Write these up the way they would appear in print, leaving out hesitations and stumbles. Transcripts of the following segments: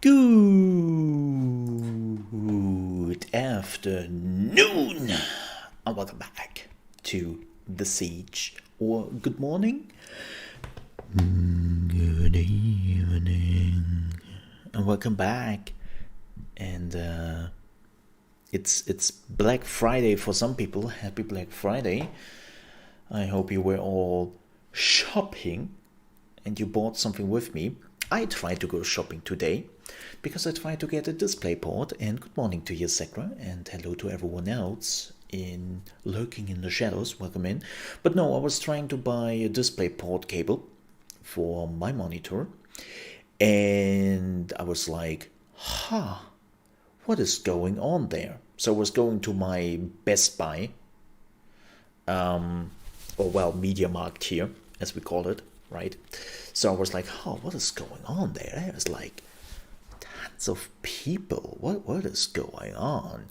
Good afternoon, and welcome back to The Siege, or good morning, good evening, and welcome back. And it's Black Friday for some people. Happy Black Friday. I hope you were all shopping and you bought something with me. I tried to go shopping today because I tried to get a display port. And good morning to you, Sakra, and hello to everyone else lurking in the shadows. Welcome in. But no, I was trying to buy a display port cable for my monitor, and I was like, what is going on there? So I was going to my Best Buy, Media Markt here, as we call it, right? So I was like, what is going on there? There's like tons of people. What is going on?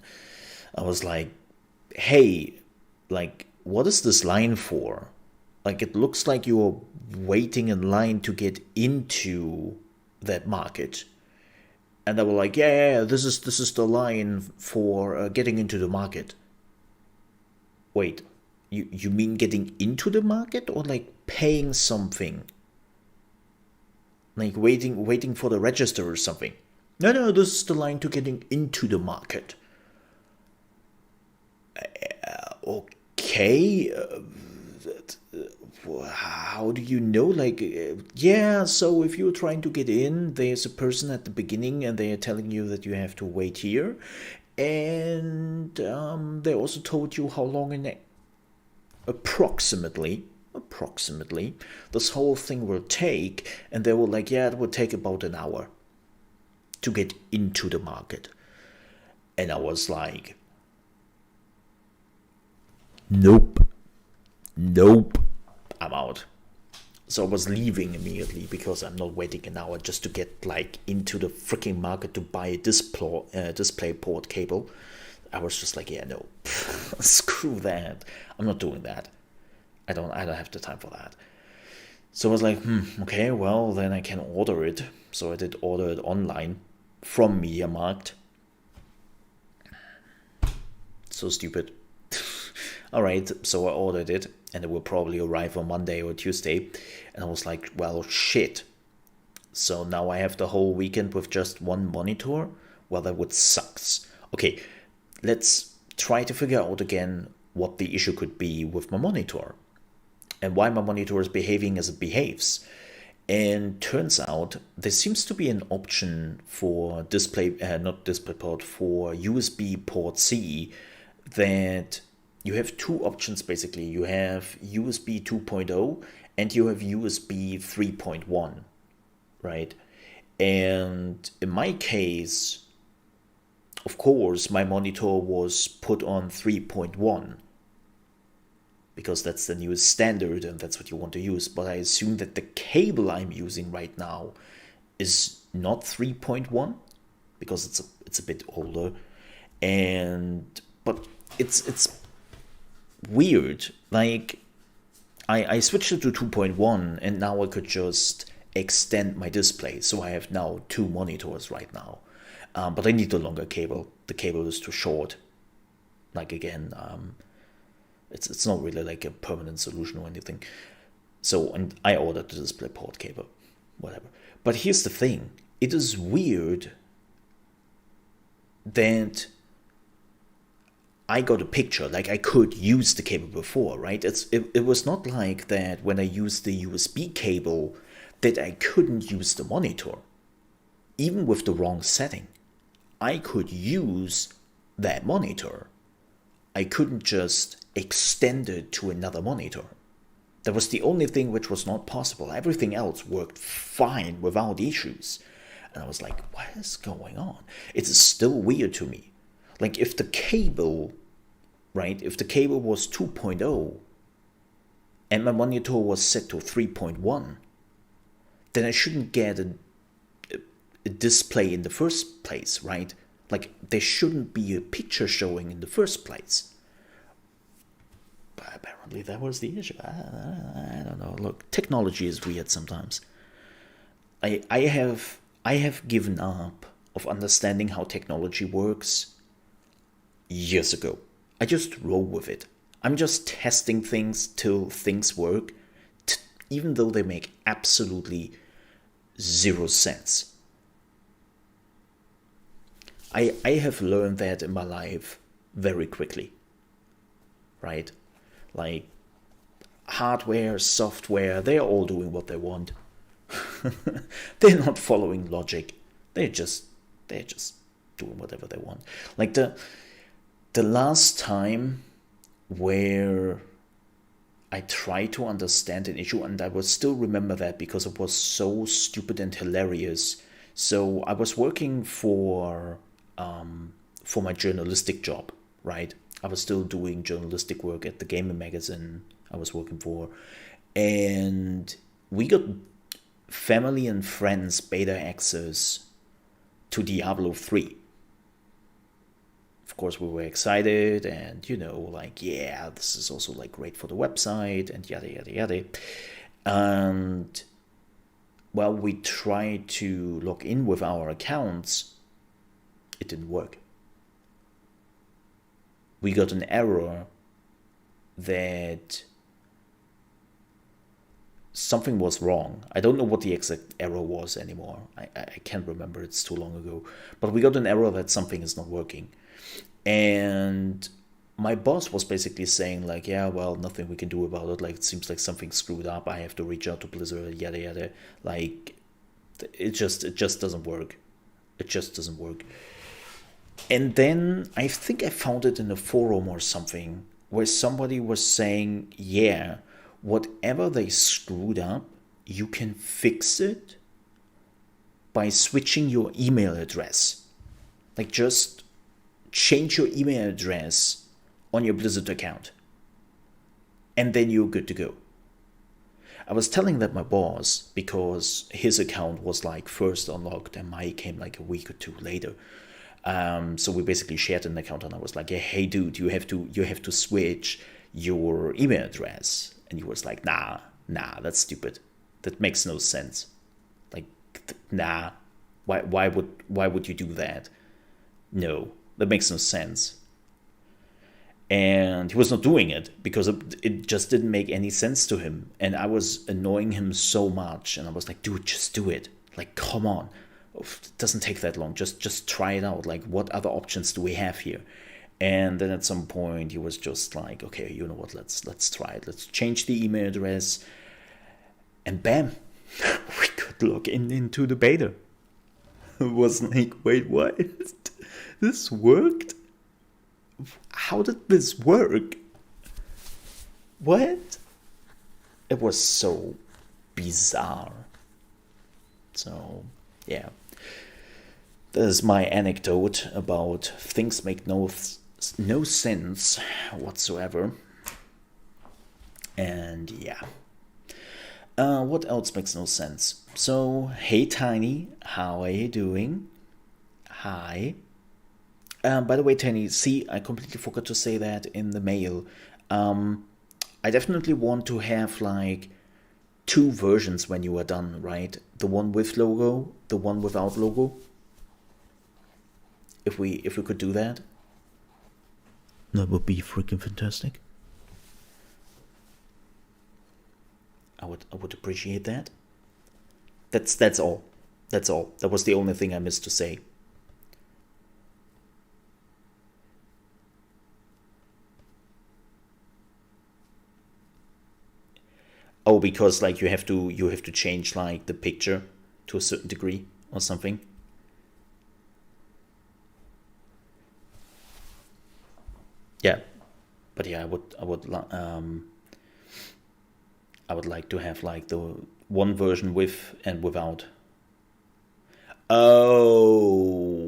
I was like, hey, like, what is this line for? Like, it looks like you're waiting in line to get into that market. And they were like, yeah, this is the line for getting into the market. Wait, you mean getting into the market, or like paying something? Like waiting for the register or something? No, this is the line to getting into the market. Okay, how do you know? Like, yeah, so if you're trying to get in, there's a person at the beginning and they are telling you that you have to wait here. And they also told you how long approximately this whole thing will take. And they were like, yeah, it will take about an hour to get into the market. And I was like, nope, I'm out. So I was leaving immediately because I'm not waiting an hour just to get like into the freaking market to buy a display port cable. I was just like, yeah, no, screw that. I'm not doing that. I don't have the time for that. So I was like, okay, well then I can order it. So I did order it online from Media Markt. So stupid. Alright, so I ordered it, and it will probably arrive on Monday or Tuesday. And I was like, well, shit. So now I have the whole weekend with just one monitor? Well, that would sucks. Okay, let's try to figure out again what the issue could be with my monitor. And why my monitor is behaving as it behaves. And turns out there seems to be an option for not DisplayPort, for USB port C, that you have two options basically. You have USB 2.0 and you have USB 3.1, right? And in my case, of course, my monitor was put on 3.1 because that's the newest standard and that's what you want to use. But I assume that the cable I'm using right now is not 3.1 because it's a bit older, but it's weird. Like, I switched it to 2.1 and now I could just extend my display. So I have now two monitors right now. But I need a longer cable. The cable is too short. Like, again, it's not really like a permanent solution or anything. So, and I ordered the display port cable, whatever. But here's the thing. It is weird that I got a picture, like I could use the cable before, right? It was not like that when I used the USB cable that I couldn't use the monitor. Even with the wrong setting, I could use that monitor. I couldn't just extend it to another monitor. That was the only thing which was not possible. Everything else worked fine without issues. And I was like, what is going on? It is still weird to me. Like, if the cable was 2.0 and my monitor was set to 3.1, then I shouldn't get a display in the first place, right? Like, there shouldn't be a picture showing in the first place. But apparently that was the issue. I don't know. Look, technology is weird sometimes. I have I have given up of understanding how technology works years ago. I just roll with it. I'm just testing things till things work, even though they make absolutely zero sense. I have learned that in my life very quickly, right? Like hardware, software, they're all doing what they want. They're not following logic. They're just doing whatever they want. Like the last time where I tried to understand an issue, and I will still remember that because it was so stupid and hilarious. So I was working for my journalistic job, right? I was still doing journalistic work at the gaming magazine I was working for, and we got family and friends beta access to Diablo 3. Of course, we were excited, and like, yeah, this is also like great for the website, and yada yada yada. And well, we tried to log in with our accounts. It didn't work. We got an error that something was wrong. I don't know what the exact error was anymore. I can't remember. It's too long ago. But we got an error that something is not working. And my boss was basically saying like, yeah, well, nothing we can do about it. Like, it seems like something screwed up. I have to reach out to Blizzard, yada, yada. Like, it just doesn't work. It just doesn't work. And then I think I found it in a forum or something where somebody was saying, yeah, whatever they screwed up, you can fix it by switching your email address. Like, just change your email address on your Blizzard account, and then you're good to go. I was telling that my boss because his account was like first unlocked and mine came like a week or two later. So we basically shared an account, and I was like, yeah, hey dude, you have to switch your email address. And he was like, nah, that's stupid. That makes no sense. Like, nah, why would you do that? No, that makes no sense. And he was not doing it because it just didn't make any sense to him. And I was annoying him so much. And I was like, dude, just do it. Like, come on. It doesn't take that long. Just try it out. Like, what other options do we have here? And then at some point he was just like, okay, you know what, let's try it. Let's change the email address. And bam, we could log into the beta. It was like, wait, what? This worked? How did this work? What? It was so bizarre. So, yeah. That is my anecdote about things make no sense whatsoever. And yeah. What else makes no sense? So, hey Tiny, how are you doing? Hi. By the way, Tiny, see, I completely forgot to say that in the mail. I definitely want to have like 2 versions when you are done, right? The one with logo, the one without logo. If we could do that, that would be freaking fantastic. I would appreciate that. That's all. That's all. That was the only thing I missed to say. Oh, because like you have to change like the picture to a certain degree or something. Yeah, but yeah, I would like to have like the one version with and without. Oh,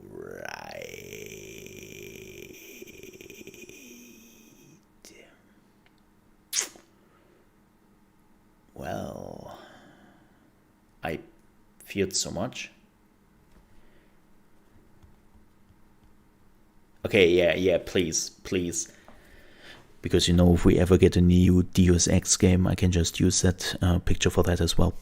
right. Well, I feared so much. Okay, yeah, please. Because, if we ever get a new Deus Ex game, I can just use that picture for that as well.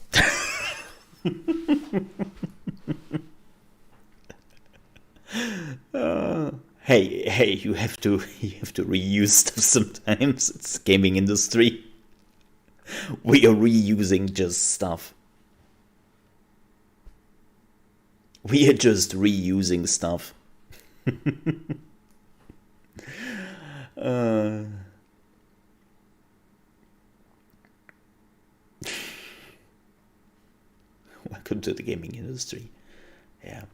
Hey, you have to reuse stuff sometimes. It's gaming industry. We are reusing just stuff. We are just reusing stuff. Welcome to the gaming industry. Yeah.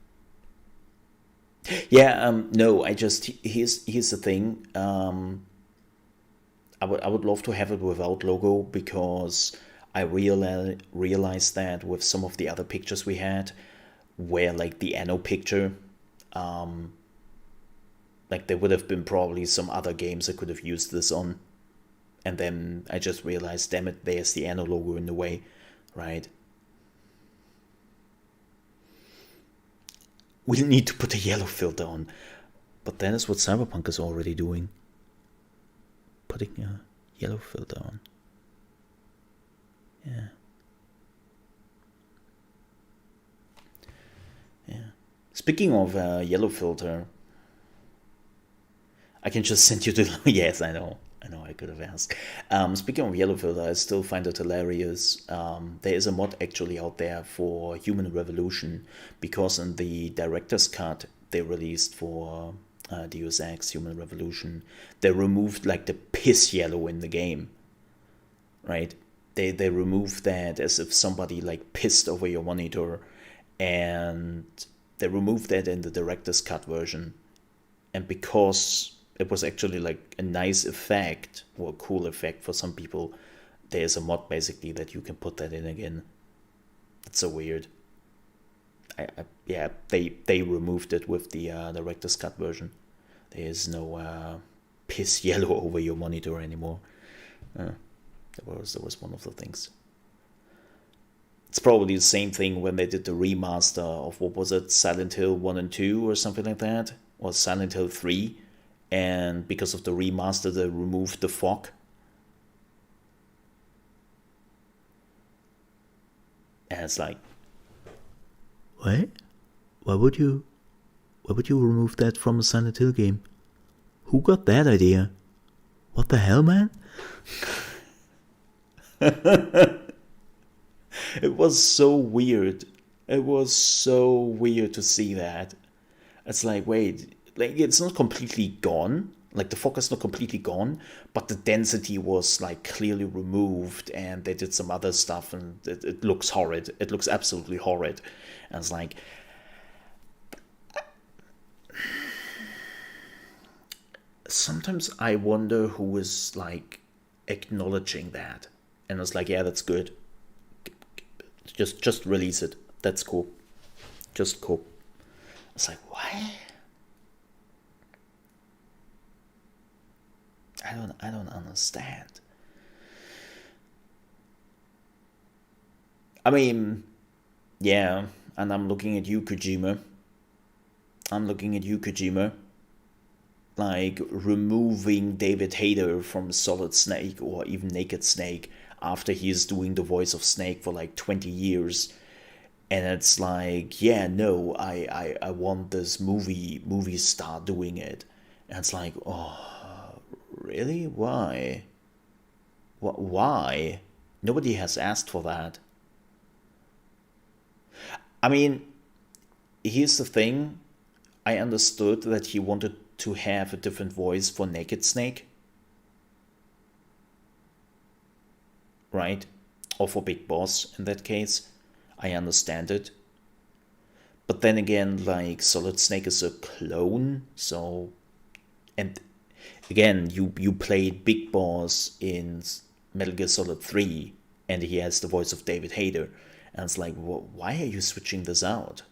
Yeah, no, here's the thing. I would love to have it without logo, because I realized that with some of the other pictures we had, where like the Anno picture, like there would have been probably some other games I could have used this on, and then I just realized, damn it, there's the Anno logo in the way, right? We'll need to put a yellow filter on, but that is what Cyberpunk is already doing. Putting a yellow filter on. Yeah. Yeah. Speaking of yellow filter, I can just send you the... Yes, I know, I could have asked. Speaking of yellow filter, I still find it hilarious. There is a mod actually out there for Human Revolution, because in the director's cut they released for Deus Ex Human Revolution, they removed like the piss yellow in the game, right? They removed that as if somebody like pissed over your monitor, and they removed that in the director's cut version. And because it was actually like a nice effect, or a cool effect for some people, there's a mod basically that you can put that in again. It's so weird. Yeah, they removed it with the director's cut version. There is no piss yellow over your monitor anymore. That was one of the things. It's probably the same thing when they did the remaster of, what was it, Silent Hill 1 and 2 or something like that, or Silent Hill 3, and because of the remaster they removed the fog. And it's like, what? Why would you remove that from a Silent Hill game? Who got that idea? What the hell, man? It was so weird. It was so weird to see that. It's like, wait, like it's not completely gone. Like the fog is not completely gone, but the density was like clearly removed, and they did some other stuff, and it looks horrid. It looks absolutely horrid. And it's like, sometimes I wonder who is like acknowledging that, and it's like, yeah, that's good. Just release it. That's cool. Just cool. It's like, what? I don't understand. I mean, yeah, and I'm looking at you, Kojima. Like removing David Hayter from Solid Snake, or even Naked Snake, after he's doing the voice of Snake for like 20 years. And it's like, yeah, no, I want this movie star doing it. And it's like, oh, really? Why? Why? Nobody has asked for that. I mean, here's the thing. I understood that he wanted to have a different voice for Naked Snake. Right? Or for Big Boss in that case. I understand it. But then again, like, Solid Snake is a clone, so... And again, you played Big Boss in Metal Gear Solid 3, and he has the voice of David Hayter. And it's like, why are you switching this out?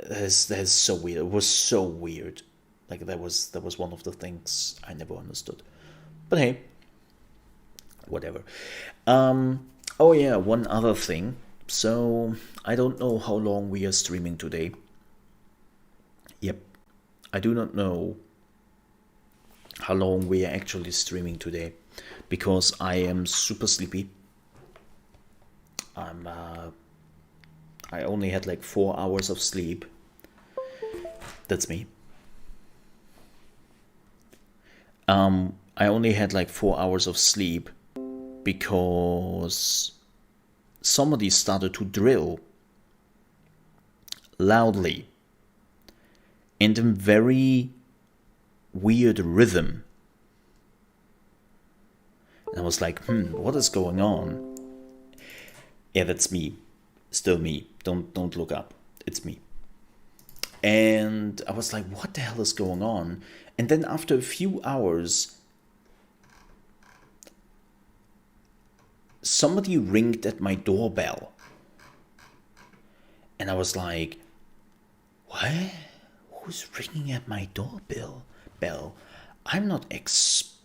That's so weird. It was so weird. Like, that was one of the things I never understood. But hey, whatever. Oh yeah, one other thing. So, I don't know how long we are streaming today. Yep. I do not know how long we are actually streaming today, because I am super sleepy. I only had like 4 hours of sleep. That's me. I only had like 4 hours of sleep because somebody started to drill loudly and in very weird rhythm. And I was like, what is going on? Yeah, that's me. Still me. Don't look up. It's me. And I was like, what the hell is going on? And then after a few hours, somebody ringed at my doorbell. And I was like, what? Who's ringing at my doorbell? I'm not expecting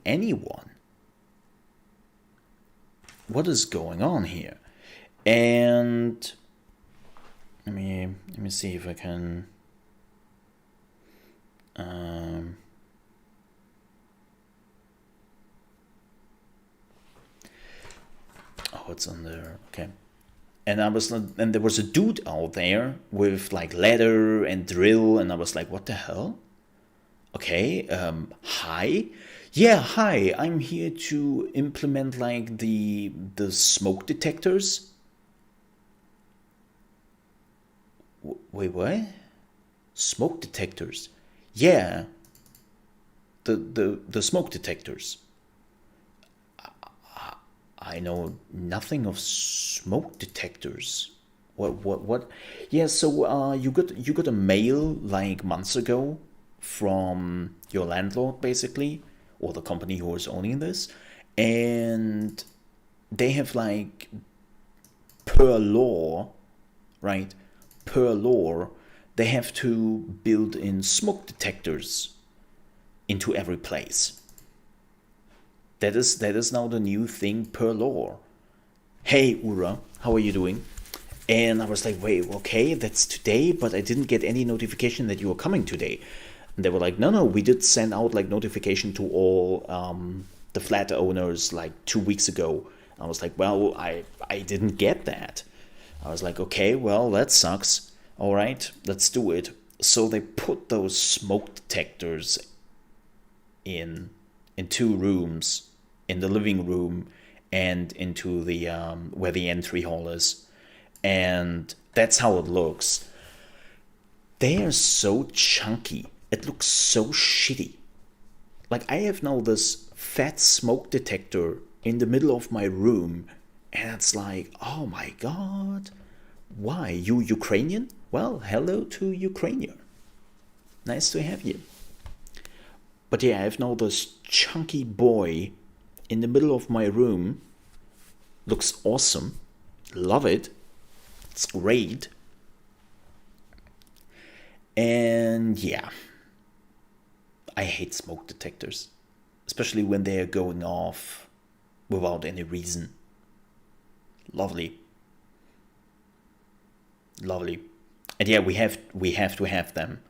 anyone. What is going on here? And let me see if I can. Oh, it's on there. Okay. And there was a dude out there with like ladder and drill, and I was like, what the hell? Okay, hi. Yeah, hi. I'm here to implement like the smoke detectors. Wait, what? Smoke detectors? Yeah. The smoke detectors. I know nothing of smoke detectors. What? Yeah, so you got a mail like months ago from your landlord, basically, or the company who is owning this, and they have like, per law, right? Per law, they have to build in smoke detectors into every place. That is now the new thing per law. Hey Ura, how are you doing? And I was like, wait, okay, that's today, but I didn't get any notification that you were coming today. And they were like, no, we did send out like notification to all the flat owners like 2 weeks ago. I was like, well, I didn't get that. I was like, okay, well, that sucks. All right, let's do it. So they put those smoke detectors in 2 rooms, in the living room and into the where the entry hall is, and that's how it looks. They are so chunky. It looks so shitty. Like, I have now this fat smoke detector in the middle of my room, and it's like, oh my god, why? You Ukrainian? Well, hello to Ukrainian. Nice to have you. But yeah, I have now this chunky boy in the middle of my room. Looks awesome. Love it. It's great. And yeah, I hate smoke detectors, especially when they are going off without any reason. Lovely. And yeah, we have to have them.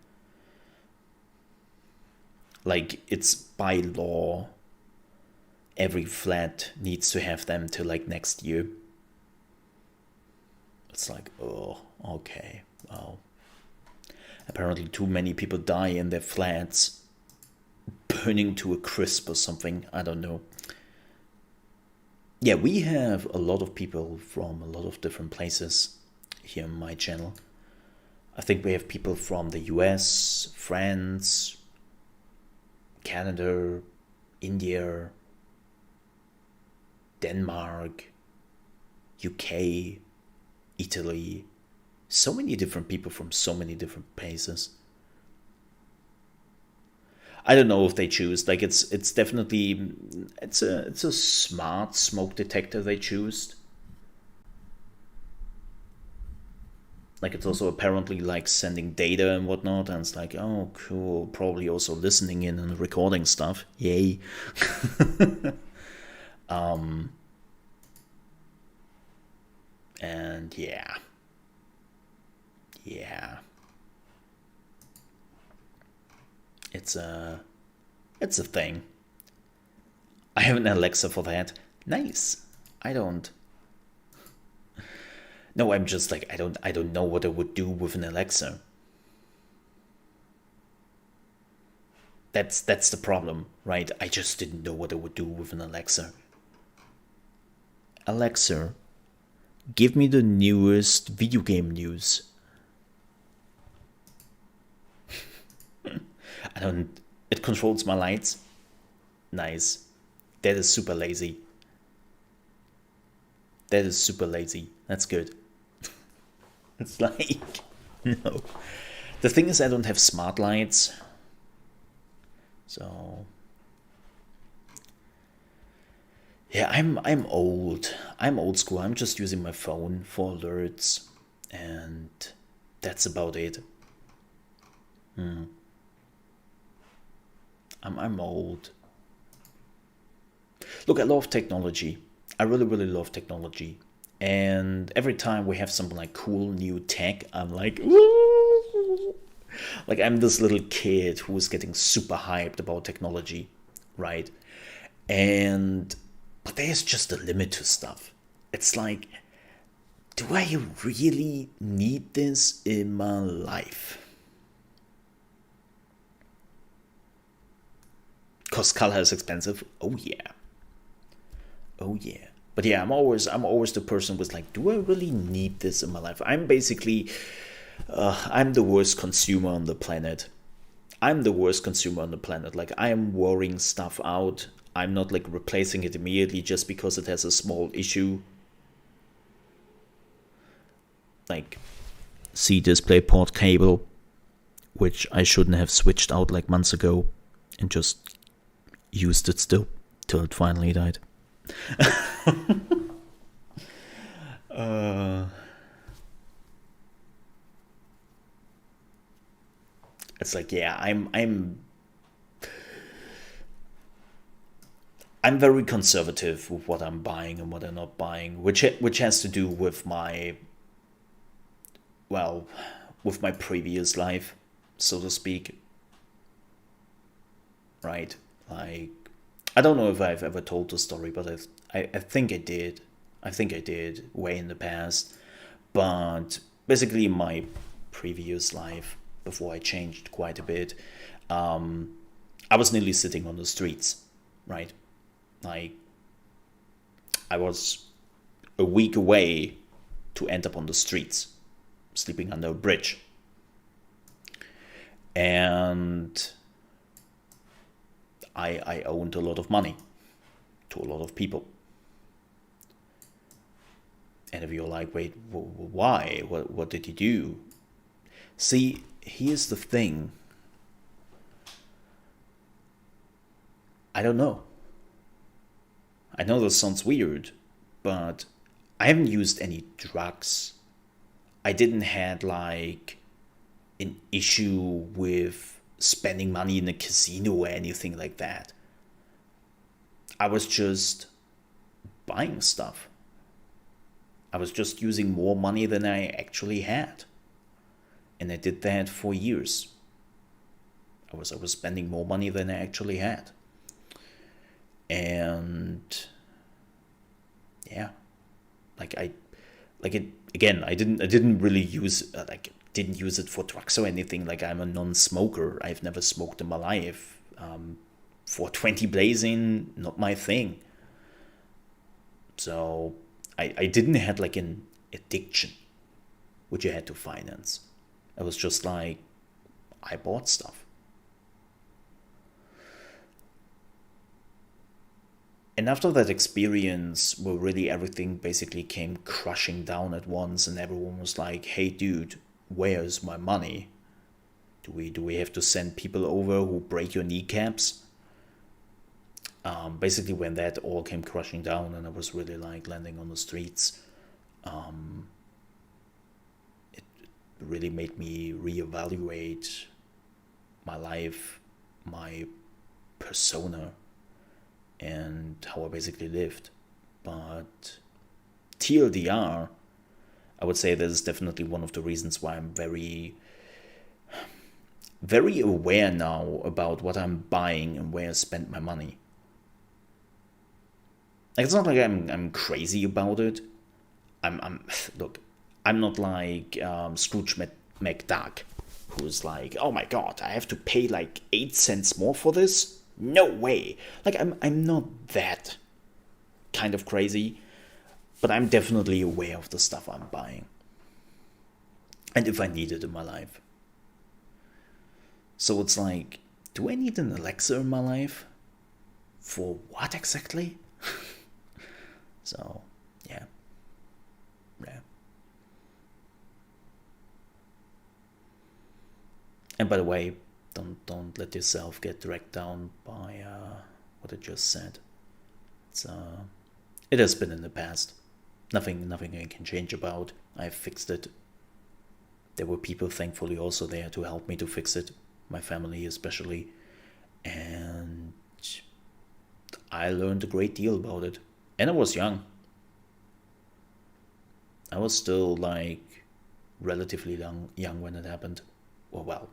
Like, it's by law. Every flat needs to have them till like next year. It's like, oh, okay, well. Apparently too many people die in their flats, burning to a crisp or something, I don't know. Yeah, we have a lot of people from a lot of different places here on my channel. I think we have people from the US, France, Canada, India, Denmark, UK, Italy. So many different people from so many different places. I don't know if they choose. Like, it's definitely, it's a smart smoke detector they choose. Like, it's also apparently like sending data and whatnot, and it's like, oh cool, probably also listening in and recording stuff. Yay. And yeah. It's a thing. I have an Alexa for that. Nice. I don't No, I'm just like, I don't know what I would do with an Alexa. That's the problem, right? I just didn't know what I would do with an Alexa. Alexa, give me the newest video game news. I don't. It controls my lights. Nice. That is super lazy. That is super lazy. That's good. It's like, no. The thing is, I don't have smart lights. So yeah, I'm old. I'm old school. I'm just using my phone for alerts, and that's about it. I'm old. Look, I love technology. I really, really love technology. And every time we have some like cool new tech, I'm like, ooh! Like I'm this little kid who's getting super hyped about technology, right? And but there's just a limit to stuff. It's like, do I really need this in my life? Cause color is expensive. Oh yeah. Oh yeah. But yeah, I'm always the person who's like, do I really need this in my life? I'm basically, I'm the worst consumer on the planet. I'm the worst consumer on the planet. Like I am wearing stuff out. I'm not like replacing it immediately just because it has a small issue. Like, see display port cable, which I shouldn't have switched out like months ago, and just used it still till it finally died. It's like, yeah, I'm very conservative with what I'm buying and what I'm not buying, which has to do with my, well, with my previous life, so to speak. Right? Like, I don't know if I've ever told the story, but I think I did. I think I did way in the past. But basically, my previous life, before I changed quite a bit, I was nearly sitting on the streets, right? Like, I was a week away to end up on the streets, sleeping under a bridge. And I owned a lot of money to a lot of people. And if you're like, wait, why? What did you do? See, here's the thing. I don't know. I know this sounds weird, but I haven't used any drugs. I didn't had like an issue with spending money in a casino or anything like that. I was just buying stuff. I was just using more money than I actually had. And I did that for years. I was spending more money than I actually had. And yeah, like I didn't really use didn't use it for drugs or anything. Like I'm a non-smoker. I've never smoked in my life. 420 blazing, not my thing. So I didn't have like an addiction which I had to finance. I was just like, I bought stuff. And after that experience where really everything basically came crushing down at once and everyone was like, hey dude, where's my money? Do we have to send people over who break your kneecaps? Basically when that all came crushing down and I was really like landing on the streets, it really made me reevaluate my life, my persona, and how I basically lived. But TLDR, I would say that is definitely one of the reasons why I'm very, very aware now about what I'm buying and where I spend my money. Like, it's not like I'm crazy about it. I'm look, I'm not like Scrooge McDuck, who's like, oh my god, I have to pay like 8 cents more for this? No way. Like I'm not that kind of crazy, but I'm definitely aware of the stuff I'm buying. And if I need it in my life. So it's like, do I need an Alexa in my life? For what exactly? So, yeah. Yeah. And by the way, don't let yourself get dragged down by what I just said. It has been in the past. Nothing I can change about. I've fixed it. There were people thankfully also there to help me to fix it. My family especially. And I learned a great deal about it. And I was young. I was still like relatively young when it happened. Well,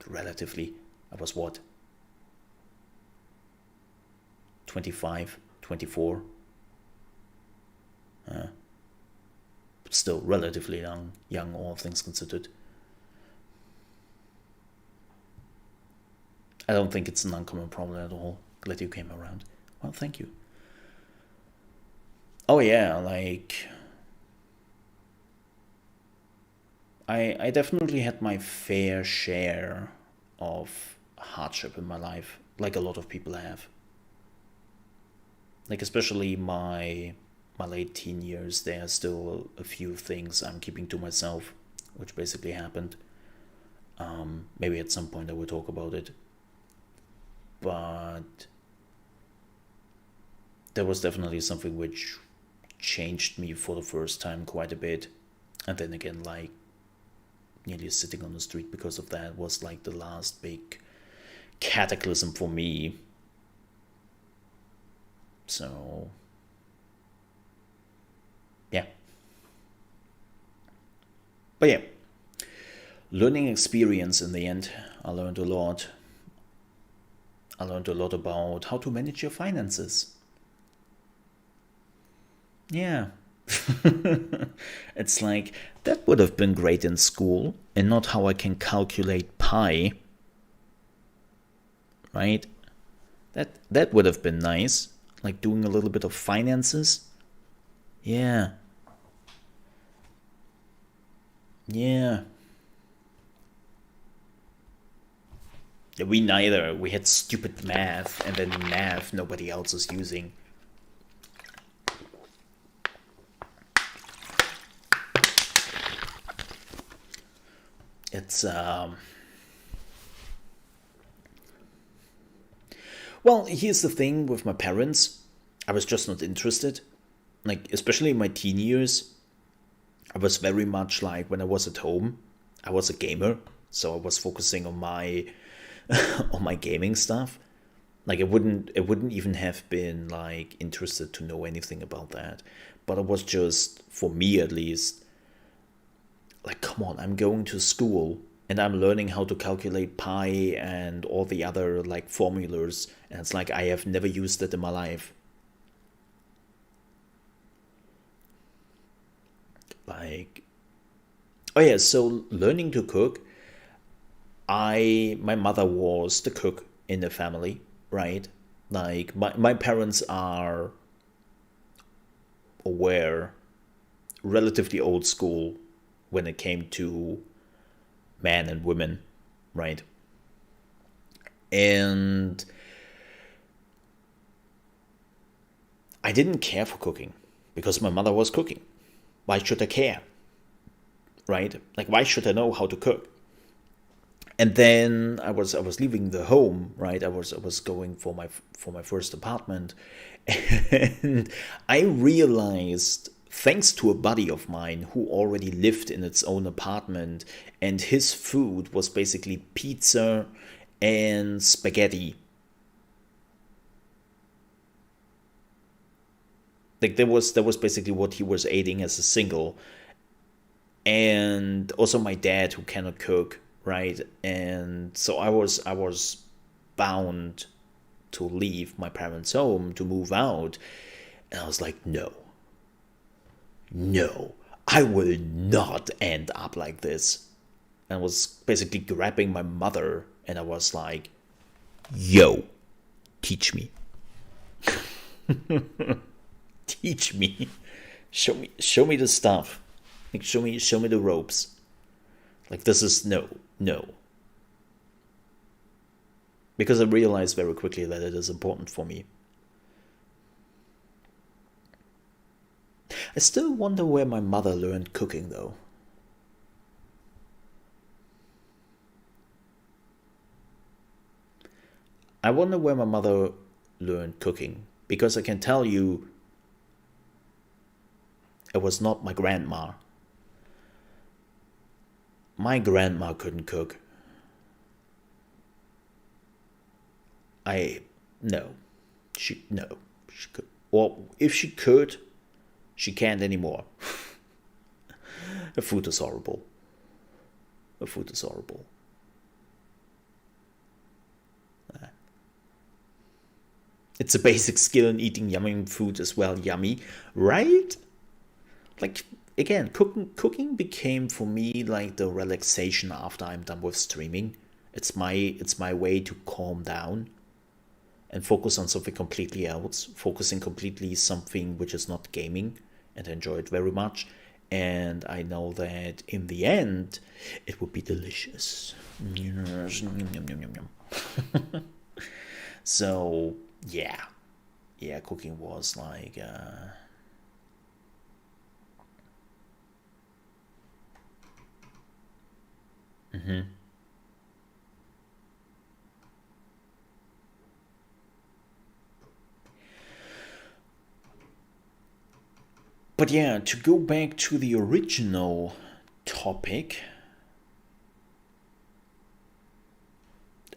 relatively. I was what? 25, 24. But still relatively young, all things considered. I don't think it's an uncommon problem at all. Glad you came around. Well, thank you. Oh yeah, like I definitely had my fair share of hardship in my life, like a lot of people have. Like especially my late teen years, there are still a few things I'm keeping to myself, which basically happened. Maybe at some point I will talk about it. But there was definitely something which changed me for the first time quite a bit. And then again, like nearly sitting on the street because of that was like the last big cataclysm for me. So, yeah. But yeah, learning experience in the end. I learned a lot. I learned a lot about how to manage your finances. Yeah. It's like, that would have been great in school, and not how I can calculate pi, right? That would have been nice. Like doing a little bit of finances. Yeah. Yeah. Yeah, we neither. We had stupid math, and then math nobody else is using. It's well, here's the thing with my parents. I was just not interested. Like especially in my teen years, I was very much like when I was at home, I was a gamer, so I was focusing on my on my gaming stuff. Like it wouldn't even have been like interested to know anything about that. But it was just for me at least like, come on, I'm going to school and I'm learning how to calculate pi and all the other like formulas, and it's like I have never used it in my life. Like, oh yeah, so learning to cook, my mother was the cook in the family, right? Like my parents are aware, relatively old school when it came to men and women, right? And I didn't care for cooking because my mother was cooking. Why should I care, right? Like, why should I know how to cook? And then I was leaving the home, right? I was going for my first apartment, and I realized, thanks to a buddy of mine who already lived in its own apartment, and his food was basically pizza and spaghetti. Like that was basically what he was eating as a single. And also my dad who cannot cook, right? And so I was bound to leave my parents' home to move out. And I was like, no, no, I will not end up like this. And I was basically grabbing my mother, and I was like, yo, teach me. Teach me. Show me the stuff. Like, show me the ropes. Like, this is no. Because I realized very quickly that it is important for me. I still wonder where my mother learned cooking, though. I wonder where my mother learned cooking, because I can tell you it was not my grandma. My grandma couldn't cook. No. She could. Or if she could, she can't anymore. Her food is horrible. Her food is horrible. It's a basic skill in eating yummy food as well. Yummy, right? Like, again, cooking became for me like the relaxation after I'm done with streaming. It's my way to calm down and focus on something completely else, focusing completely something which is not gaming, and I enjoy it very much. And I know that in the end, it would be delicious. So yeah, cooking was like But yeah, to go back to the original topic,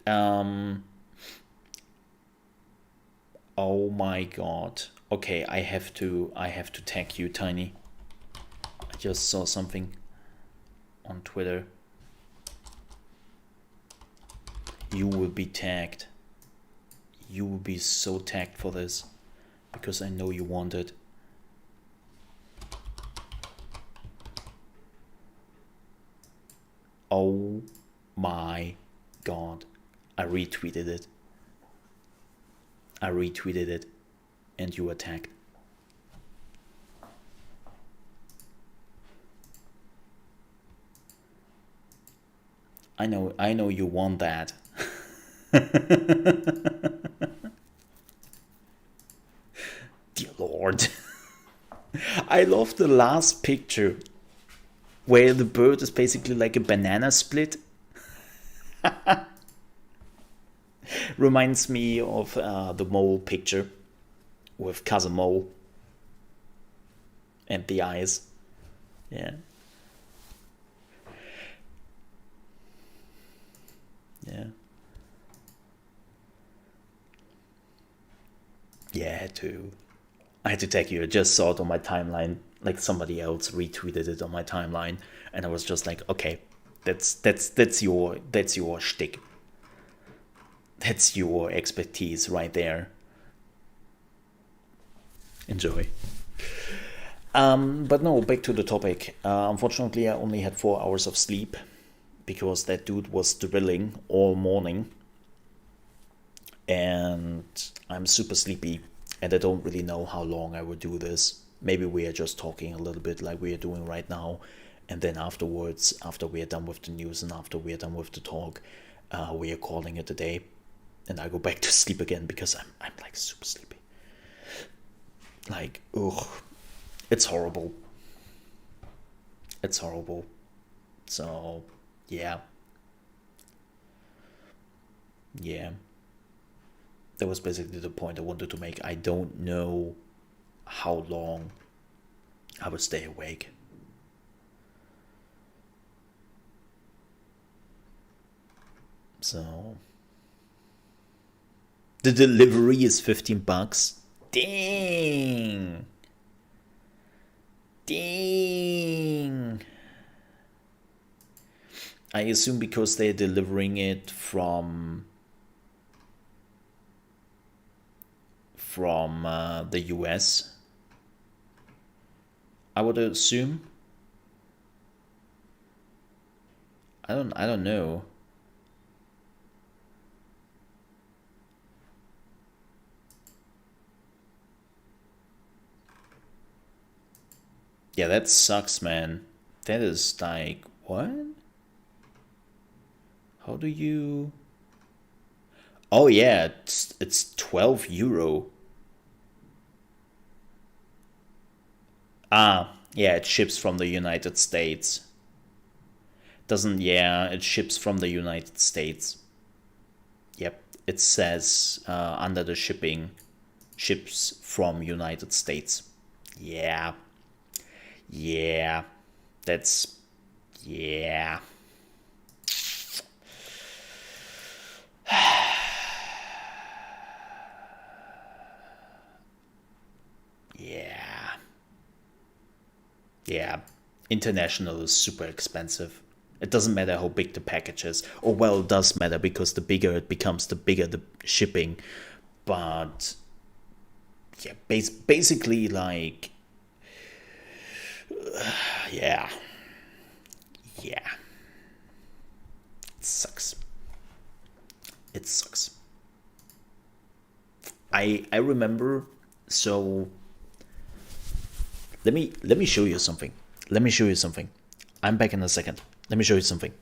oh my god. Okay, I have to tag you, Tiny. I just saw something on Twitter. You will be tagged. You will be so tagged for this, because I know you want it. Oh my god. I retweeted it. And you attacked. I know you want that. Dear Lord. I love the last picture where the bird is basically like a banana split. Reminds me of the mole picture with ChaosMole and the eyes. Yeah. I had to tag you. I just saw it on my timeline. Like, somebody else retweeted it on my timeline, and I was just like, okay, that's your shtick. That's your expertise right there. Enjoy. But no, back to the topic. Unfortunately, I only had 4 hours of sleep because that dude was drilling all morning, and I'm super sleepy, and I don't really know how long I would do this. Maybe we are just talking a little bit like we are doing right now, and then afterwards, after we are done with the news and after we are done with the talk, we are calling it a day, and I go back to sleep again because I'm like super sleepy. Like, ugh, it's horrible. It's horrible. So, yeah. That was basically the point I wanted to make. I don't know how long I will stay awake. So the delivery is $15. Dang. I assume because they're delivering it from the US. I would assume, I don't know. Yeah, that sucks, man. That is like, what? How do you... Oh yeah, it's 12 euro. Ah, yeah, it ships from the United States. Doesn't, yeah, it ships from the United States. Yep, it says under the shipping, ships from United States. Yeah, yeah, that's, yeah. Yeah. Yeah. International is super expensive. It doesn't matter how big the package is. Or, well, it does matter because the bigger it becomes, the bigger the shipping. But, yeah, basically, like, yeah. Yeah. It sucks. It sucks. I remember, so let me show you something. Let me show you something. I'm back in a second. Let me show you something.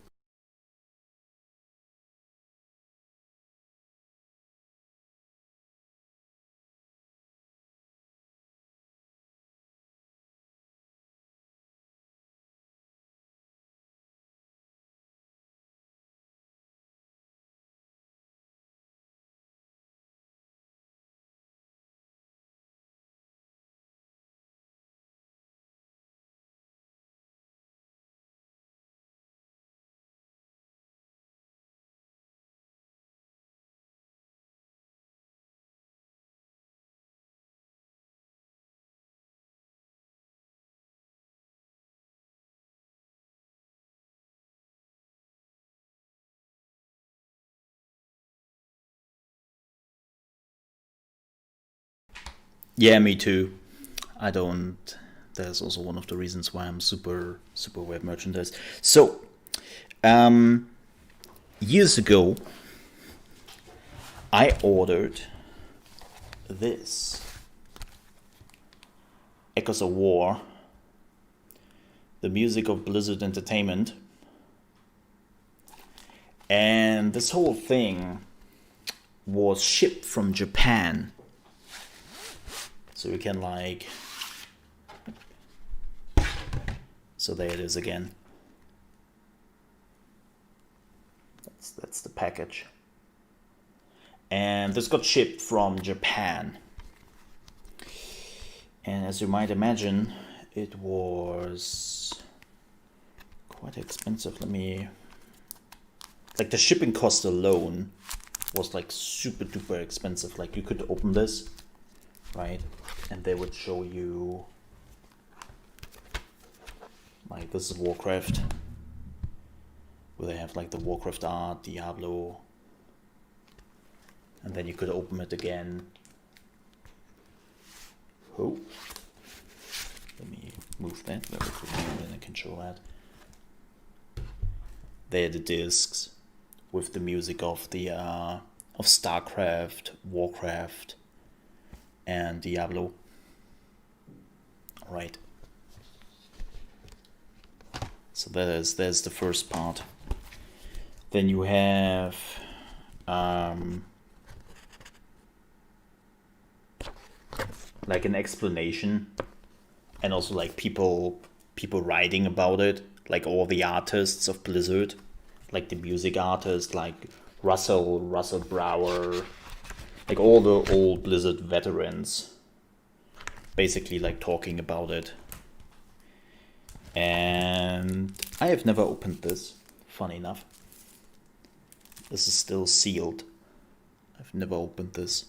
Yeah, me too. I don't. That's also one of the reasons why I'm super web merchandise. So, um, years ago, I ordered this Echoes of War, the music of Blizzard Entertainment, and this whole thing was shipped from Japan. So you can like, so there it is again. That's the package. And this got shipped from Japan. And as you might imagine, it was quite expensive. Let me, like the shipping cost alone was like super duper expensive. Like you could open this, right? And they would show you, like, this is Warcraft, where they have like the Warcraft art, Diablo, and then you could open it again. Oh, let me move that very quickly, and then I can show that. There are the discs with the music of the of StarCraft, Warcraft, and Diablo. Right. So there's the first part. Then you have like an explanation, and also like people writing about it, like all the artists of Blizzard, like the music artists, like Russell Brower, like all the old Blizzard veterans, basically like talking about it. And I have never opened this, funny enough. This is still sealed. I've never opened this.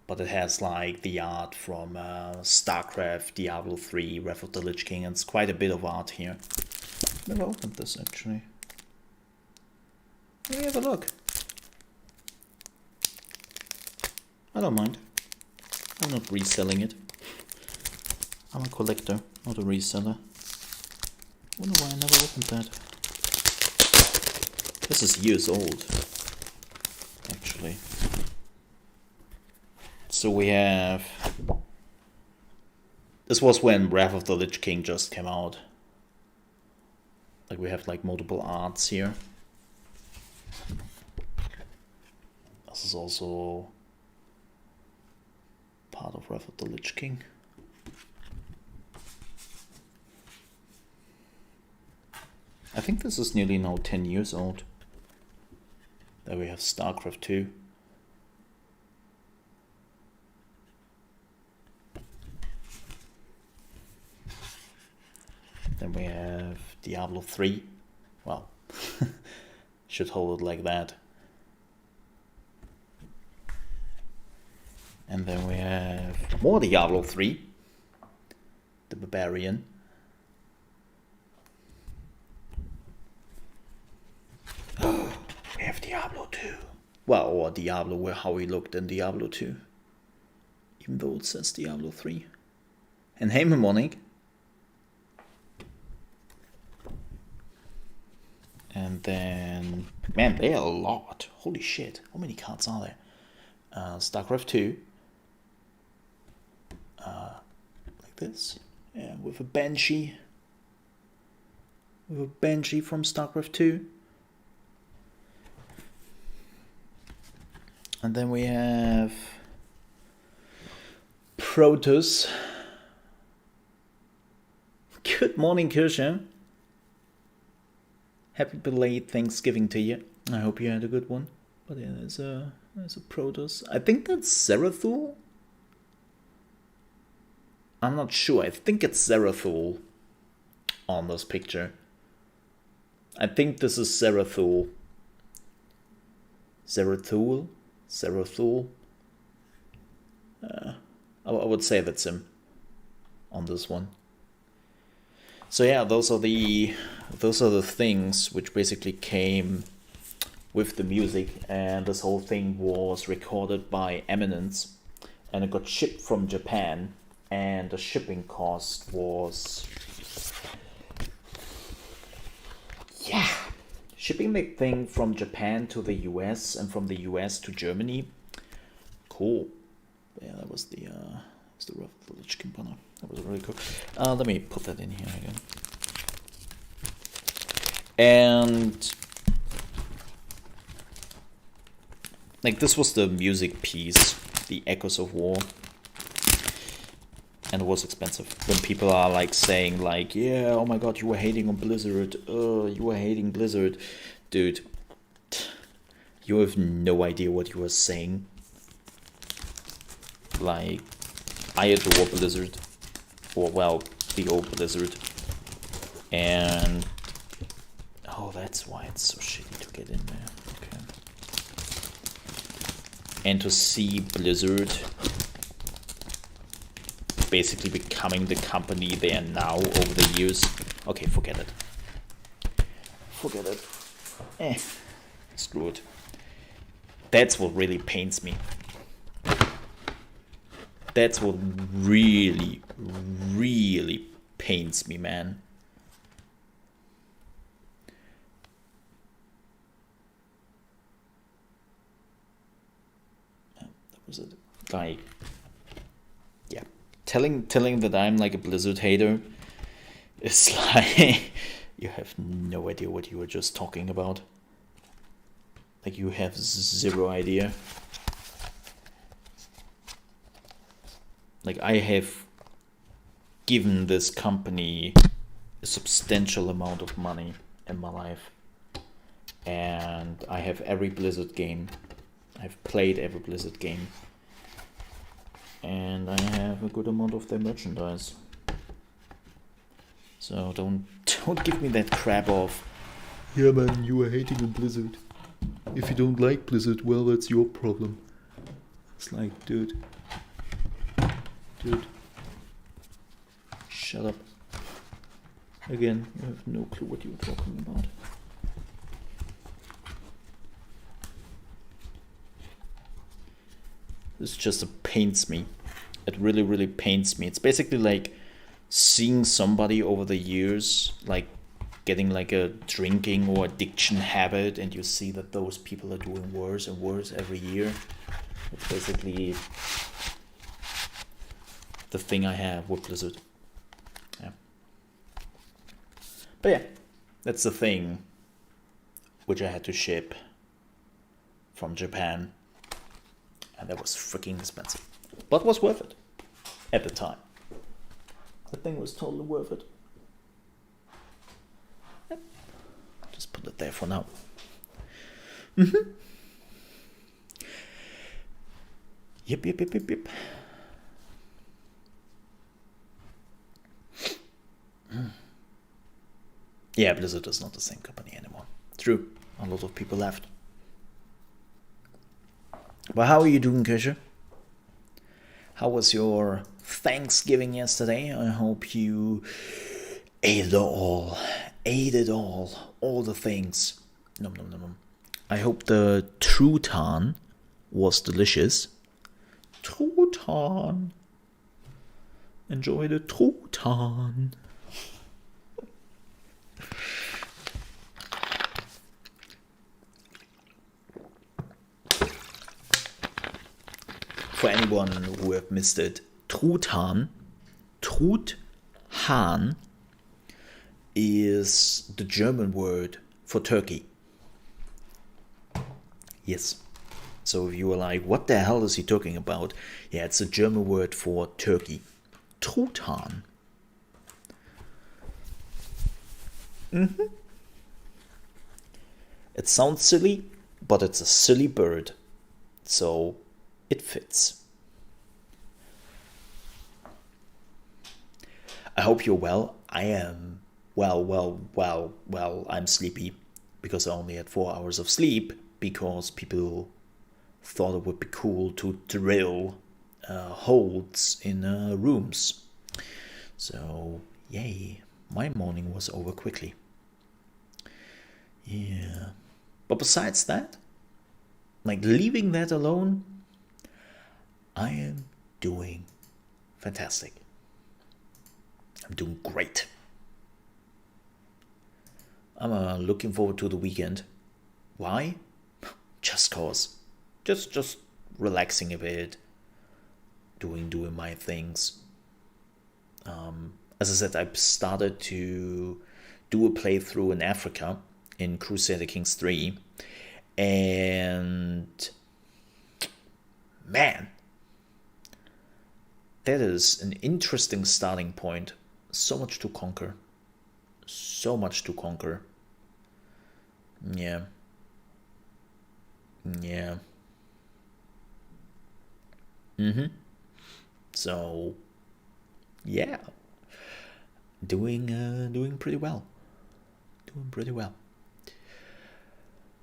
But it has like the art from StarCraft, Diablo 3, Wrath of the Lich King, and it's quite a bit of art here. Never opened this actually. Let me have a look. I don't mind. I'm not reselling it. I'm a collector, not a reseller. Wonder why I never opened that. This is years old, actually. So we have... This was when Wrath of the Lich King just came out. Like we have like multiple arts here. This is also part of Wrath of the Lich King. I think this is nearly now 10 years old. There we have StarCraft 2. Then we have Diablo 3. Well, should hold it like that. And then we have more Diablo 3. The Barbarian. We have Diablo 2. Well, or Diablo, how he looked in Diablo 2. Even though it says Diablo 3. And hey, Mnemonic. And then, man, there are a lot. Holy shit. How many cards are there? StarCraft 2. Like this. Yeah, with a Banshee. With a Banshee from StarCraft 2. And then we have Protoss. Good morning, Kirsche. Happy belated Thanksgiving to you. I hope you had a good one. But yeah, there's a Protoss. I think that's Zerathul. I'm not sure. I think it's Zerathul on this picture. I think this is Zerathul. Zerathul? I would say that's him on this one. So yeah, those are the things which basically came with the music, and this whole thing was recorded by Eminence, and it got shipped from Japan, and the shipping cost was, yeah, shipping the thing from Japan to the US and from the US to Germany. Cool. Yeah, that was the Wrath of the Lich King banner. That was really cool. Let me put that in here again. And like this was the music piece, the Echoes of War. And it was expensive. When people are like saying like, yeah, oh my god, you were hating on Blizzard. You were hating Blizzard. Dude, you have no idea what you were saying. Like, I adore Blizzard. Or, well, the old Blizzard. And... oh, that's why it's so shitty to get in there. Okay. And to see Blizzard basically becoming the company they are now over the years. Okay, forget it. Forget it. Screw it. That's what really pains me. That's what really, really pains me, man. That was it. Like, yeah. Telling that I'm like a Blizzard hater is like, you have no idea what you were just talking about. Like, you have zero idea. Like, I have given this company a substantial amount of money in my life. And I have every Blizzard game. I've played every Blizzard game. And I have a good amount of their merchandise. So don't give me that crap of, yeah man, you are hating on Blizzard. If you don't like Blizzard, well, that's your problem. It's like, dude, shut up. Again, you have no clue what you're talking about. This just pains me. It really, really pains me. It's basically like seeing somebody over the years like getting like a drinking or addiction habit, and you see that those people are doing worse and worse every year. It's basically the thing I have with Blizzard. Yeah. But yeah, that's the thing which I had to ship from Japan, and that was freaking expensive, but was worth it at the time. The thing was totally worth it. Yep. Just put it there for now. Yep. Yeah, Blizzard is not the same company anymore. True, a lot of people left. But how are you doing, Kirche? How was your Thanksgiving yesterday? I hope you ate it all. All the things. Nom nom nom nom. I hope the Trutan was delicious. Trutan. Enjoy the Trutan. For anyone who have missed it, Truthahn is the German word for turkey. Yes. So if you were like, what the hell is he talking about? Yeah, it's a German word for turkey. Truthahn. It sounds silly, but it's a silly bird. So it fits. I hope you're well. I am well, I'm sleepy because I only had 4 hours of sleep because people thought it would be cool to drill holes in rooms. So, yay. My morning was over quickly. Yeah. But besides that, like leaving that alone, I am doing fantastic. I'm doing great. I'm looking forward to the weekend. Why? Just cause. Just relaxing a bit. Doing my things. As I said, I've started to do a playthrough in Africa in Crusader Kings 3. And man, that is an interesting starting point. So much to conquer. Yeah. So, yeah. Doing pretty well.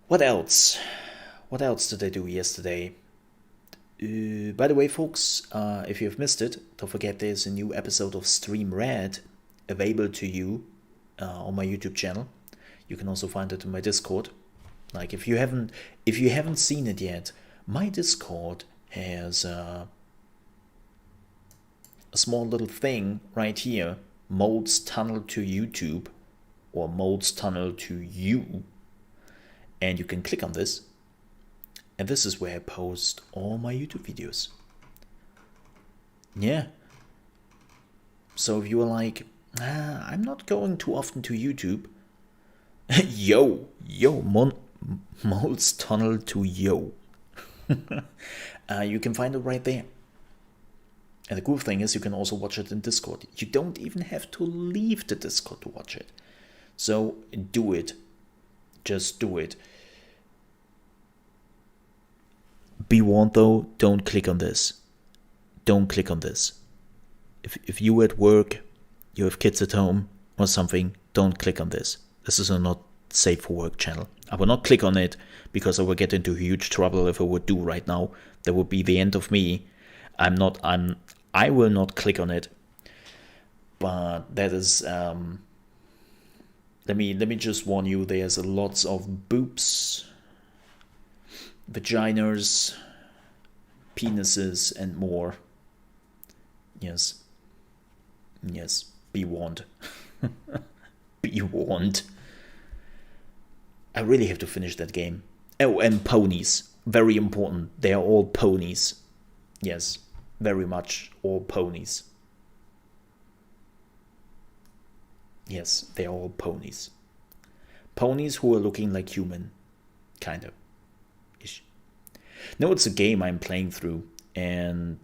What else? What else did I do yesterday? By the way, folks, if you've missed it, don't forget there's a new episode of Stream Red available to you on my YouTube channel. You can also find it in my Discord. Like if you haven't seen it yet, my Discord has a small little thing right here, Mode's Tunnel to YouTube, or Mode's Tunnel to You, and you can click on this. And this is where I post all my YouTube videos. Yeah. So if you are like, I'm not going too often to YouTube. Mole's Tunnel to Yo. You can find it right there. And the cool thing is you can also watch it in Discord. You don't even have to leave the Discord to watch it. So do it. Just do it. Be warned though, don't click on this. If you at work, you have kids at home or something, don't click on this. This is a not safe for work channel. I will not click on it because I will get into huge trouble if I would do right now. That would be the end of me. I will not click on it. But that is let me just warn you, there's lots of boobs, vaginas, penises, and more. Yes, be warned. Be warned. I really have to finish that game. Oh, and ponies. Very important. They are all ponies. Yes, very much all ponies. Yes, they are all ponies. Ponies who are looking like human. Kind of. Ish. No, it's a game I'm playing through, and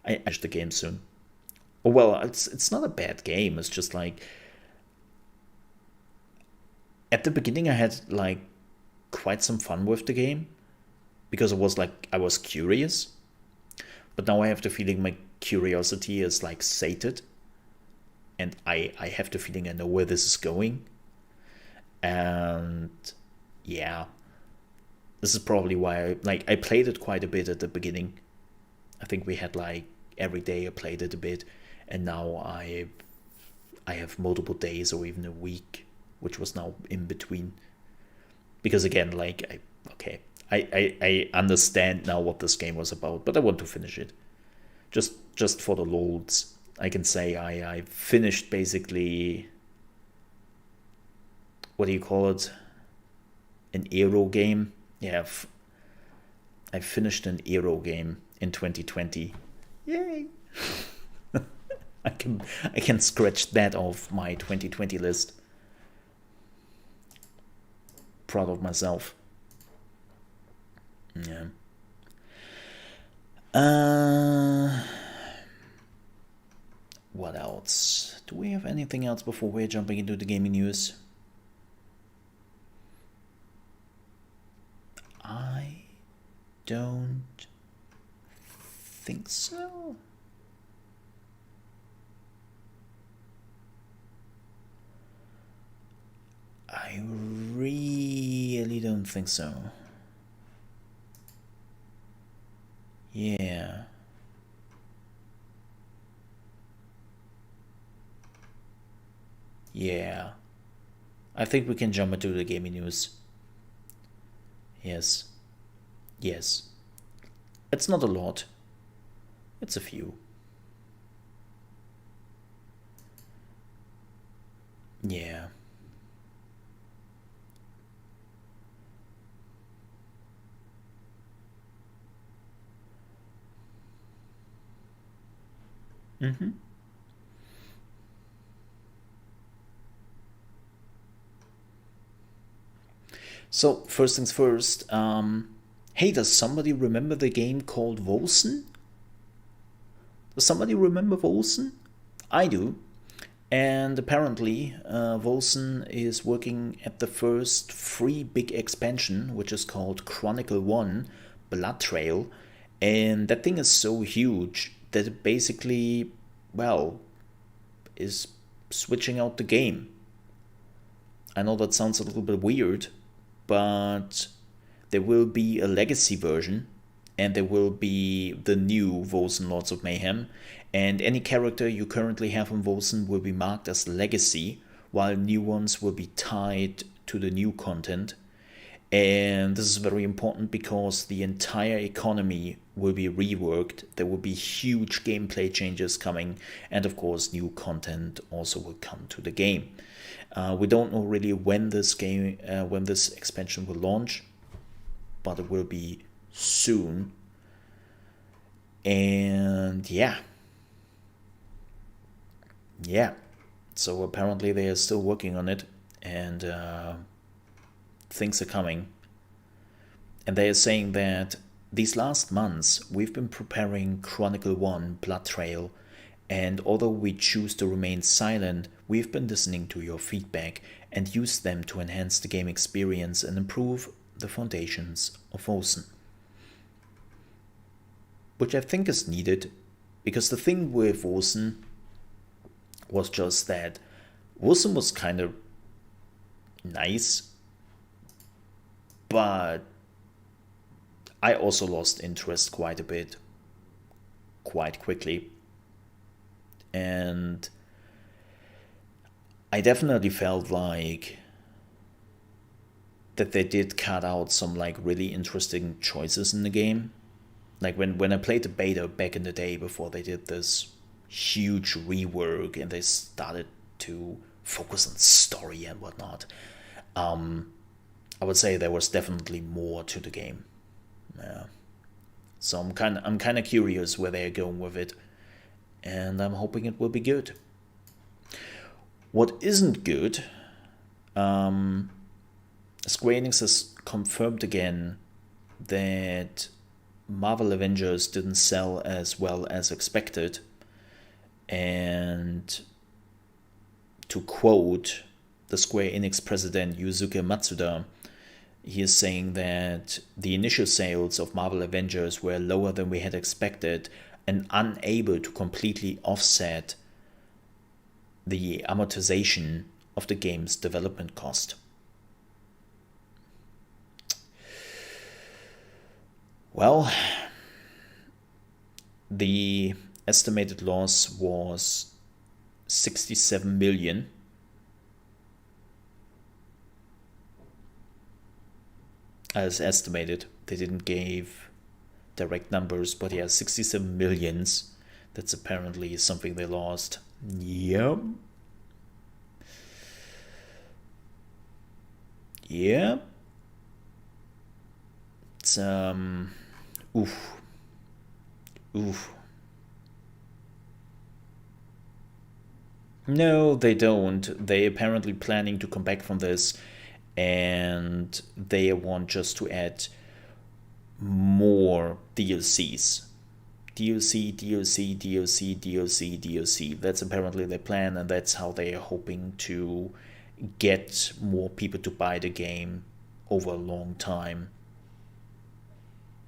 I finish the game soon. Oh, well, it's not a bad game. It's just like at the beginning I had like quite some fun with the game because I was curious, but now I have the feeling my curiosity is like sated, and I have the feeling I know where this is going, and yeah, this is probably why I played it quite a bit at the beginning. I think we had like every day I played it a bit, and now I have multiple days or even a week, which was now in between. Because again, I understand now what this game was about, but I want to finish it. Just for the lulz, I can say I finished basically, what do you call it? An Aero game? Yeah, I finished an Aero game in 2020. Yay! I can scratch that off my 2020 list. Proud of myself. Yeah. What else? Do we have anything else before we're jumping into the gaming news? I don't think so. I really don't think so. Yeah. Yeah. I think we can jump into the gaming news. Yes. Yes. It's not a lot. It's a few. Yeah. Mm-hmm. So, first things first, hey, does somebody remember the game called Wolsen? Does somebody remember Wolsen? I do. And apparently, Wolsen is working at the first free big expansion, which is called Chronicle 1 Blood Trail. And that thing is so huge that it basically, well, is switching out the game. I know that sounds a little bit weird, but there will be a legacy version, and there will be the new Wolsen Lords of Mayhem, and any character you currently have on Wolsen will be marked as legacy, while new ones will be tied to the new content. And this is very important because the entire economy will be reworked. There will be huge gameplay changes coming, and of course new content also will come to the game. We don't know really when this expansion will launch, but it will be soon. And yeah. So apparently they are still working on it, and things are coming. And they are saying that these last months we've been preparing Chronicle 1 Blood Trail, and although we choose to remain silent, we've been listening to your feedback and used them to enhance the game experience and improve the foundations of Wolsen. Which I think is needed, because the thing with Wolsen was just that Wolsen was kind of nice, but I also lost interest quite a bit, quite quickly. And I definitely felt like that they did cut out some like really interesting choices in the game. Like when I played the beta back in the day before they did this huge rework and they started to focus on story and whatnot, I would say there was definitely more to the game. Yeah. So I'm kind of curious where they're going with it, and I'm hoping it will be good. What isn't good, Square Enix has confirmed again that Marvel Avengers didn't sell as well as expected, and to quote the Square Enix president Yusuke Matsuda, he is saying that the initial sales of Marvel Avengers were lower than we had expected and unable to completely offset the amortization of the game's development cost. Well, the estimated loss was 67 million. As estimated. They didn't give direct numbers, but yeah, 67 millions. That's apparently something they lost. Yep. Yeah. It's oof. No, they don't. They apparently planning to come back from this, and they want just to add more DLCs. DLC. That's apparently their plan, and that's how they are hoping to get more people to buy the game over a long time.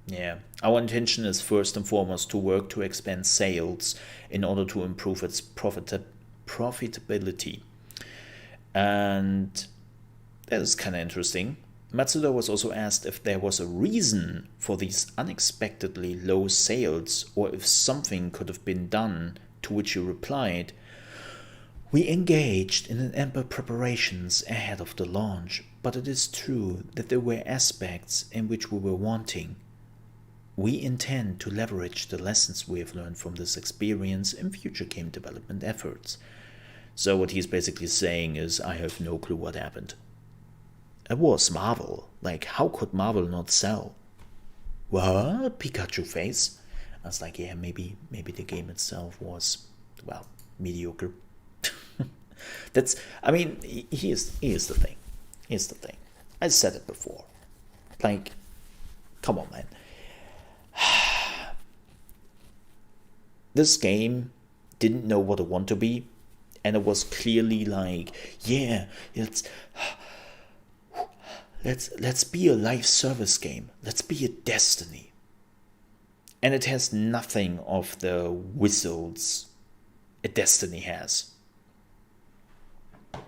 Yeah, our intention is first and foremost to work to expand sales in order to improve its profitability. And that is kind of interesting. Matsuda was also asked if there was a reason for these unexpectedly low sales or if something could have been done, to which he replied, "We engaged in an ample preparations ahead of the launch, but it is true that there were aspects in which we were wanting. We intend to leverage the lessons we have learned from this experience in future game development efforts." So what he's basically saying is, I have no clue what happened. It was Marvel. Like, how could Marvel not sell? What? Pikachu face? I was like, yeah, maybe the game itself was, well, mediocre. I mean, here's the thing. I said it before. Like, come on, man. This game didn't know what it wanted to be, and it was clearly like, yeah, let's be a live service game. Let's be a Destiny. And it has nothing of the whistles a Destiny has. And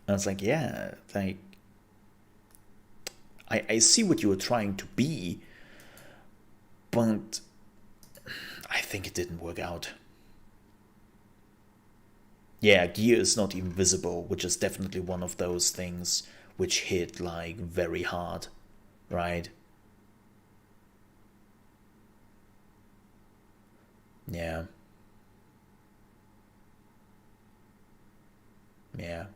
I was like, yeah, like, I see what you were trying to be, but I think it didn't work out. Yeah, gear is not even visible, which is definitely one of those things which hit like very hard, right? Yeah. Yeah.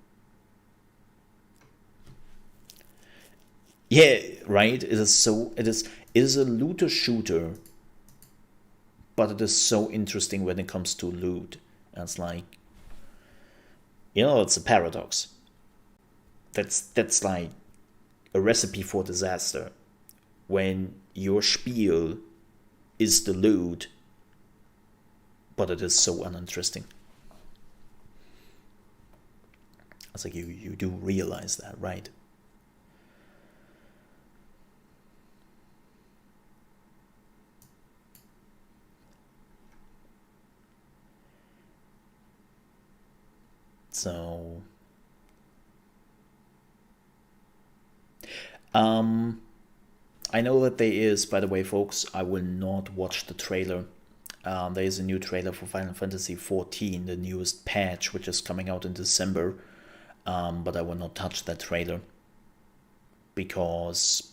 Yeah, right? It is a looter shooter, but it is so interesting when it comes to loot. And it's like, it's a paradox. That's like a recipe for disaster. When your spiel is the loot, but it is so uninteresting. It's like you do realize that, right? So, I know that there is, by the way, folks, I will not watch the trailer. There is a new trailer for Final Fantasy XIV, the newest patch, which is coming out in December. But I will not touch that trailer because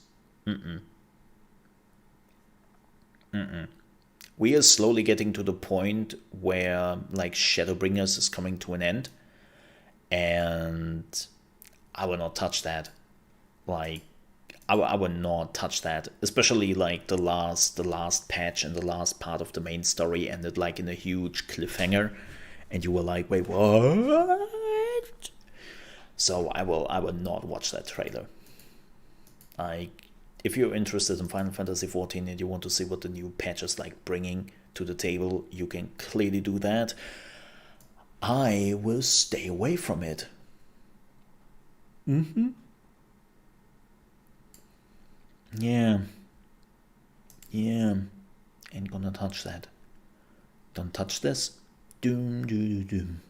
we are slowly getting to the point where like Shadowbringers is coming to an end, and I will not touch that. Like, I would not touch that, especially like the last patch and the last part of the main story ended like in a huge cliffhanger, and you were like, wait, what? So I will not watch that trailer. If you're interested in Final Fantasy XIV and you want to see what the new patch is like bringing to the table, you can clearly do that. I will stay away from it. Yeah. Ain't gonna touch that. Don't touch this. Doom, doom, doom.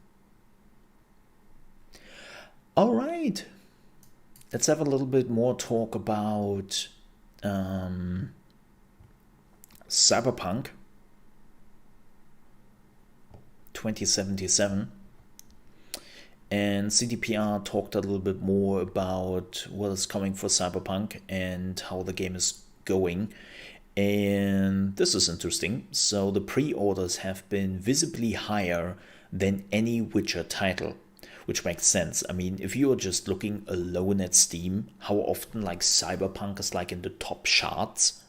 All right. Let's have a little bit more talk about Cyberpunk 2077. And CDPR talked a little bit more about what is coming for Cyberpunk and how the game is going. And this is interesting. So the pre-orders have been visibly higher than any Witcher title, which makes sense. I mean, if you're just looking alone at Steam, how often like Cyberpunk is like in the top charts?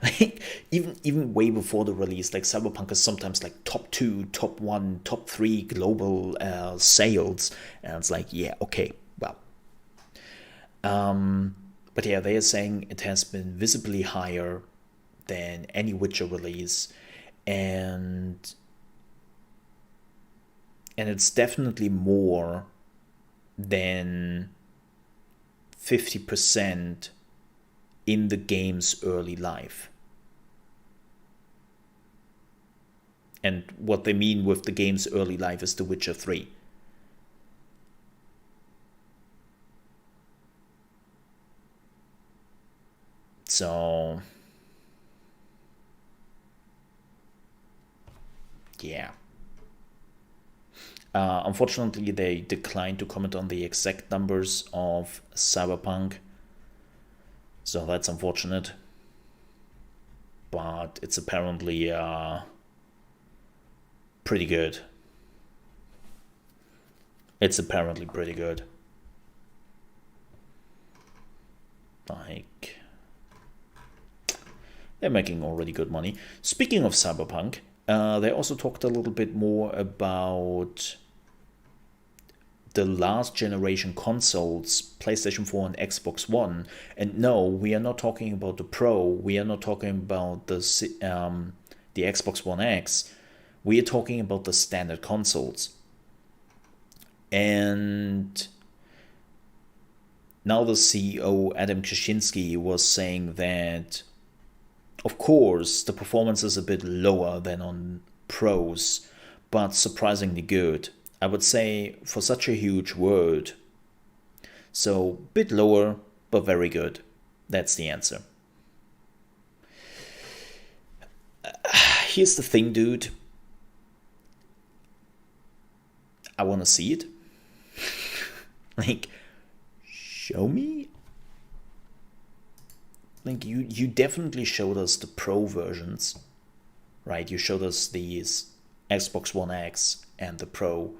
Like even way before the release, like Cyberpunk is sometimes like top 2, top 1, top 3 global sales, and it's like, yeah, okay, well, but yeah, they are saying it has been visibly higher than any Witcher release, and it's definitely more than 50% in the game's early life. And what they mean with the game's early life is The Witcher 3. So, yeah. Unfortunately, they declined to comment on the exact numbers of Cyberpunk. So that's unfortunate. But it's apparently pretty good. It's apparently pretty good. Like, they're making already good money. Speaking of Cyberpunk, they also talked a little bit more about the last generation consoles, PlayStation 4 and Xbox One. And no, we are not talking about the Pro. We are not talking about the Xbox One X. We are talking about the standard consoles. And now the CEO, Adam Kaczynski, was saying that, of course, the performance is a bit lower than on Pros, but surprisingly good. I would say for such a huge word. So, bit lower, but very good. That's the answer. Here's the thing, dude. I want to see it. Like, show me? Like, you definitely showed us the Pro versions, right? You showed us these Xbox One X and the Pro.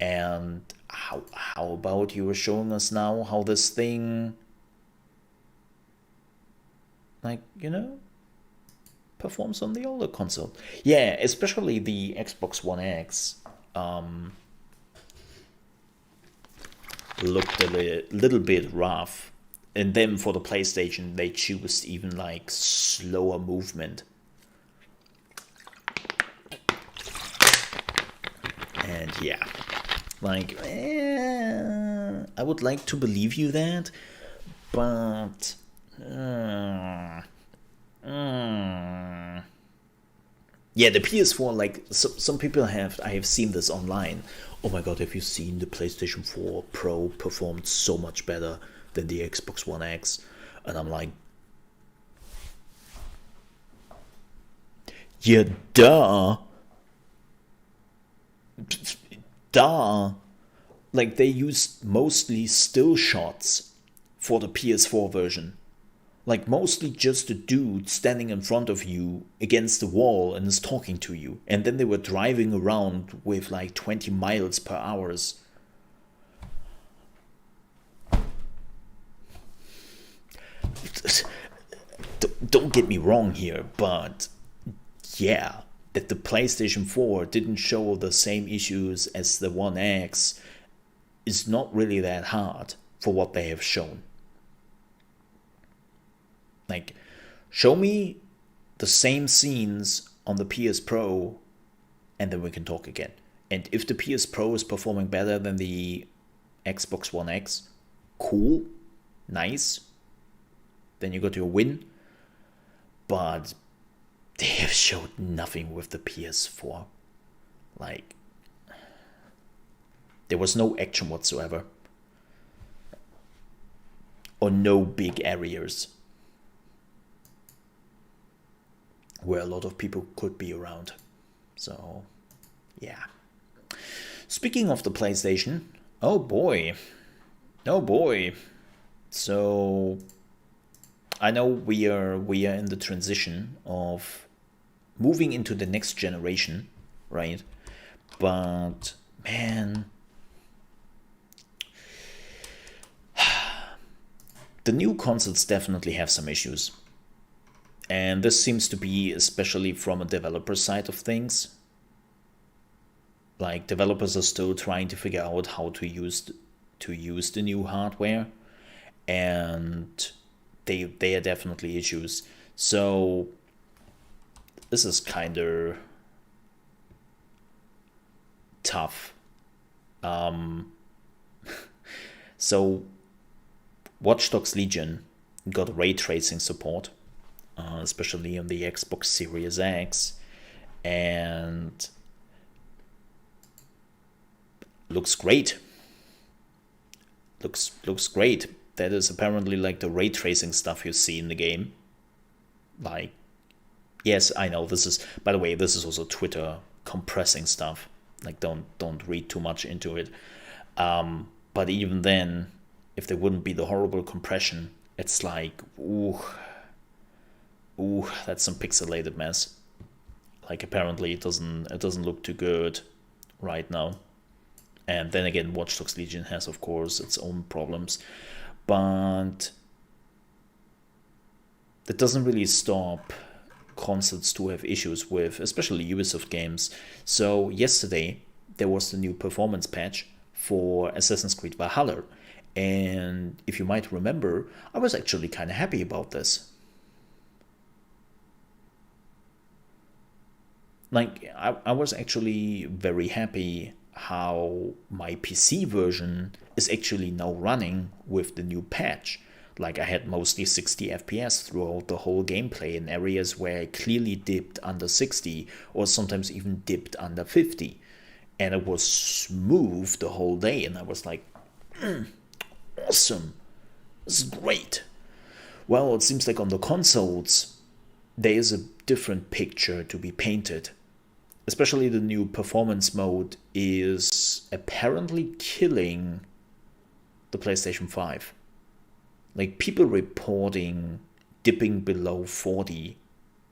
And how about you were showing us now how this thing, like, performs on the older console? Yeah, especially the Xbox One X looked a little bit rough. And then for the PlayStation, they choose even like slower movement. And yeah. Like, I would like to believe you that, but yeah, the PS4, like, some people I have seen this online. Oh my god, have you seen the PlayStation 4 Pro performed so much better than the Xbox One X? And I'm like, yeah, duh. Like, they used mostly still shots for the PS4 version. Like, mostly just a dude standing in front of you against the wall and is talking to you. And then they were driving around with like 20 miles per hour. don't get me wrong here, but yeah, that the PlayStation 4 didn't show the same issues as the One X is not really that hard for what they have shown. Like, show me the same scenes on the PS Pro and then we can talk again. And if the PS Pro is performing better than the Xbox One X, cool, nice, then you got your win. But they have showed nothing with the PS4. Like, there was no action whatsoever. Or no big areas where a lot of people could be around. So, yeah. Speaking of the PlayStation, oh boy. So, I know we are in the transition of moving into the next generation, right? But man, the new consoles definitely have some issues. And this seems to be especially from a developer side of things. Like, developers are still trying to figure out how to use the new hardware, and they are definitely issues. So this is kind of tough. So Watch Dogs Legion got ray tracing support, especially on the Xbox Series X, and looks great. Looks great. That is apparently like the ray tracing stuff you see in the game. Like, yes, I know this is, by the way, this is also Twitter compressing stuff. Like, don't read too much into it. But even then, if there wouldn't be the horrible compression, it's like, ooh, that's some pixelated mess. Like, apparently it doesn't look too good right now. And then again, Watch Dogs Legion has, of course, its own problems. But that doesn't really stop consoles to have issues with, especially Ubisoft games. So yesterday, there was the new performance patch for Assassin's Creed Valhalla. And if you might remember, I was actually kind of happy about this. Like, I was actually very happy how my PC version is actually now running with the new patch. Like, I had mostly 60 FPS throughout the whole gameplay in areas where I clearly dipped under 60 or sometimes even dipped under 50. And it was smooth the whole day, and I was like, awesome, this is great. Well, it seems like on the consoles, there is a different picture to be painted. Especially the new performance mode is apparently killing the PlayStation 5. Like, people reporting dipping below 40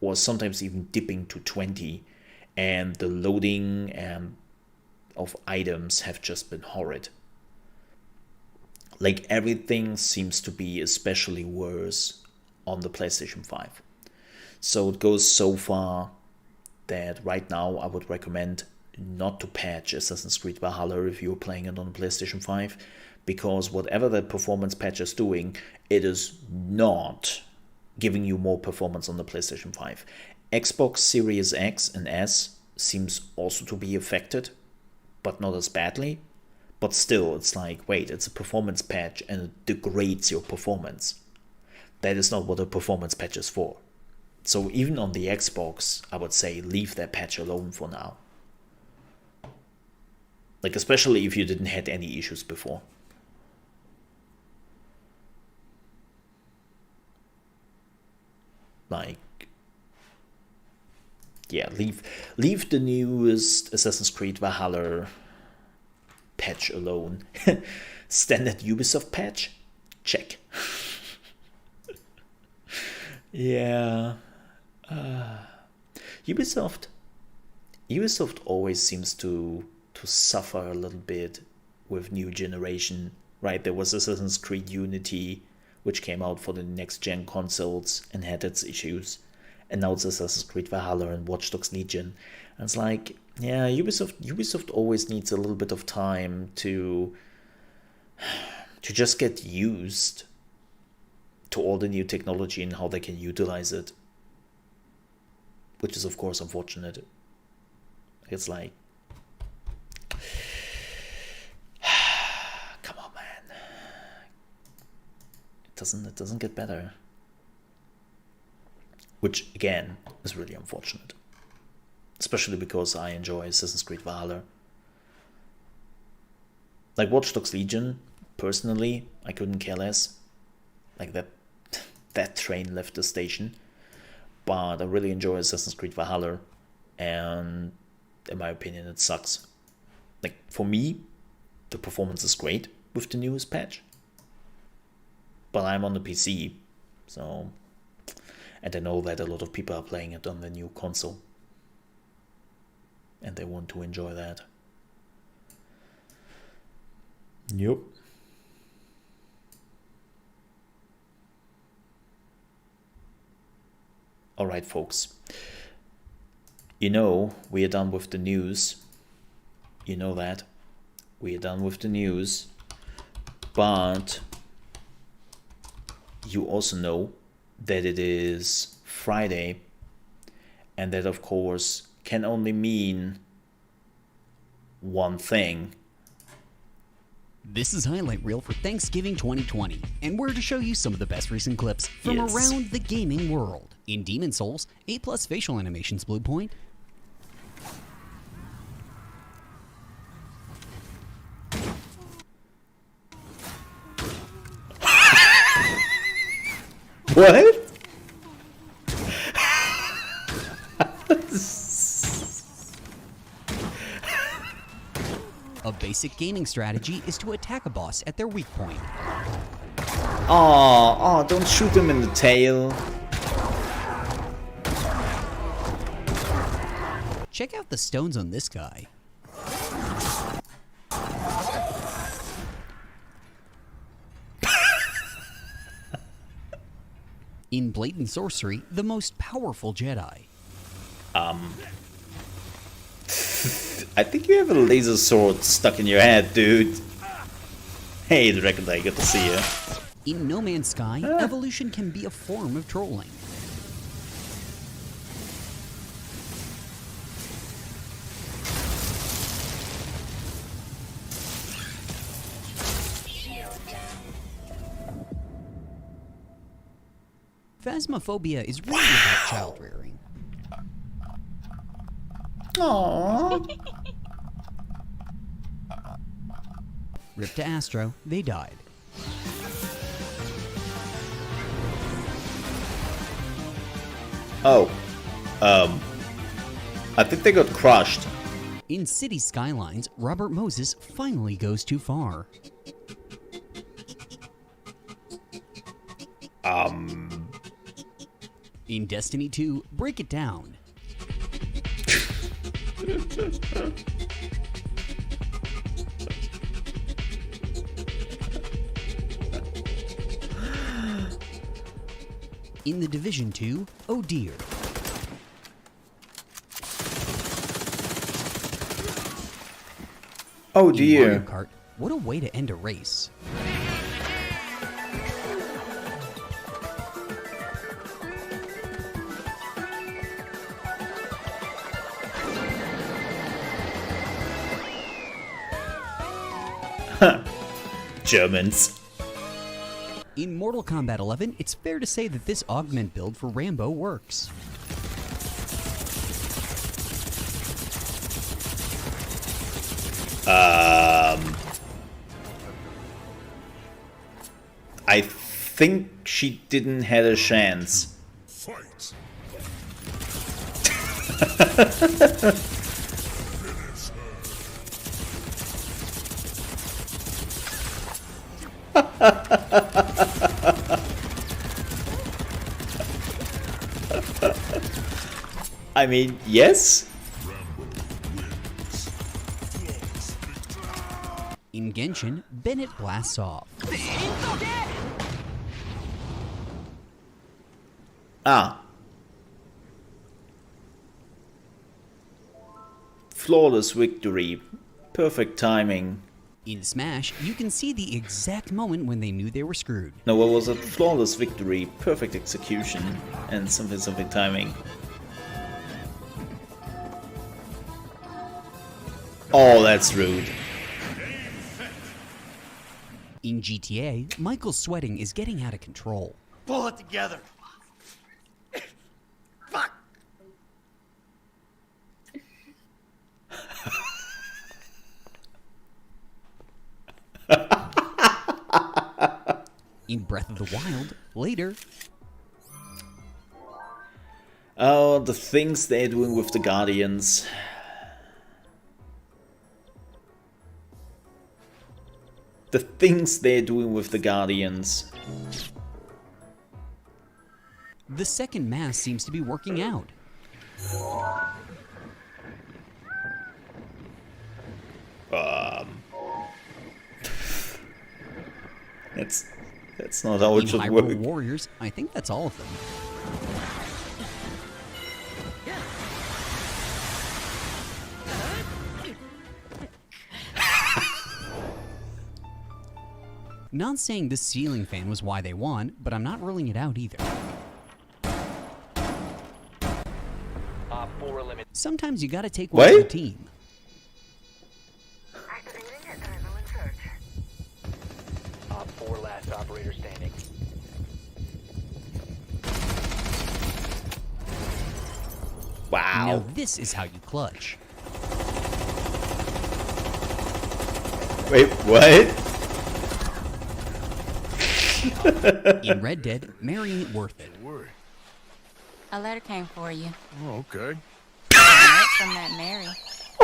or sometimes even dipping to 20, and the loading of items have just been horrid. Like, everything seems to be especially worse on the PlayStation 5. So it goes so far that right now I would recommend not to patch Assassin's Creed Valhalla if you're playing it on the PlayStation 5, because whatever that performance patch is doing, it is not giving you more performance on the PlayStation 5. Xbox Series X and S seems also to be affected, but not as badly. But still, it's like, wait, it's a performance patch and it degrades your performance. That is not what a performance patch is for. So even on the Xbox, I would say leave that patch alone for now. Like, especially if you didn't have any issues before. Like, yeah, leave the newest Assassin's Creed Valhalla patch alone. Standard Ubisoft patch? Check. Yeah. Ubisoft always seems to suffer a little bit with new generation, right? There was Assassin's Creed Unity, which came out for the next-gen consoles and had its issues. And now it's Assassin's Creed Valhalla and Watch Dogs Legion. And it's like, yeah, Ubisoft always needs a little bit of time to just get used to all the new technology and how they can utilize it. Which is, of course, unfortunate. It's like, come on, man. It doesn't get better. Which, again, is really unfortunate. Especially because I enjoy Assassin's Creed Valhalla. Like Watch Dogs Legion, personally, I couldn't care less. Like that train left the station. But I really enjoy Assassin's Creed Valhalla. And in my opinion, it sucks. Like, for me, the performance is great with the newest patch. But I'm on the PC, so... And I know that a lot of people are playing it on the new console. And they want to enjoy that. Yep. Alright, folks. You know, we are done with the news. You know that. We are done with the news. But you also know that it is Friday, and that, of course, can only mean one thing. This is Highlight Reel for Thanksgiving 2020, and we're to show you some of the best recent clips from around the gaming world. In Demon Souls, A+ facial animations Blue Point. What? A basic gaming strategy is to attack a boss at their weak point. Oh, don't shoot him in the tail. Check out the stones on this guy. In Blatant Sorcery, the most powerful Jedi. I think you have a laser sword stuck in your head, dude. Hey, Dragonite, good to see you. In No Man's Sky, evolution can be a form of trolling. Phasmophobia is really about child rearing. Aww. Rip to Astro, they died. Oh. I think they got crushed. In City Skylines, Robert Moses finally goes too far. In Destiny 2, Break It Down. In The Division 2, Oh Dear. Oh In dear. Mario Kart, what a way to end a race. Germans. In Mortal Kombat 11, it's fair to say that this augment build for Rambo works. I think she didn't have a chance. Fight. I mean, yes? In Genshin, Bennett blasts off. Ah. Flawless victory. Perfect timing. In Smash, you can see the exact moment when they knew they were screwed. No, what was it? Flawless victory, perfect execution, and something timing. Oh, that's rude. In GTA, Michael's sweating is getting out of control. Pull it together. Fuck. In Breath of the Wild, later, Oh, the things they're doing with the Guardians. The things they're doing with the Guardians. the second mass seems to be working out. That's not how it In should Hyrule work. Warriors, I think that's all of them. Not saying this ceiling fan was why they won, but I'm not ruling it out either. Sometimes you gotta take one for the What? team. Activating adrenaline surge. Op 4 last operator standing. Wow. Now this is how you clutch. Wait, what? In Red Dead, Mary ain't worth it. A letter came for you. Oh, okay. A note from that Mary.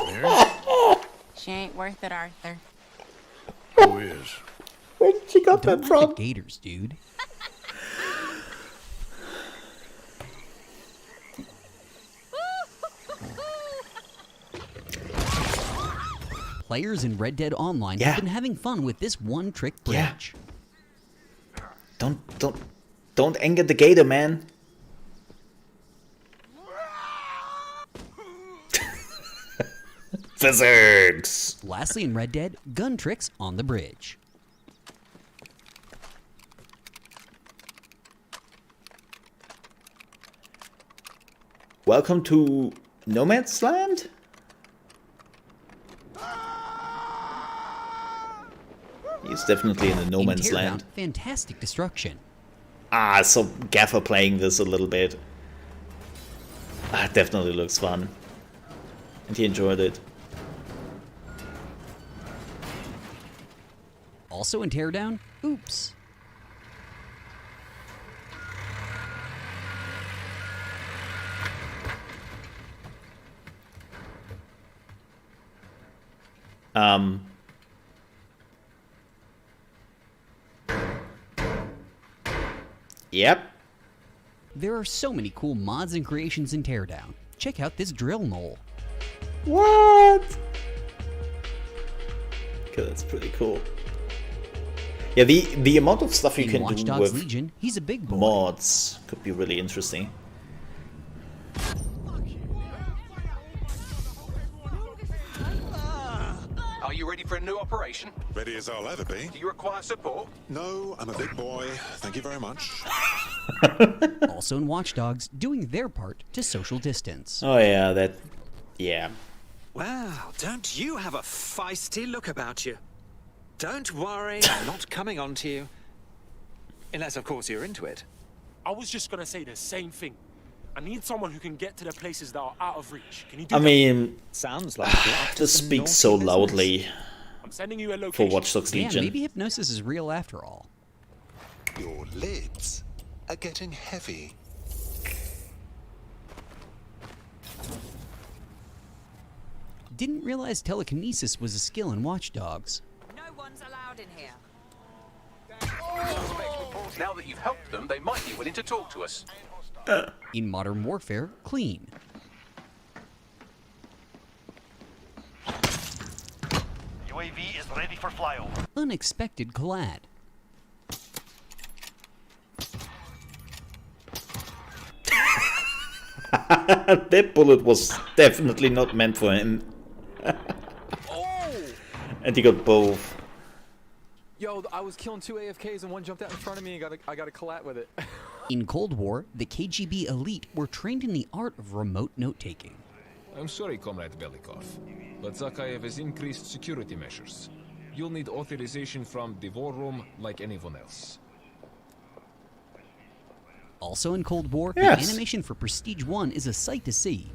Mary? She ain't worth it, Arthur. Who is? Where did she got Don't that look from? at gators, dude. Players in Red Dead Online Yeah. have been having fun with this one-trick Yeah. bridge. Don't anger the gator, man. Physics. Lastly, in Red Dead, gun tricks on the bridge. Welcome to Nomad's Land? He's definitely in the No In Man's Teardown, Land. fantastic destruction. Ah, so Gaffer playing this a little bit. Ah, it definitely looks fun. And he enjoyed it. Also in Teardown, oops. Yep. There are so many cool mods and creations in Teardown. Check out this drill mole. What? Okay, that's pretty cool. Yeah, the amount of stuff you In can Watch do Dogs with Legion, he's a big boy. mods could be really interesting. Are you ready for a new operation? Ready as I'll ever be. Do you require support? No, I'm a big boy. Thank you very much. Also in Watch Dogs, doing their part to social distance. Oh yeah, that... Yeah. Well, don't you have a feisty look about you? Don't worry, I'm not coming on to you. Unless, of course, you're into it. I was just gonna say the same thing. I need someone who can get to the places that are out of reach. Can you do I that? mean, Sounds like you're up to this some speaks so naughty business. loudly I'm sending you a for location. Watch Dogs Yeah, Legion. maybe hypnosis is real after all. Your lids are getting heavy. Didn't realize telekinesis was a skill in Watch Dogs. No one's allowed in here. Now that you've helped them, they might be willing to talk to us. In Modern Warfare, clean. UAV is ready for flyover. Unexpected collad. That bullet was definitely not meant for him. And he got both. Yo, I was killing 2 AFKs and one jumped out in front of me and I got a collat with it. In Cold War, the KGB elite were trained in the art of remote note-taking. I'm sorry, Comrade Belikov, but Zakayev has increased security measures. You'll need authorization from the war room like anyone else. Also in Cold War, Yes. the animation for Prestige 1 is a sight to see.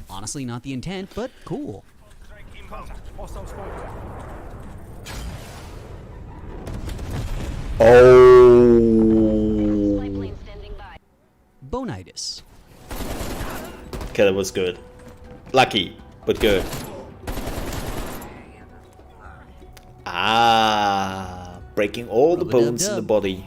Honestly, not the intent, but cool. Oh. Bonitis. Okay, that was good. Lucky, but good. Ah, breaking all the bones in the body.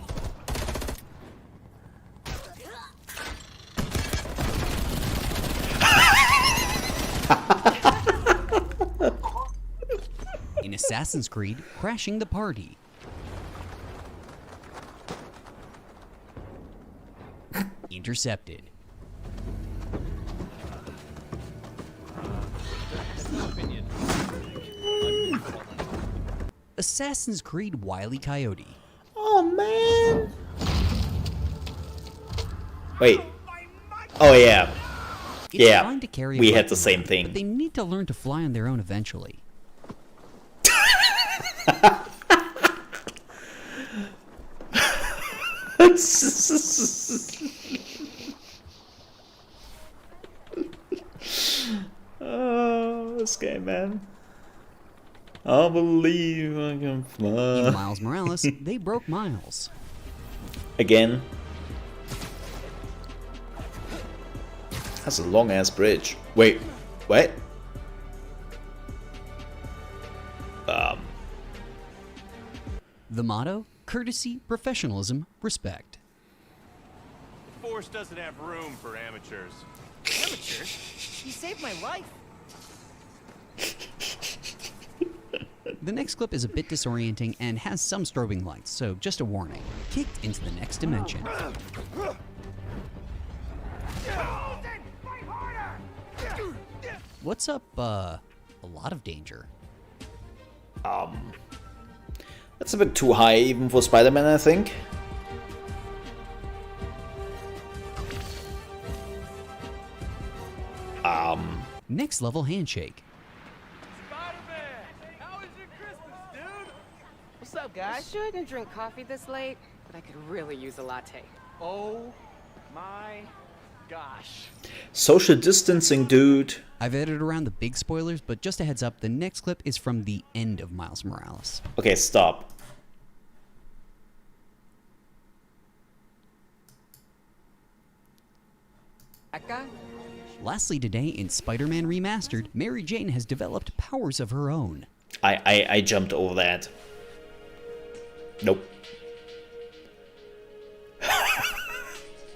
In Assassin's Creed, crashing the party. Intercepted. Assassin's Creed Wile E. Coyote. Oh man. Wait. Oh yeah. It's Yeah. fine to carry a We had weapon the same around, thing. But they need to learn to fly on their own eventually. Oh, this game, man. I believe I can fly. In Miles Morales, they broke Miles. Again. That's a long ass bridge. Wait, what? The motto? Courtesy, professionalism, respect. The Force doesn't have room for amateurs. Amateurs? You saved my life. The next clip is a bit disorienting and has some strobing lights, so just a warning. Kicked into the next dimension. What's up, a lot of danger? That's a bit too high even for Spider-Man, I think. Next level handshake. Spider-Man! How was your Christmas, dude? What's up, I guys? shouldn't drink coffee this late, but I could really use a latte. Oh my gosh. Social distancing, dude. I've edited around the big spoilers, but just a heads up, the next clip is from the end of Miles Morales. Okay, stop. That guy? Lastly today, in Spider-Man Remastered, Mary Jane has developed powers of her own. I jumped over that. Nope.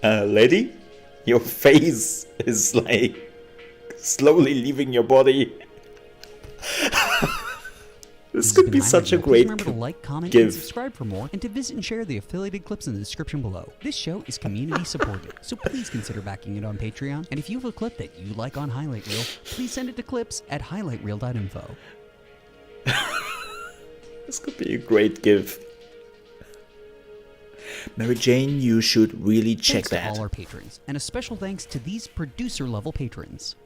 Lady? Your face is like slowly leaving your body. This has could been be my such a review. Please great remember to like, comment, give. and subscribe for more, and to visit and share the affiliated clips in the description below. This show is community supported, so please consider backing it on Patreon. And if you have a clip that you like on Highlight Reel, please send it to clips@highlightreel.info. This could be a great give. Mary Jane, you should really check Thanks that. to all our patrons, and a special thanks to these producer-level patrons.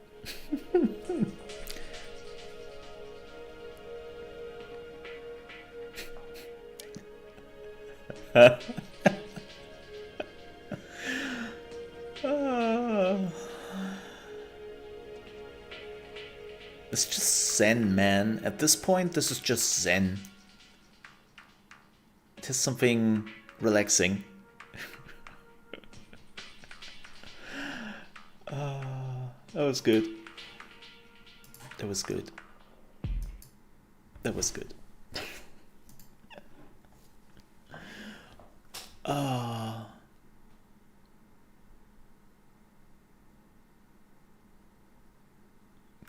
It's just zen, man. At this point, this is just zen. It is something relaxing. That was good. That was good. That was good.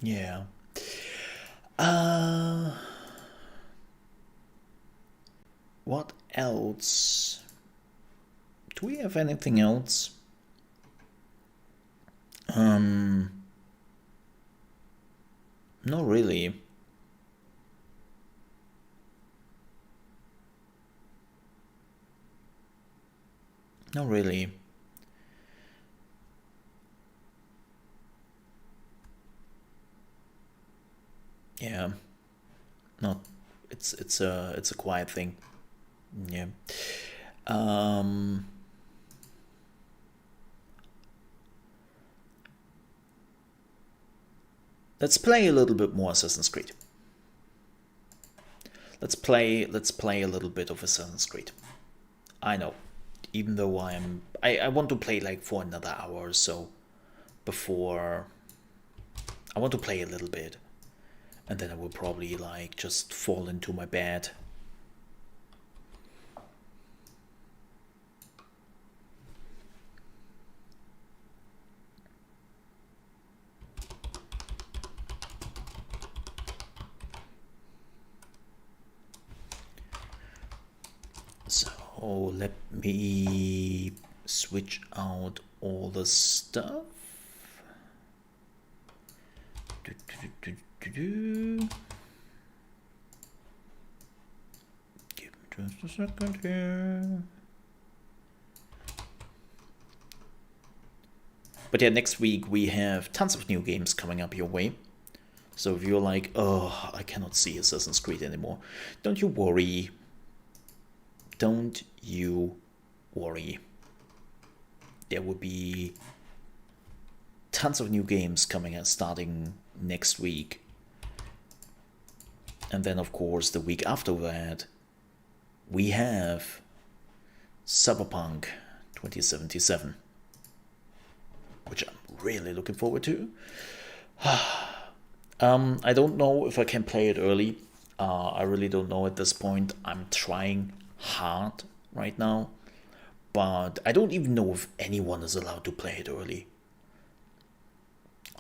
Yeah. What else? Do we have anything else? Not really. Not really. Yeah. Not. It's a quiet thing. Yeah. Let's play a little bit more Assassin's Creed. Let's play a little bit of Assassin's Creed. I know, even though I want to play like for another hour or so before. I want to play a little bit, and then I will probably like just fall into my bed. So let me switch out all the stuff. Give me just a second here. But yeah, next week we have tons of new games coming up your way. So if you're like, oh, I cannot see Assassin's Creed anymore, don't you worry. Don't you worry. There will be tons of new games coming out starting next week. And then, of course, the week after that, we have Cyberpunk 2077, which I'm really looking forward to. I don't know if I can play it early. I really don't know at this point. I'm trying hard right now, but I don't even know if anyone is allowed to play it early.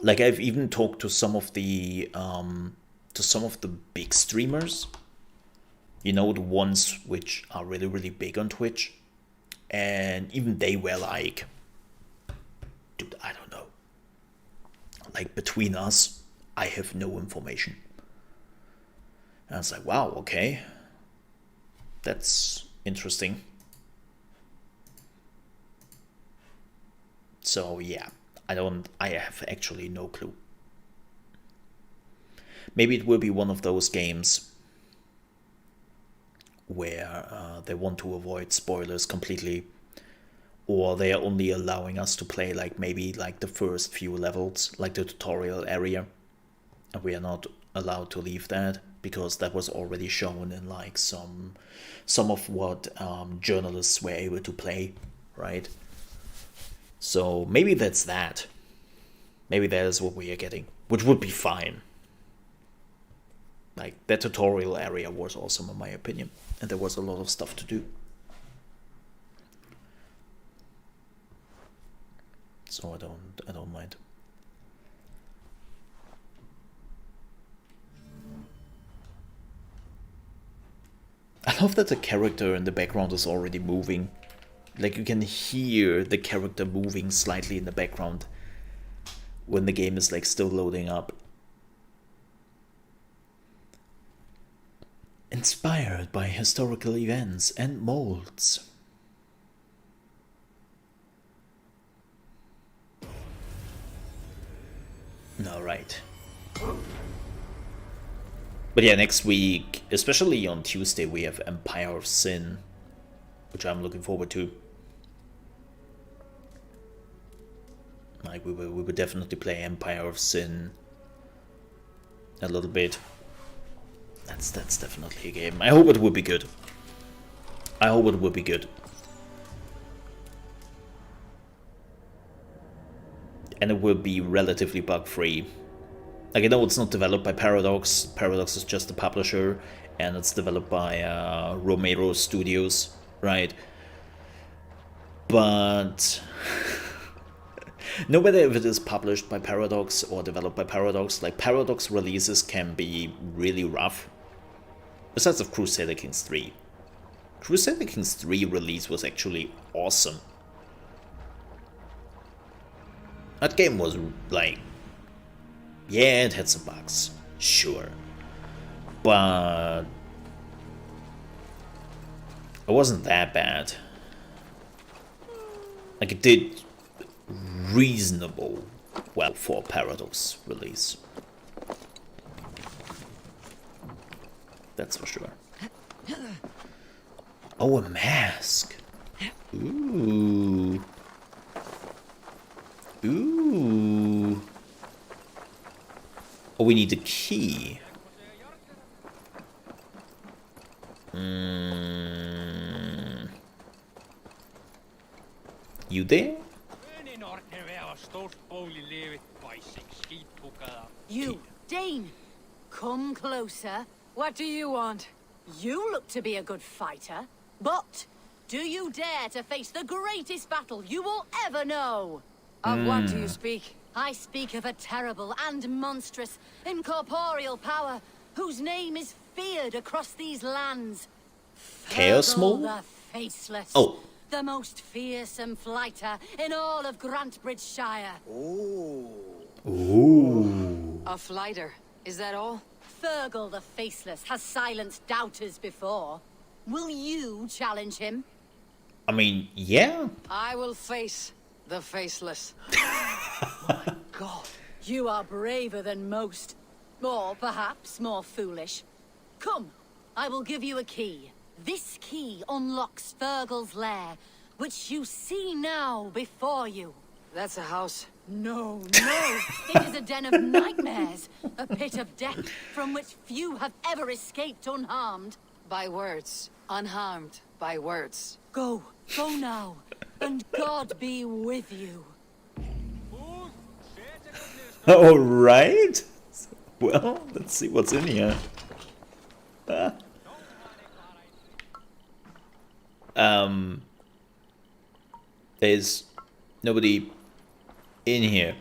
Like, I've even talked to some of the big streamers, you know, the ones which are really, really big on Twitch, and even they were like, dude, I don't know. Like, between us, I have no information. And I was like, wow, okay. That's interesting. So yeah, I have actually no clue. Maybe it will be one of those games where they want to avoid spoilers completely, or they are only allowing us to play like maybe like the first few levels, like the tutorial area, and we are not allowed to leave that because that was already shown in like some of what journalists were able to play, right? So maybe that's that. Maybe that is what we are getting, which would be fine. Like, that tutorial area was awesome in my opinion, and there was a lot of stuff to do. So I don't mind. I love that the character in the background is already moving. Like, you can hear the character moving slightly in the background when the game is like still loading up. Inspired by historical events and molds. Alright. But yeah, next week, especially on Tuesday, we have Empire of Sin, which I'm looking forward to. Like, we will definitely play Empire of Sin a little bit. That's definitely a game. I hope it will be good. I hope it will be good. And it will be relatively bug-free. Like, I know it's not developed by Paradox. Paradox is just the publisher, and it's developed by Romero Studios, right? But no matter if it is published by Paradox or developed by Paradox, like, Paradox releases can be really rough. Besides of Crusader Kings 3. Crusader Kings 3 release was actually awesome. That game was like, yeah, it had some bugs, sure, but it wasn't that bad. Like, it did reasonable well for a Paradox release. That's for sure. Oh, a mask. Ooh. Ooh. Oh, we need a key. You there? You, Dane, come closer. What do you want? You look to be a good fighter, but do you dare to face the greatest battle you will ever know? Of what do you speak? I speak of a terrible and monstrous, incorporeal power whose name is feared across these lands. ChaosMole? The Faceless. Oh. The most fearsome flighter in all of Grantbridgeshire. Ooh. A flighter, is that all? Fergal the Faceless has silenced doubters before. Will you challenge him? I mean, yeah. I will face the Faceless. My God. You are braver than most. Or perhaps more foolish. Come, I will give you a key. This key unlocks Fergal's lair, which you see now before you. That's a house. No, no. It is a den of nightmares. A pit of death from which few have ever escaped unharmed. By words. Unharmed by words. Go. Go now. And God be with you. Alright. Well, let's see what's in here. There's nobody in here.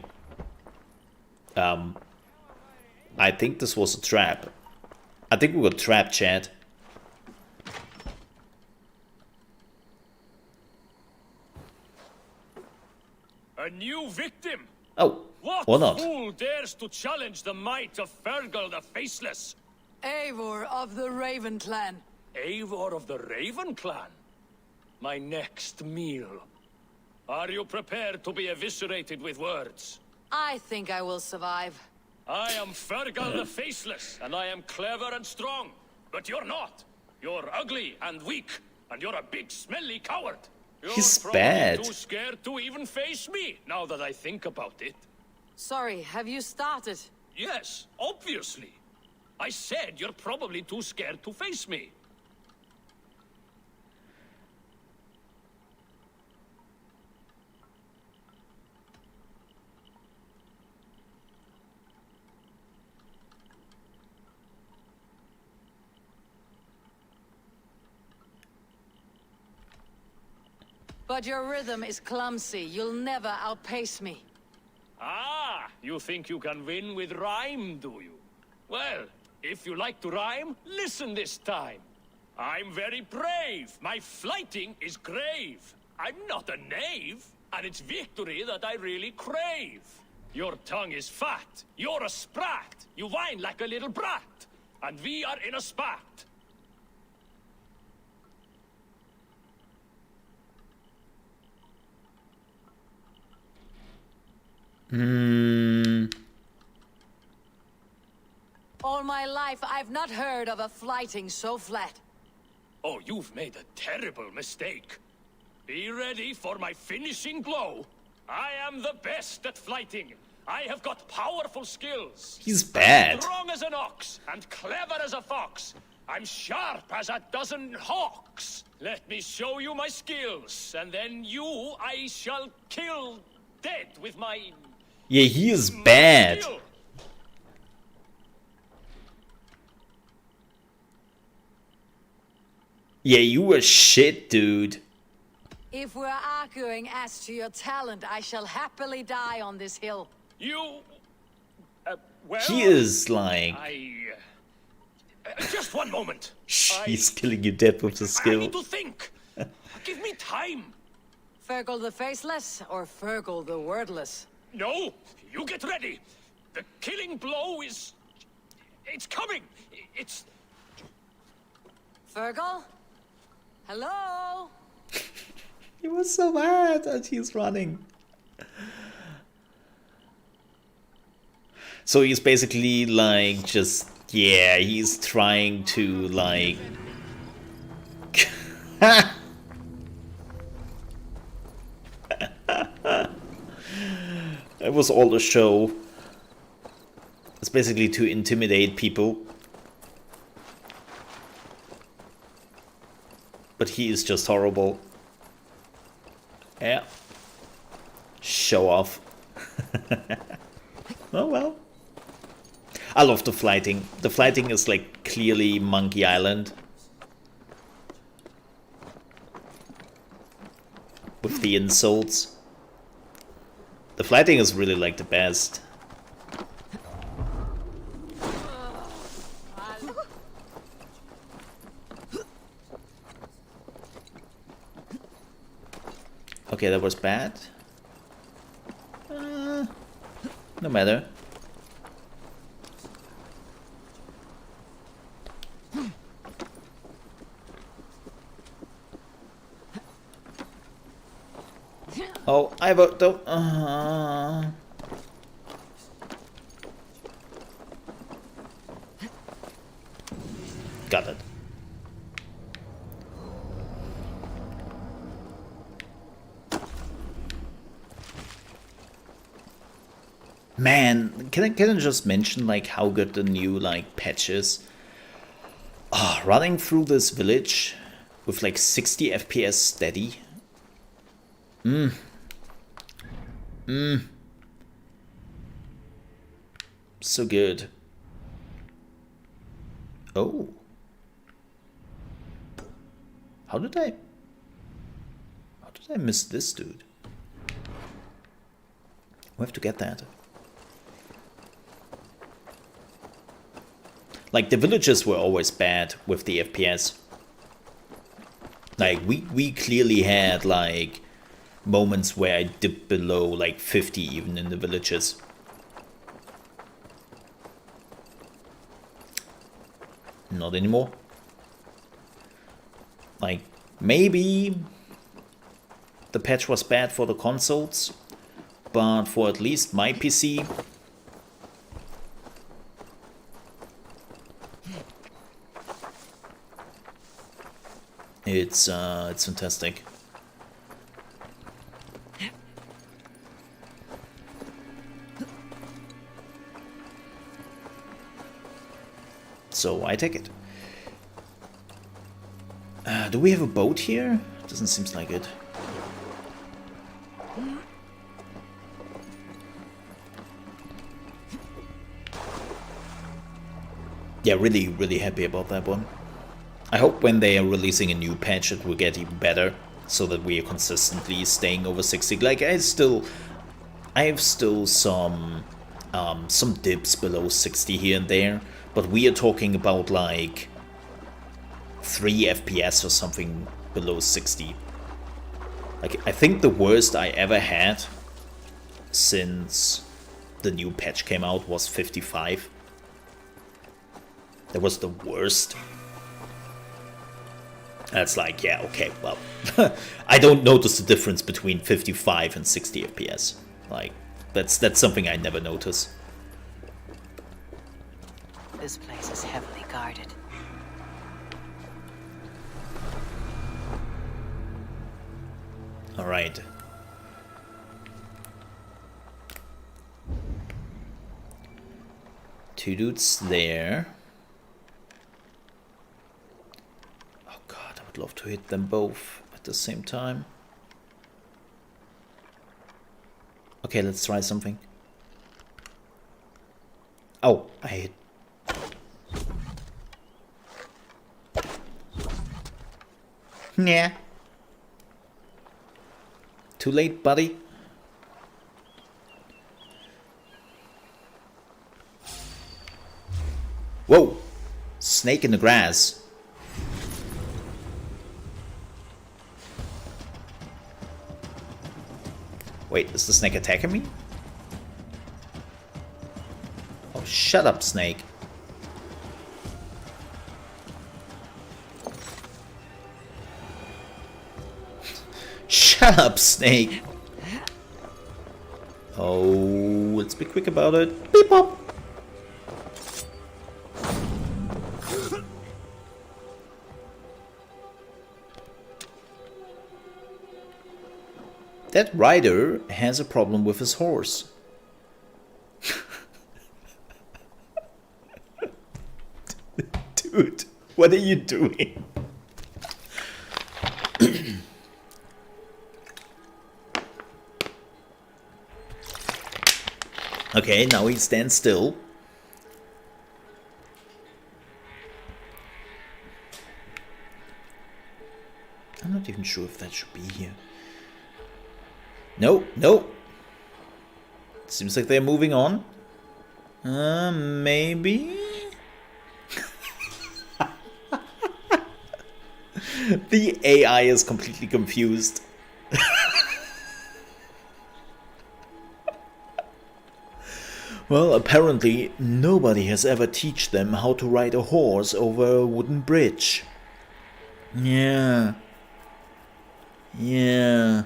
I think this was a trap. I think we got trapped, chat. A new victim? Oh, What or not. fool dares to challenge the might of Fergal the Faceless? Eivor of the Raven Clan. Eivor of the Raven Clan? My next meal. Are you prepared to be eviscerated with words? I think I will survive. I am Fergal the Faceless, and I am clever and strong. But you're not. You're ugly and weak, and you're a big smelly coward. You're He's probably bad. too scared to even face me, now that I think about it. Sorry, have you started? Yes, obviously. I said you're probably too scared to face me. But your rhythm is clumsy. You'll never outpace me. Ah, you think you can win with rhyme, do you? Well, if you like to rhyme, listen this time. I'm very brave. My flighting is grave. I'm not a knave, and it's victory that I really crave. Your tongue is fat. You're a sprat. You whine like a little brat. And we are in a spat. All my life, I've not heard of a flighting so flat. Oh, you've made a terrible mistake. Be ready for my finishing blow. I am the best at flighting. I have got powerful skills. He's bad. Strong as an ox and clever as a fox. I'm sharp as a dozen hawks. Let me show you my skills, and then you I shall kill dead with my... Yeah, he is bad. skill. Yeah, you were shit, dude. If we're arguing as to your talent, I shall happily die on this hill. You... well... He is like... Just one moment. He's killing you dead with the I skill. need to think. Give me time. Fergal the Faceless or Fergal the Wordless? No, you get ready. The killing blow is... It's coming. It's... Fergal? Hello? He was so mad that he's running. So he's basically like just, yeah, he's trying to like... That was all the show. It's basically to intimidate people. But he is just horrible. Yeah. Show off. Oh well. I love the flighting. The flighting is like clearly Monkey Island. With the insults. The flighting is really like the best. Okay, that was bad. No matter. Oh, I vote though. Got it. Man, can I just mention like how good the new like patch is? Running through this village with like 60 FPS steady. So good. Oh. How did I miss this dude? We have to get that. Like, the villages were always bad with the FPS. Like, we clearly had, like, moments where I dipped below, like, 50 even in the villages. Not anymore. Like, maybe the patch was bad for the consoles, but for at least my PC, it's fantastic. So I take it. Do we have a boat here? Doesn't seem like it. Yeah, really happy about that one. I hope when they are releasing a new patch it will get even better, so that we are consistently staying over 60. Like I have still some dips below 60 here and there, but we are talking about like 3 FPS or something below 60. Like I think the worst I ever had since the new patch came out was 55. That was the worst. That's like, yeah, okay, well, I don't notice the difference between 55 and 60 FPS. Like, that's something I never notice. This place is heavily guarded. All right. Two dudes there. Love to hit them both at the same time. Okay, let's try something. Oh, I hit. Yeah. Too late, buddy. Whoa. snake in the grass. Wait, is the snake attacking me? Oh, shut up, snake. Shut up, snake. Oh, let's be quick about it. Beep pop. That rider has a problem with his horse. Dude, what are you doing? Okay, now he stands still. I'm not even sure if that should be here. No, no. Seems like they're moving on. Maybe? The AI is completely confused. Well, apparently nobody has ever taught them how to ride a horse over a wooden bridge. Yeah. Yeah.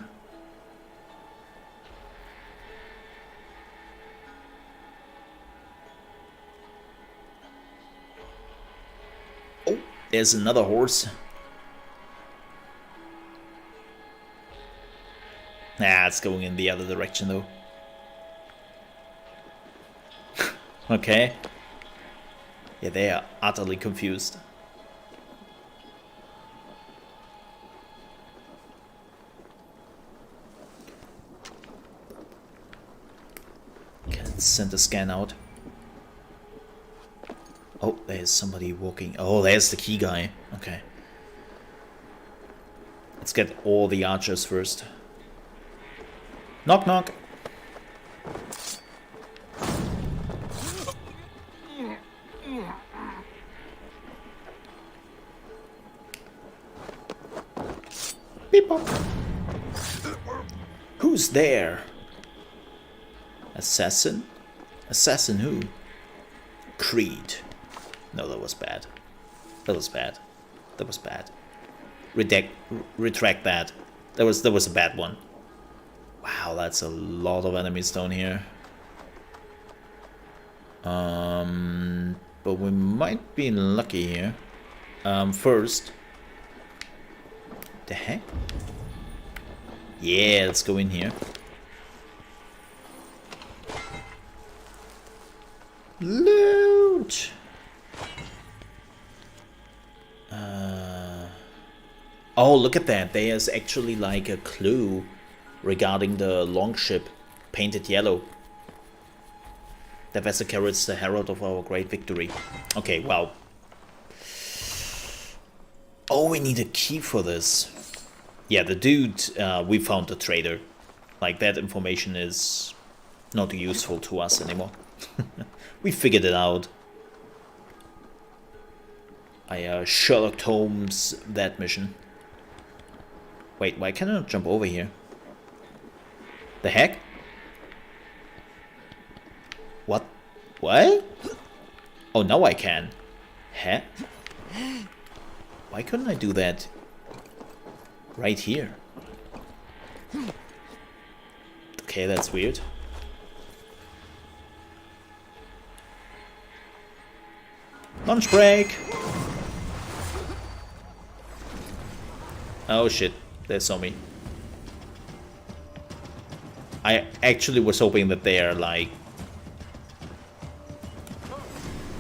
Oh, there's another horse. Nah, it's going in the other direction though. Okay. Yeah, they are utterly confused. Okay, let's send a scan out. Oh, there's somebody walking. Oh, there's the key guy. Okay. Let's get all the archers first. Knock, knock. Beep bop. Who's there? Assassin? Assassin who? Creed. No, that was bad. That was bad. That was bad. Retract that. That was a bad one. Wow, that's a lot of enemies down here. But we might be lucky here. First. The heck? Yeah, let's go in here. Loot! Oh, look at that. There's actually like a clue regarding the longship painted yellow. The vessel carries the herald of our great victory. Okay, wow. Oh, we need a key for this. Yeah, the dude, we found the trader. Like, that information is not useful to us anymore. We figured it out. I Sherlock Holmes that mission. Wait, why can't I not jump over here? The heck? What? What? Oh, now I can. Huh? Why couldn't I do that right here? Okay, that's weird. Lunch break! Oh shit, they saw me. I actually was hoping that they are like...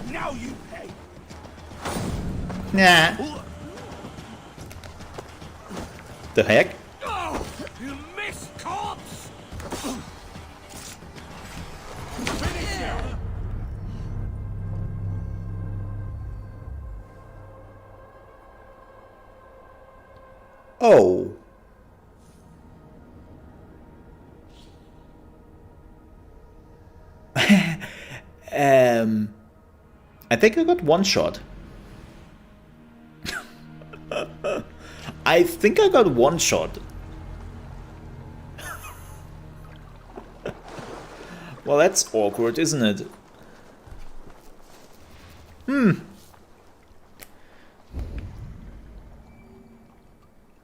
Now you pay! Nah. The heck? Oh, you missed, corpse! Finish him! Oh. I think I got one shot. I think I got one shot. Well, that's awkward, isn't it?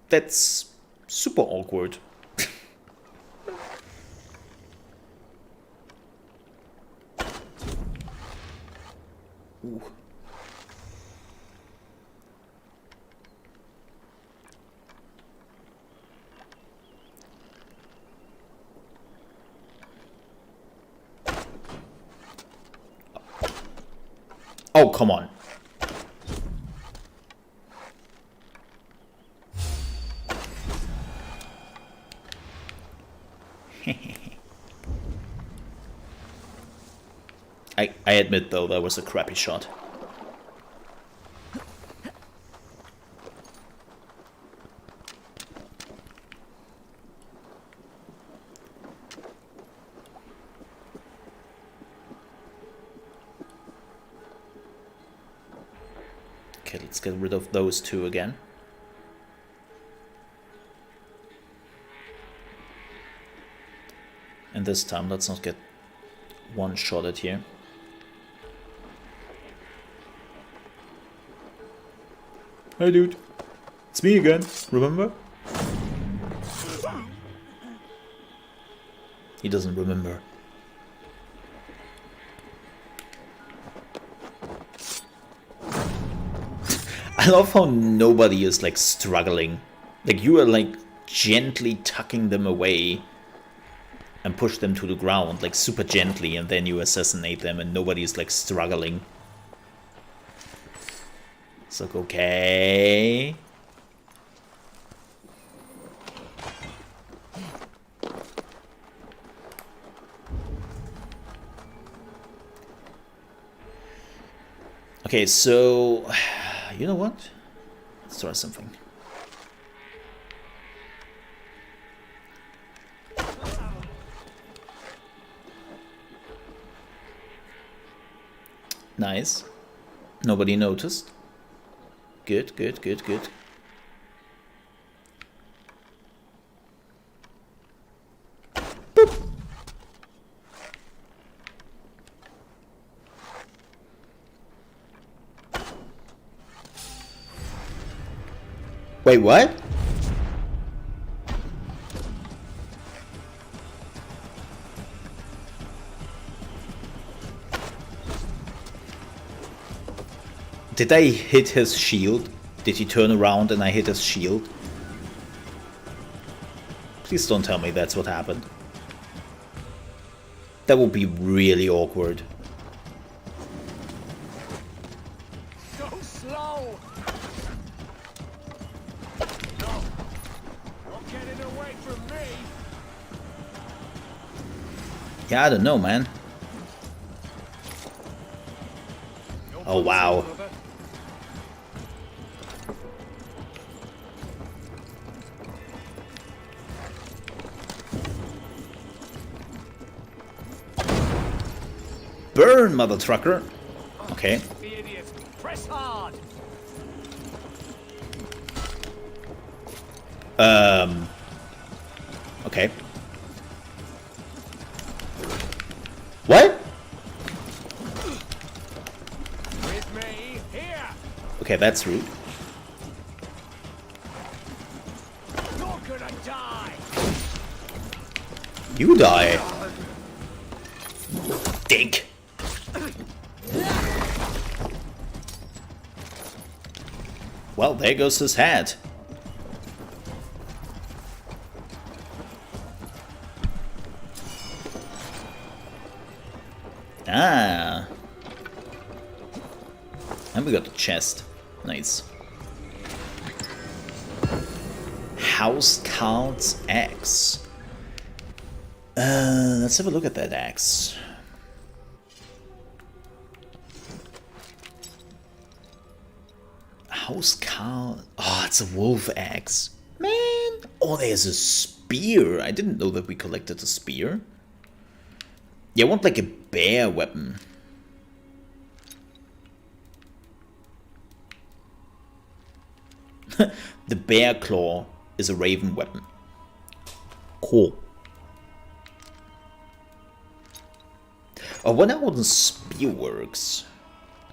That's super awkward. Ooh. Oh, come on. I admit, though, that was a crappy shot. Okay, let's get rid of those two again. And this time, let's not get one-shotted here. Hey dude, it's me again, remember? He doesn't remember. I love how nobody is like struggling. Like you are like gently tucking them away and push them to the ground, like super gently, and then you assassinate them and nobody is like struggling. It's like, okay. Okay, so you know what? Let's try something. Nice. Nobody noticed. Good, good, good, good. Boop. Wait, what? Did I hit his shield? Did he turn around and I hit his shield? Please don't tell me that's what happened. That would be really awkward. Go slow! No! You're getting away from me! Yeah, I don't know, man. Oh, wow. Burn, mother trucker. Okay. Press hard! Okay. What? With me, here! Okay, that's rude. You're gonna die! You die. Dink. Well, there goes his head. Ah. And we got the chest. Nice. House Count's axe. Let's have a look at that axe. House Count. Oh, it's a wolf axe. Man. Oh, there's a spear. I didn't know that we collected a spear. Yeah, I want like a bear weapon. The bear claw is a raven weapon. Cool. I wonder how the spear works.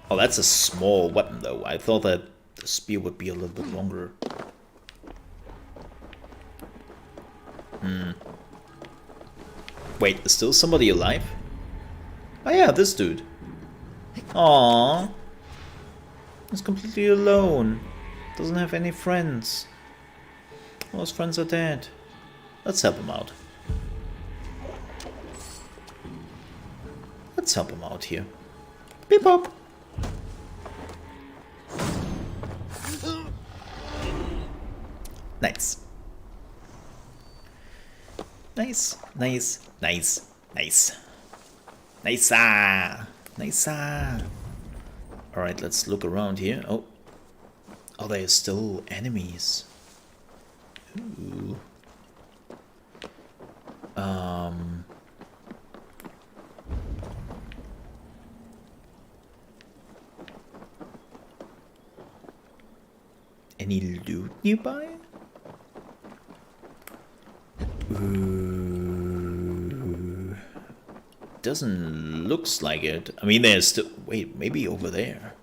Oh, that's a small weapon though. I thought that the spear would be a little bit longer. Wait, is still somebody alive? Oh yeah, this dude. Aww. He's completely alone. Doesn't have any friends. All his friends are dead. Let's help him out. Let's help him out here. Beep bop. Nice. Nice, nice, nice, nice. Nice-ah! Nice-ah! Alright, let's look around here. Oh. Oh, there are still enemies. Ooh. Any loot nearby? Ooh. Doesn't looks like it. I mean, there's still. Wait, maybe over there.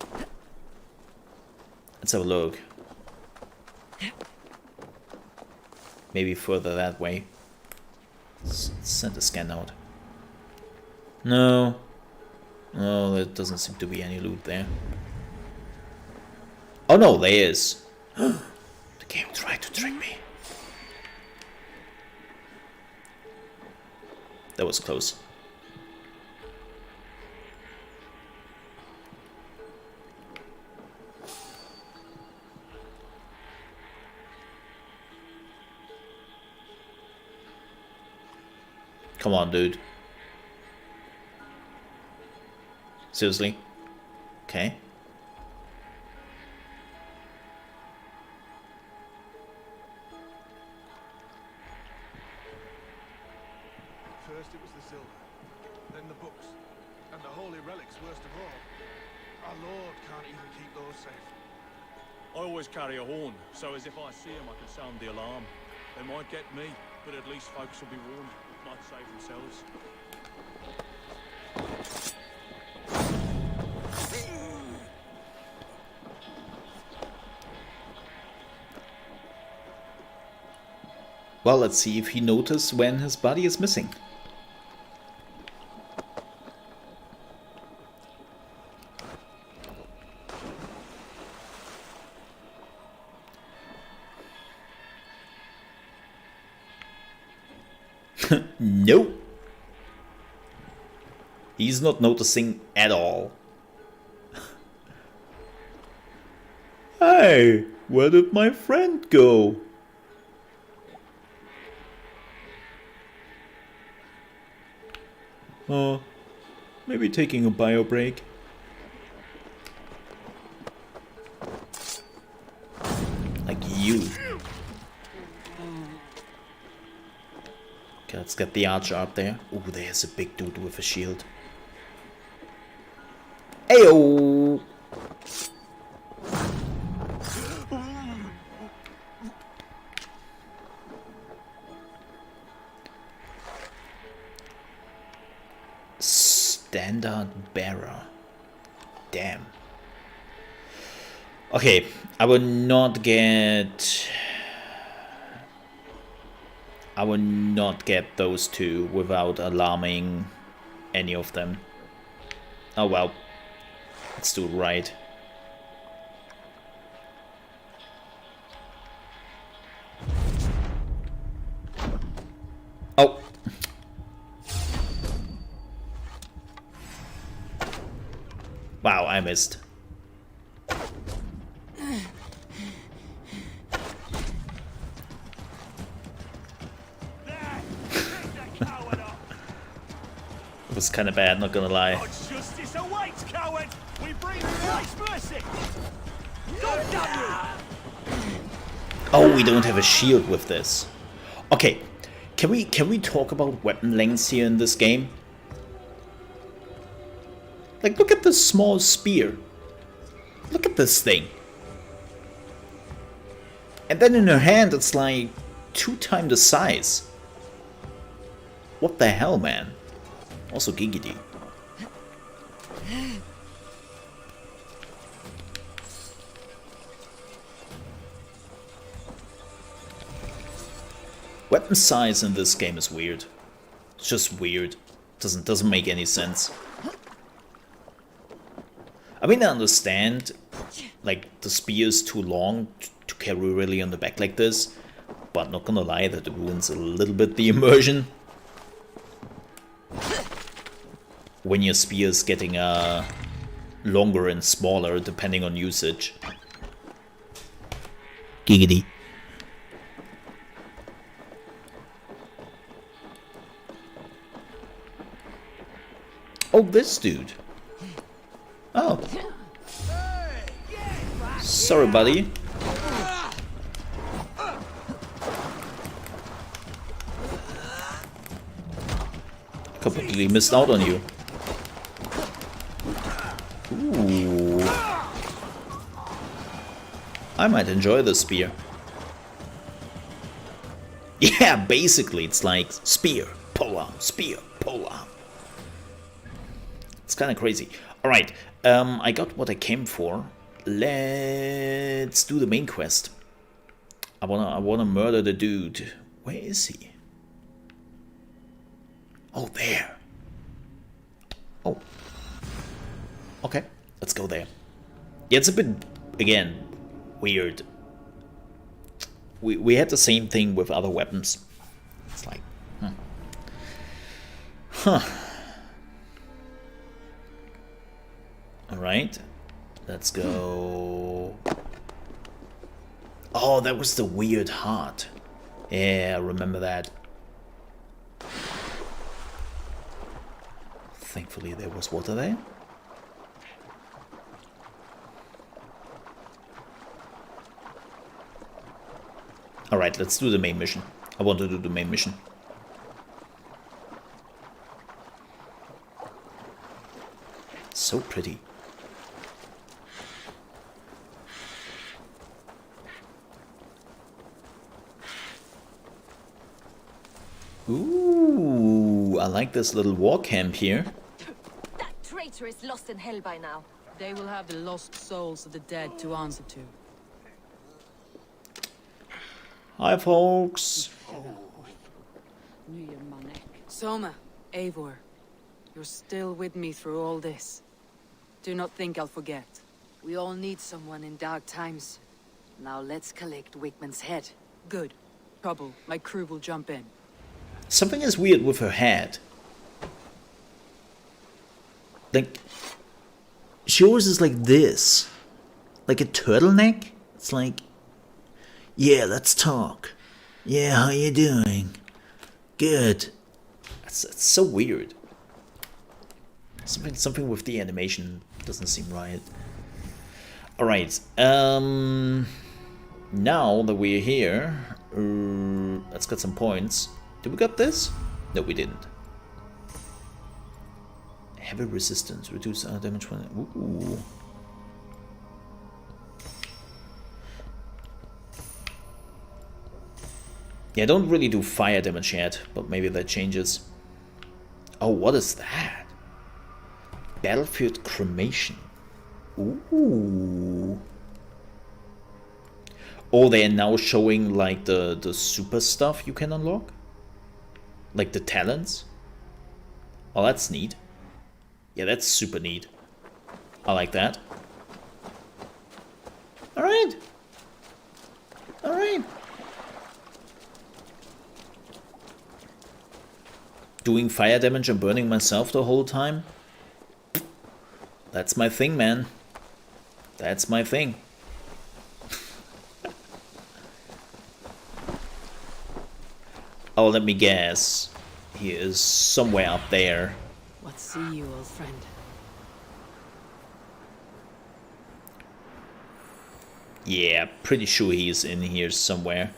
Let's have a look. Maybe further that way. Send a scan out. No. No, there doesn't seem to be any loot there. Oh no, there is. The game tried to trick me. That was close. Come on, dude. Seriously? Okay. First it was the silver, then the books, and the holy relics worst of all. Our Lord can't even keep those safe. I always carry a horn, so as if I see them I can sound the alarm. They might get me, but at least folks will be warned. Might save themselves. Well, let's see if he noticed when his body is missing. Nope. He's not noticing at all. Hey, where did my friend go? Oh, maybe taking a bio break. Like you. Okay, let's get the archer up there. Ooh, there's a big dude with a shield. Ayo! Standard bearer. Damn. Okay, I will not get those two without alarming any of them. Oh well. Let's do it right. Oh. Wow, I missed. It was kind of bad, not gonna lie. Justice awaits, coward! We bring Christ's mercy! Oh, we don't have a shield with this. Okay, can we talk about weapon lengths here in this game? Like, look at this small spear. Look at this thing. And then in her hand, it's like 2 times the size. What the hell, man? Also giggity. Weapon size in this game is weird. It's just weird. Doesn't make any sense. I mean, I understand, like, the spear is too long to carry really on the back like this, but not gonna lie, that ruins a little bit the immersion. When your spear is getting longer and smaller depending on usage. Giggity. Oh, this dude. Oh. Sorry, buddy. Completely missed out on you. Ooh. I might enjoy the spear. Yeah, basically it's like spear, polearm, spear, polearm. It's kind of crazy. Alright, I got what I came for. Let's do the main quest. I wanna murder the dude. Where is he? Oh, there. Oh. Okay, let's go there. Yeah, it's a bit, again, weird. We had the same thing with other weapons. It's like, huh. Alright, let's go. Oh, that was the weird heart. Yeah, I remember that. Thankfully there was water there. Alright, let's do the main mission. I want to do the main mission. So pretty. Ooh, I like this little war camp here. That traitor is lost in hell by now. They will have the lost souls of the dead to answer to. Hi, folks. Soma, Eivor, you're still with me through all this. Do not think I'll forget. We all need someone in dark times. Now let's collect Wickman's head. Good. Trouble, my crew will jump in. Something is weird with her head. Like, she always is like this. Like a turtleneck. It's like, yeah, let's talk. Yeah, how you doing? Good. It's so weird. Something with the animation doesn't seem right. Alright, now that we're here, let's get some points. Did we got this? No, we didn't. Heavy resistance, reduce our damage when... Ooh. Yeah, I don't really do fire damage yet, but maybe that changes. Oh, what is that? Battlefield cremation. Ooh. Oh, they are now showing like the super stuff you can unlock? Like the talents? Oh, that's neat. Yeah, that's super neat. I like that. Alright. Alright. Doing fire damage and burning myself the whole time? That's my thing, man. That's my thing. Oh, let me guess. He is somewhere up there. What see you, old friend? Yeah, pretty sure he is in here somewhere.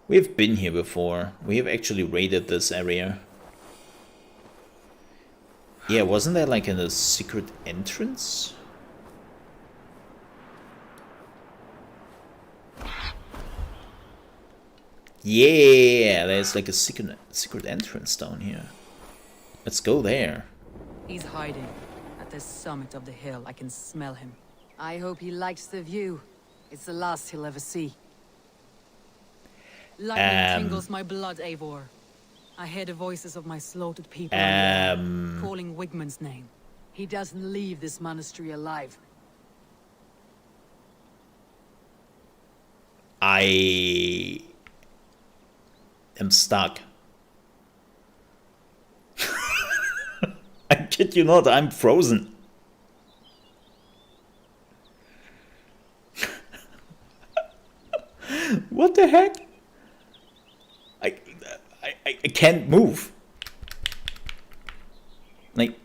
We've been here before. We have actually raided this area. Yeah, wasn't there like a secret entrance? Yeah, there's like a secret entrance down here. Let's go there. He's hiding. At the summit of the hill, I can smell him. I hope he likes the view. It's the last he'll ever see. Lightning tingles my blood, Eivor. I hear the voices of my slaughtered people calling Wigmund's name. He doesn't leave this monastery alive. I am stuck. I kid you not, I'm frozen. What the heck? I can't move. Like,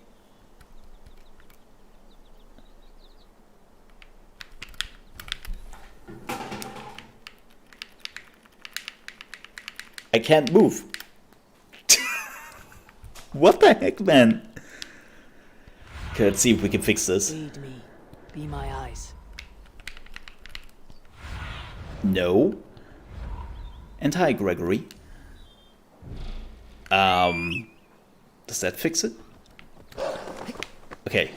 I can't move. What the heck, man? Okay, let's see if we can fix this. Lead me. Be my eyes. No. And hi, Gregory. Does that fix it? Okay.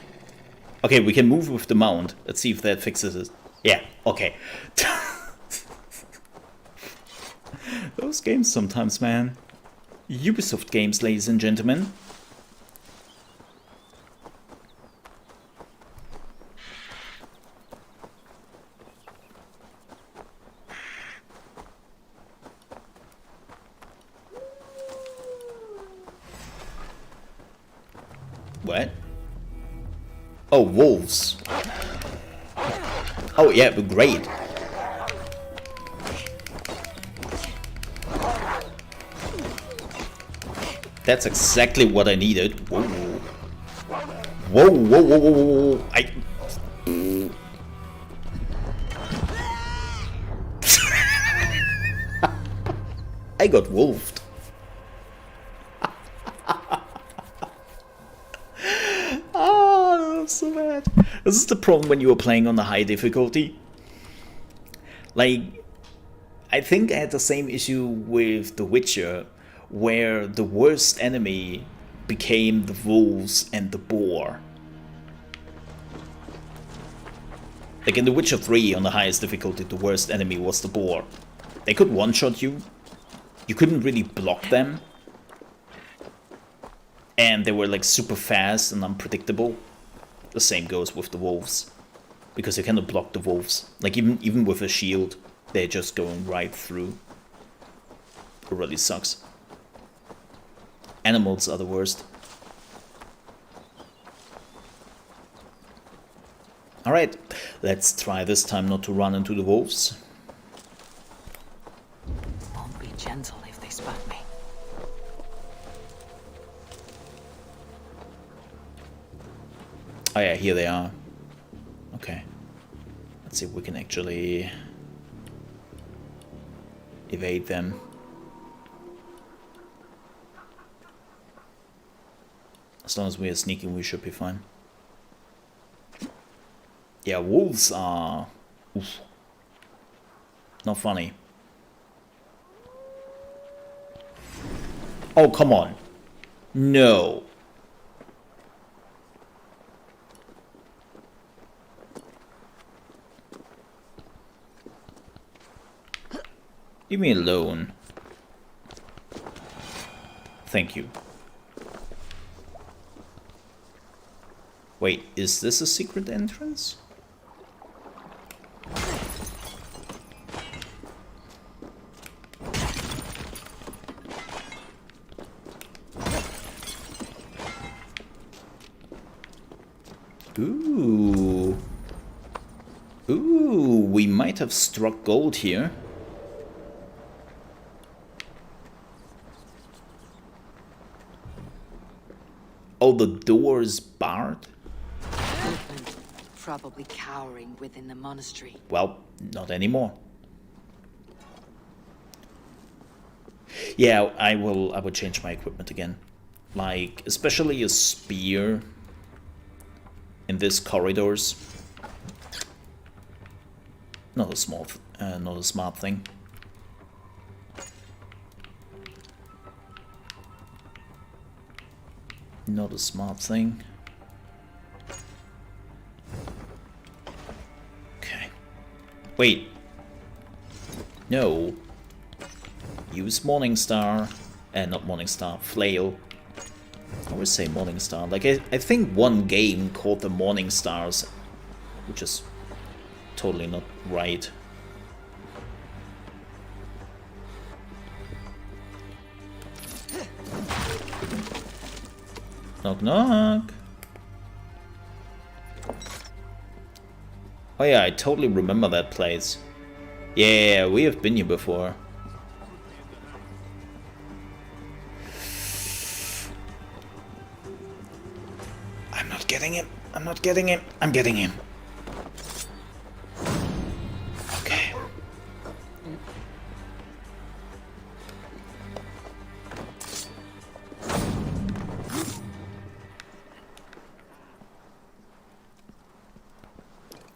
Okay, we can move with the mount. Let's see if that fixes it. Yeah, okay. Those games sometimes, man. Ubisoft games, ladies and gentlemen. What? Oh, wolves. Oh yeah, but great. That's exactly what I needed. Whoa. Whoa, whoa, whoa, whoa, whoa. I got wolfed. Oh, so bad. This is the problem when you are playing on the high difficulty. Like, I think I had the same issue with The Witcher, where the worst enemy became the wolves and the boar. Like in The Witcher 3 on the highest difficulty, the worst enemy was the boar. They could one-shot you. You couldn't really block them. And they were like super fast and unpredictable. The same goes with the wolves. Because you cannot block the wolves. Like even with a shield, they're just going right through. It really sucks. Animals are the worst. Alright, let's try this time not to run into the wolves. Won't be gentle if they spot me. Oh yeah, here they are. Okay. Let's see if we can actually evade them. As long as we are sneaking, we should be fine. Yeah, wolves are... Oof. Not funny. Oh, come on. No. Leave me alone. Thank you. Wait, is this a secret entrance? Ooh. Ooh, we might have struck gold here. Oh, the door is barred? Probably cowering within the monastery. Well, not anymore. Yeah, I will change my equipment again. Like, especially a spear in these corridors. Not a smart thing. Not a smart thing. Okay. Wait. No. Use Morningstar. Not Morningstar. Flail. I always say Morningstar. Like, I think one game called the Morningstars, which is totally not right. Knock knock. Oh yeah, I totally remember that place. Yeah, we have been here before. I'm not getting him. I'm not getting him. I'm getting him. Okay.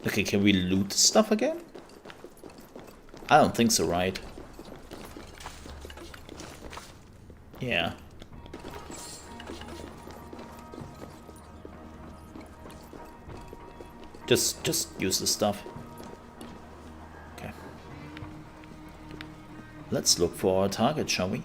Okay, can we loot stuff again? I don't think so, right? Yeah. Just use the stuff. Okay. Let's look for our target, shall we?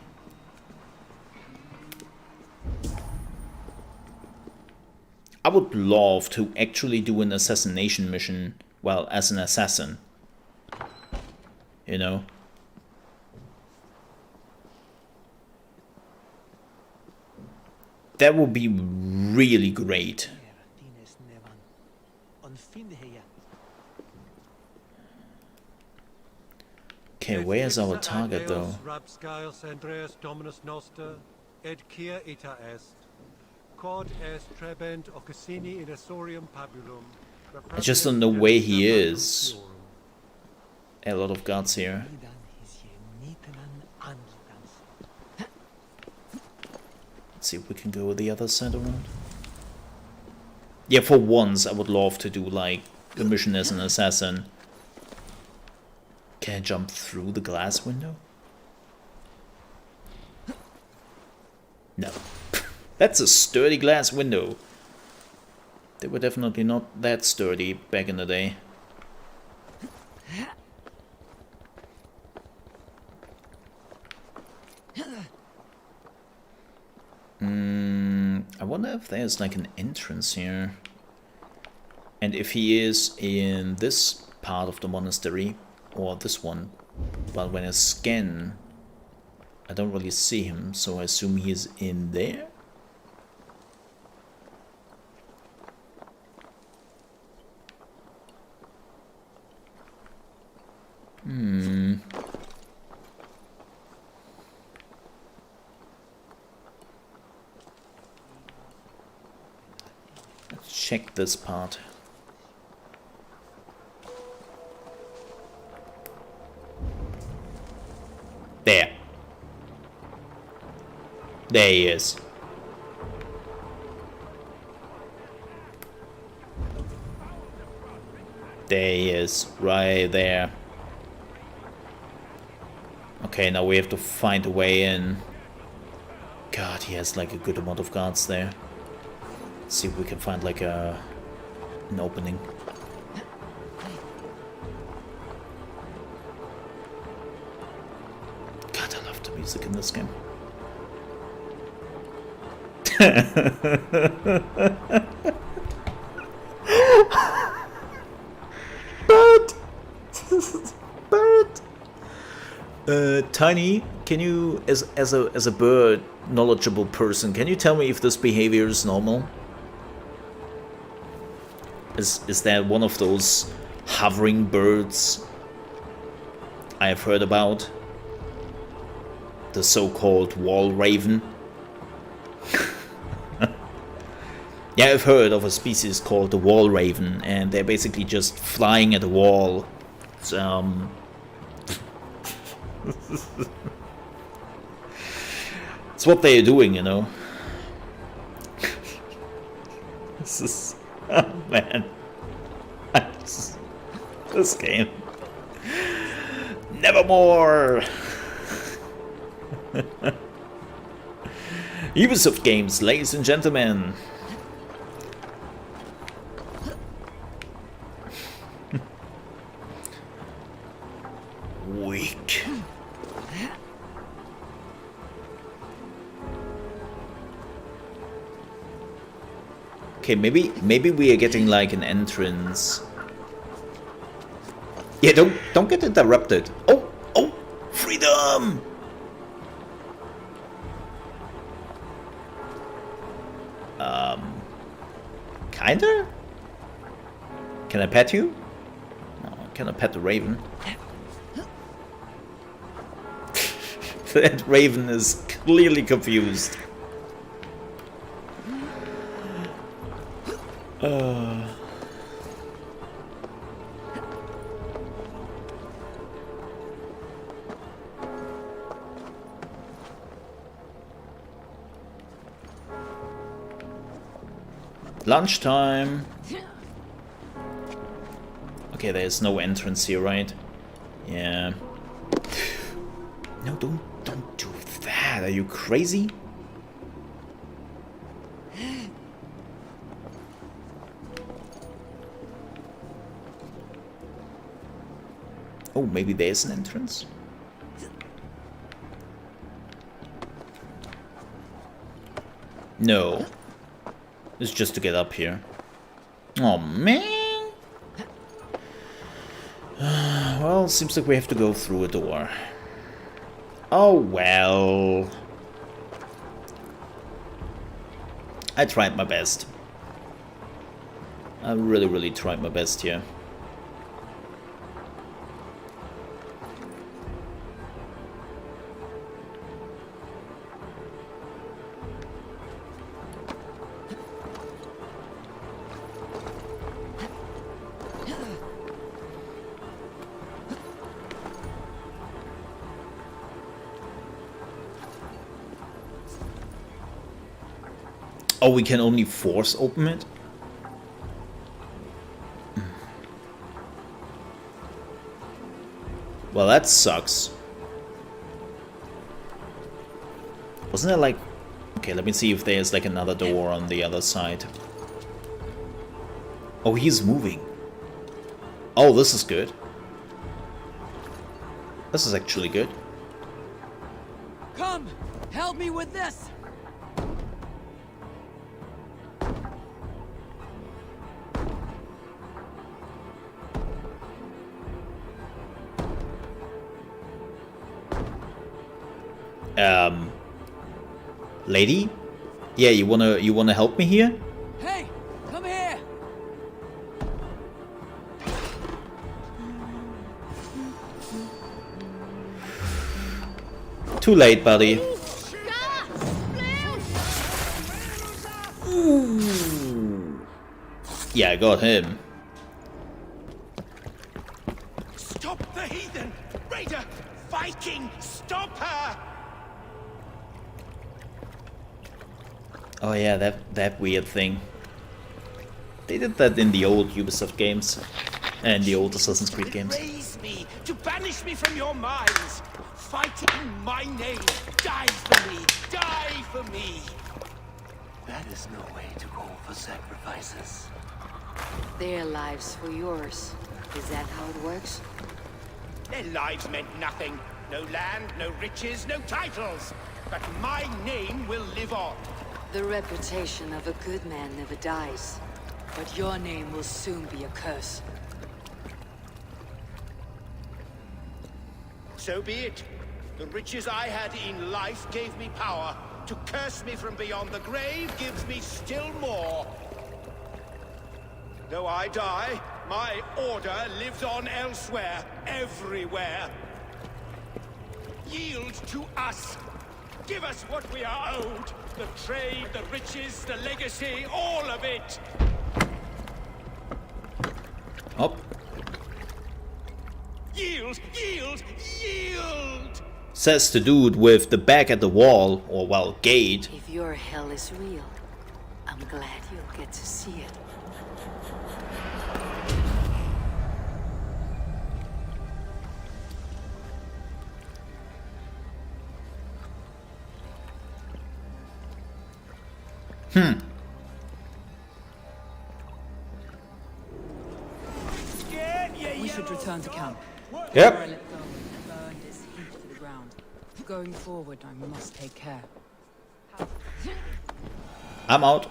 I would love to actually do an assassination mission, well, as an assassin. You know? That would be really great. Okay, where's our target though? I just don't know where he is. A lot of guards here. Let's see if we can go the other side around. Yeah, for once I would love to do like a mission as an assassin. Can I jump through the glass window? No. That's a sturdy glass window. They were definitely not that sturdy back in the day. I wonder if there's like an entrance here. And if he is in this part of the monastery, or this one. But when I scan, I don't really see him, so I assume he's in there? Let's check this part. There. There he is. There he is, right there. Okay, now we have to find a way in. God, he has like a good amount of guards there. Let's see if we can find like an opening. God, I love the music in this game. Tiny, can you, as a bird knowledgeable person, can you tell me if this behavior is normal? Is that one of those hovering birds I have heard about? The so-called wall raven? Yeah, I've heard of a species called the wall raven, and they're basically just flying at a wall. It's what they're doing, you know. This is... Oh, man. This game. Nevermore! Ubisoft games, ladies and gentlemen. Weak. Okay, maybe we are getting like an entrance. Yeah, don't get interrupted. Oh, freedom! Kinda? Can I pet you? No, can I pet the raven? That raven is clearly confused. Lunchtime. Okay, there's no entrance here, right? Yeah. No, don't do that. Are you crazy? Oh, maybe there's an entrance? No. It's just to get up here. Oh, man. Well, seems like we have to go through a door. Oh, well. I tried my best. I really tried my best here. Oh, we can only force open it? Well, that sucks. Wasn't there like... Okay, let me see if there's like another door on the other side. Oh, he's moving. Oh, this is good. This is actually good. Come! Help me with this! Lady? Yeah, you wanna help me here? Hey, come here! Too late, buddy. Ooh. Yeah, I got him. Stop the heathen! Raider! Viking! Stop her! Oh yeah, that weird thing. They did that in the old Ubisoft games and the old Assassin's Creed games. Raise me to banish me from your minds. Fight in my name. Die for me. Die for me. That is no way to call for sacrifices. Their lives for yours. Is that how it works? Their lives meant nothing. No land, no riches, no titles. But my name will live on. The reputation of a good man never dies. But your name will soon be a curse. So be it. The riches I had in life gave me power. To curse me from beyond the grave gives me still more. Though I die, my order lives on elsewhere, everywhere. Yield to us. Give us what we are owed. The trade, the riches, the legacy, all of it. Up. Yield, yield, yield! Says the dude with the back at the wall, or well, gate. If your hell is real, I'm glad you'll get to see it. We should return to camp. Yep. Before I let go and burn this heap to the ground. Going forward, I must take care. I'm out.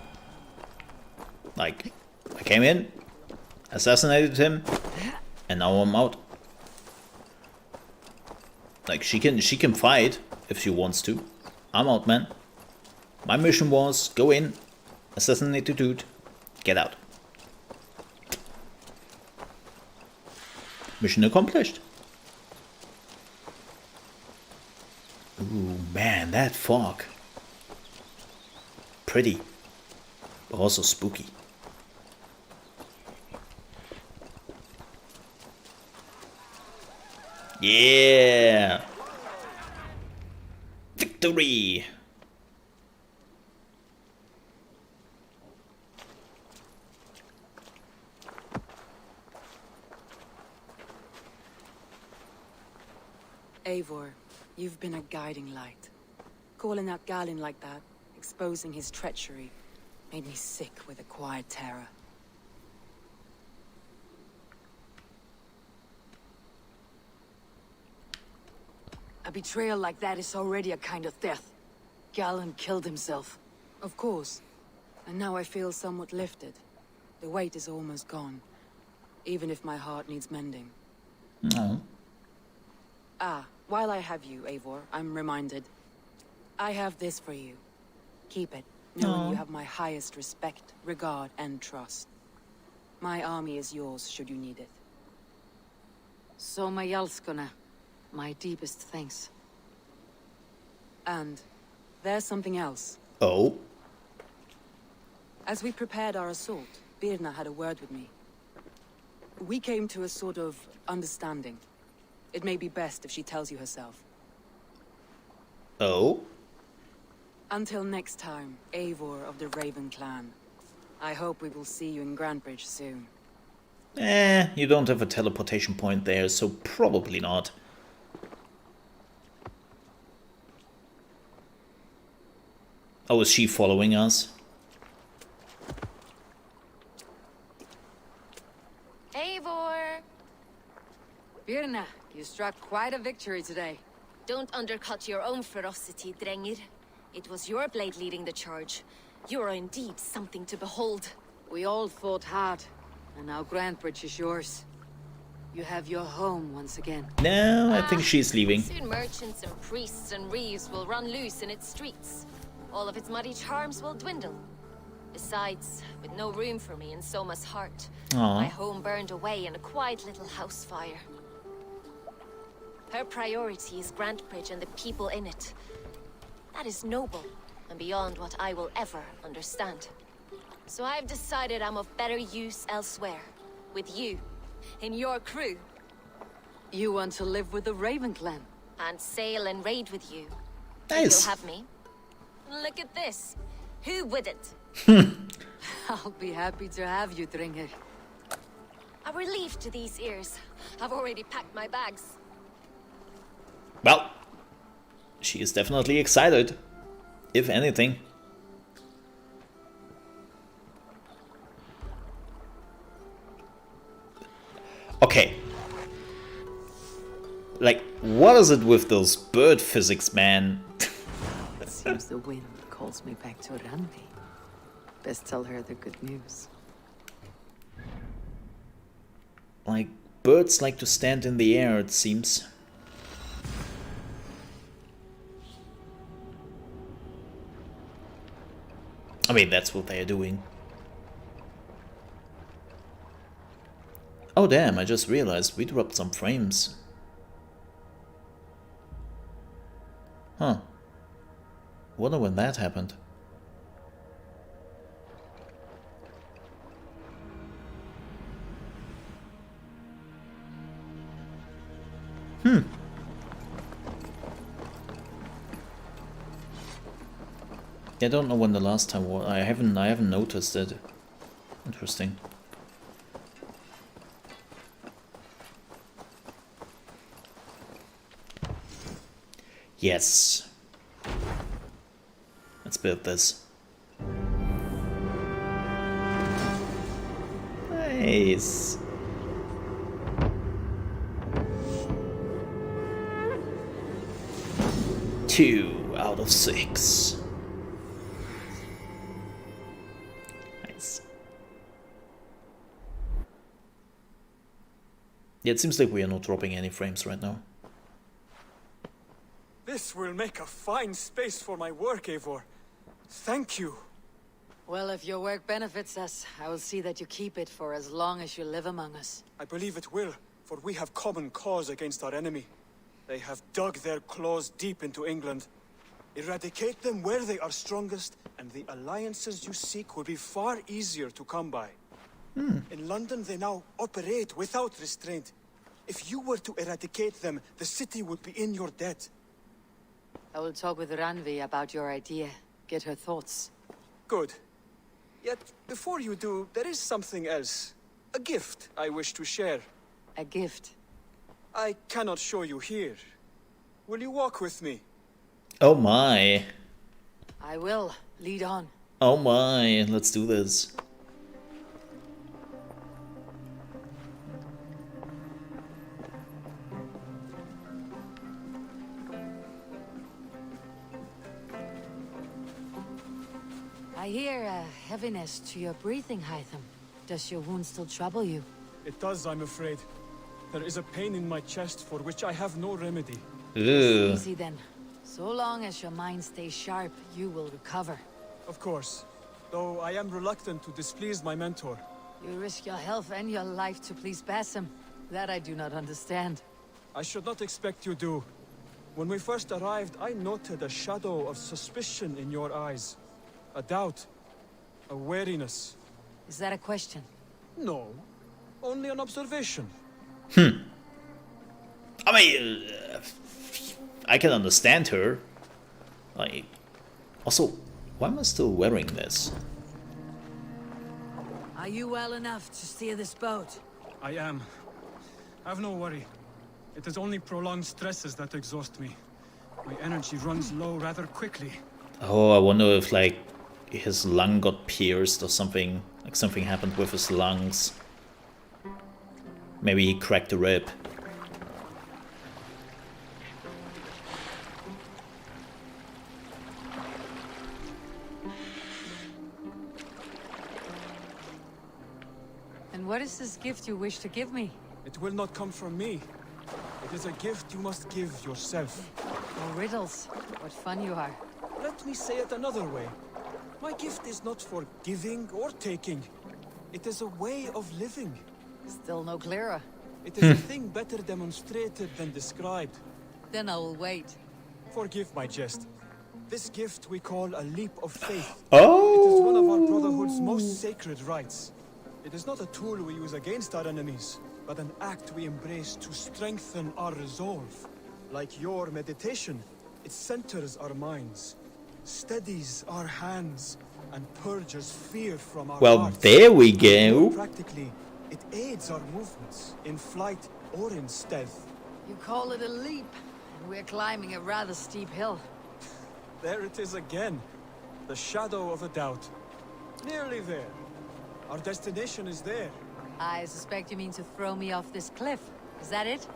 Like, I came in, assassinated him, and now I'm out. Like, she can fight if she wants to. I'm out, man. My mission was go in, assassinate the dude, get out. Mission accomplished. Ooh, man, that fog. Pretty, but also spooky. Yeah! Victory! Eivor, you've been a guiding light. Calling out Galin like that, exposing his treachery, made me sick with a quiet terror. A betrayal like that is already a kind of death. Gallen killed himself. Of course. And now I feel somewhat lifted. The weight is almost gone. Even if my heart needs mending. No. Ah, while I have you, Eivor, I'm reminded. I have this for you. Keep it, knowing you have my highest respect, regard, and trust. My army is yours, should you need it. Soma Jalskona. My deepest thanks. And there's something else. Oh? As we prepared our assault, Birna had a word with me. We came to a sort of understanding. It may be best if she tells you herself. Oh? Until next time, Eivor of the Raven Clan. I hope we will see you in Grantbridge soon. You don't have a teleportation point there, so probably not. Oh, is she following us? Eivor! Birna, you struck quite a victory today. Don't undercut your own ferocity, Drengir. It was your blade leading the charge. You are indeed something to behold. We all fought hard, and now Grantbridge is yours. You have your home once again. No, I think she's leaving. Soon merchants and priests and reeves will run loose in its streets. All of its muddy charms will dwindle. Besides, with no room for me in Soma's heart, my home burned away in a quiet little house fire. Her priority is Grantbridge and the people in it. That is noble, and beyond what I will ever understand. So I've decided I'm of better use elsewhere. With you, in your crew. You want to live with the Raven Clan? And sail and raid with you. Nice. You'll have me. Look at this. Who wouldn't? I'll be happy to have you, Drengir. A relief to these ears. I've already packed my bags. Well, she is definitely excited, if anything. Okay. Like, what is it with those bird physics, man? It seems the wind calls me back to Randi. Best tell her the good news. Like, birds like to stand in the air, it seems. I mean, that's what they're doing. Oh damn, I just realized we dropped some frames. Huh. Wonder when that happened. I don't know when the last time was. I haven't noticed it. Interesting. Yes. Let's build this. Nice. Two out of 6. Nice. Yeah, it seems like we are not dropping any frames right now. This will make a fine space for my work, Eivor. Thank you. Well, if your work benefits us, I will see that you keep it for as long as you live among us. I believe it will, for we have common cause against our enemy. They have dug their claws deep into England. Eradicate them where they are strongest, and the alliances you seek will be far easier to come by. In London, they now operate without restraint. If you were to eradicate them, the city would be in your debt. I will talk with Ranvi about your idea. Get her thoughts. Good. Yet, before you do, there is something else. A gift I wish to share. A gift? I cannot show you here. Will you walk with me? Oh my. I will. Lead on. Oh my. Let's do this. I hear a heaviness to your breathing, Hytham. Does your wound still trouble you? It does, I'm afraid. There is a pain in my chest for which I have no remedy. Easy then. So long as your mind stays sharp, you will recover. Of course. Though I am reluctant to displease my mentor. You risk your health and your life to please Basim. That I do not understand. I should not expect you do. When we first arrived, I noted a shadow of suspicion in your eyes. A doubt. A wariness. Is that a question? No. Only an observation. I mean, I can understand her. Like, also, why am I still wearing this? Are you well enough to steer this boat? I am. Have no worry. It is only prolonged stresses that exhaust me. My energy runs low rather quickly. Oh, I wonder if, like, his lung got pierced or something. Like, something happened with his lungs. Maybe he cracked a rib. And what is this gift you wish to give me? It will not come from me. It is a gift you must give yourself. Oh, riddles. What fun you are. Let me say it another way. My gift is not for giving or taking. It is a way of living. Still no clearer. It is a thing better demonstrated than described. Then I will wait. Forgive my jest. This gift we call a leap of faith. Oh! It is one of our Brotherhood's most sacred rites. It is not a tool we use against our enemies, but an act we embrace to strengthen our resolve. Like your meditation, it centers our minds, steadies our hands, and purges fear from our hearts. There we go. Practically, it aids our movements, in flight or in stealth. You call it a leap, and we're climbing a rather steep hill. There it is again. The shadow of a doubt. Nearly there. Our destination is there. I suspect you mean to throw me off this cliff. Is that it?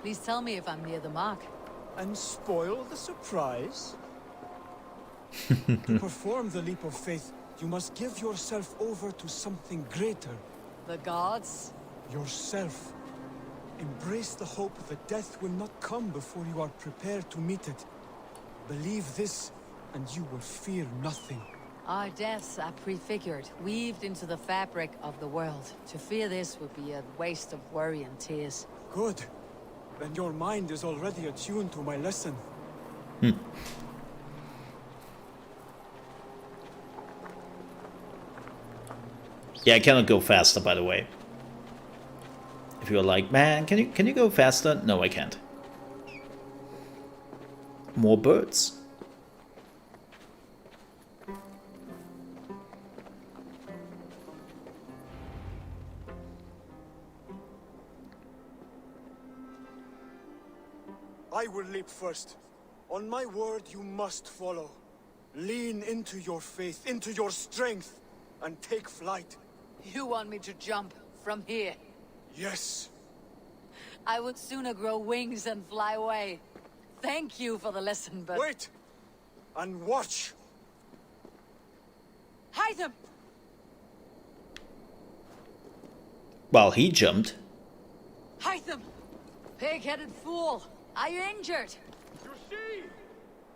Please tell me if I'm near the mark. And spoil the surprise? To perform the leap of faith, you must give yourself over to something greater. The gods? Yourself. Embrace the hope that death will not come before you are prepared to meet it. Believe this, and you will fear nothing. Our deaths are prefigured, weaved into the fabric of the world. To fear this would be a waste of worry and tears. Good. Then your mind is already attuned to my lesson. Yeah, I cannot go faster, by the way. If you're like, man, can you go faster? No, I can't. More birds. leap first. On my word, you must follow. Lean into your faith, into your strength, and take flight. You want me to jump from here? Yes. I would sooner grow wings and fly away. Thank you for the lesson, but... Wait! And watch! Hytham! Well, he jumped. Hytham! Pig-headed fool! Are you injured? You see?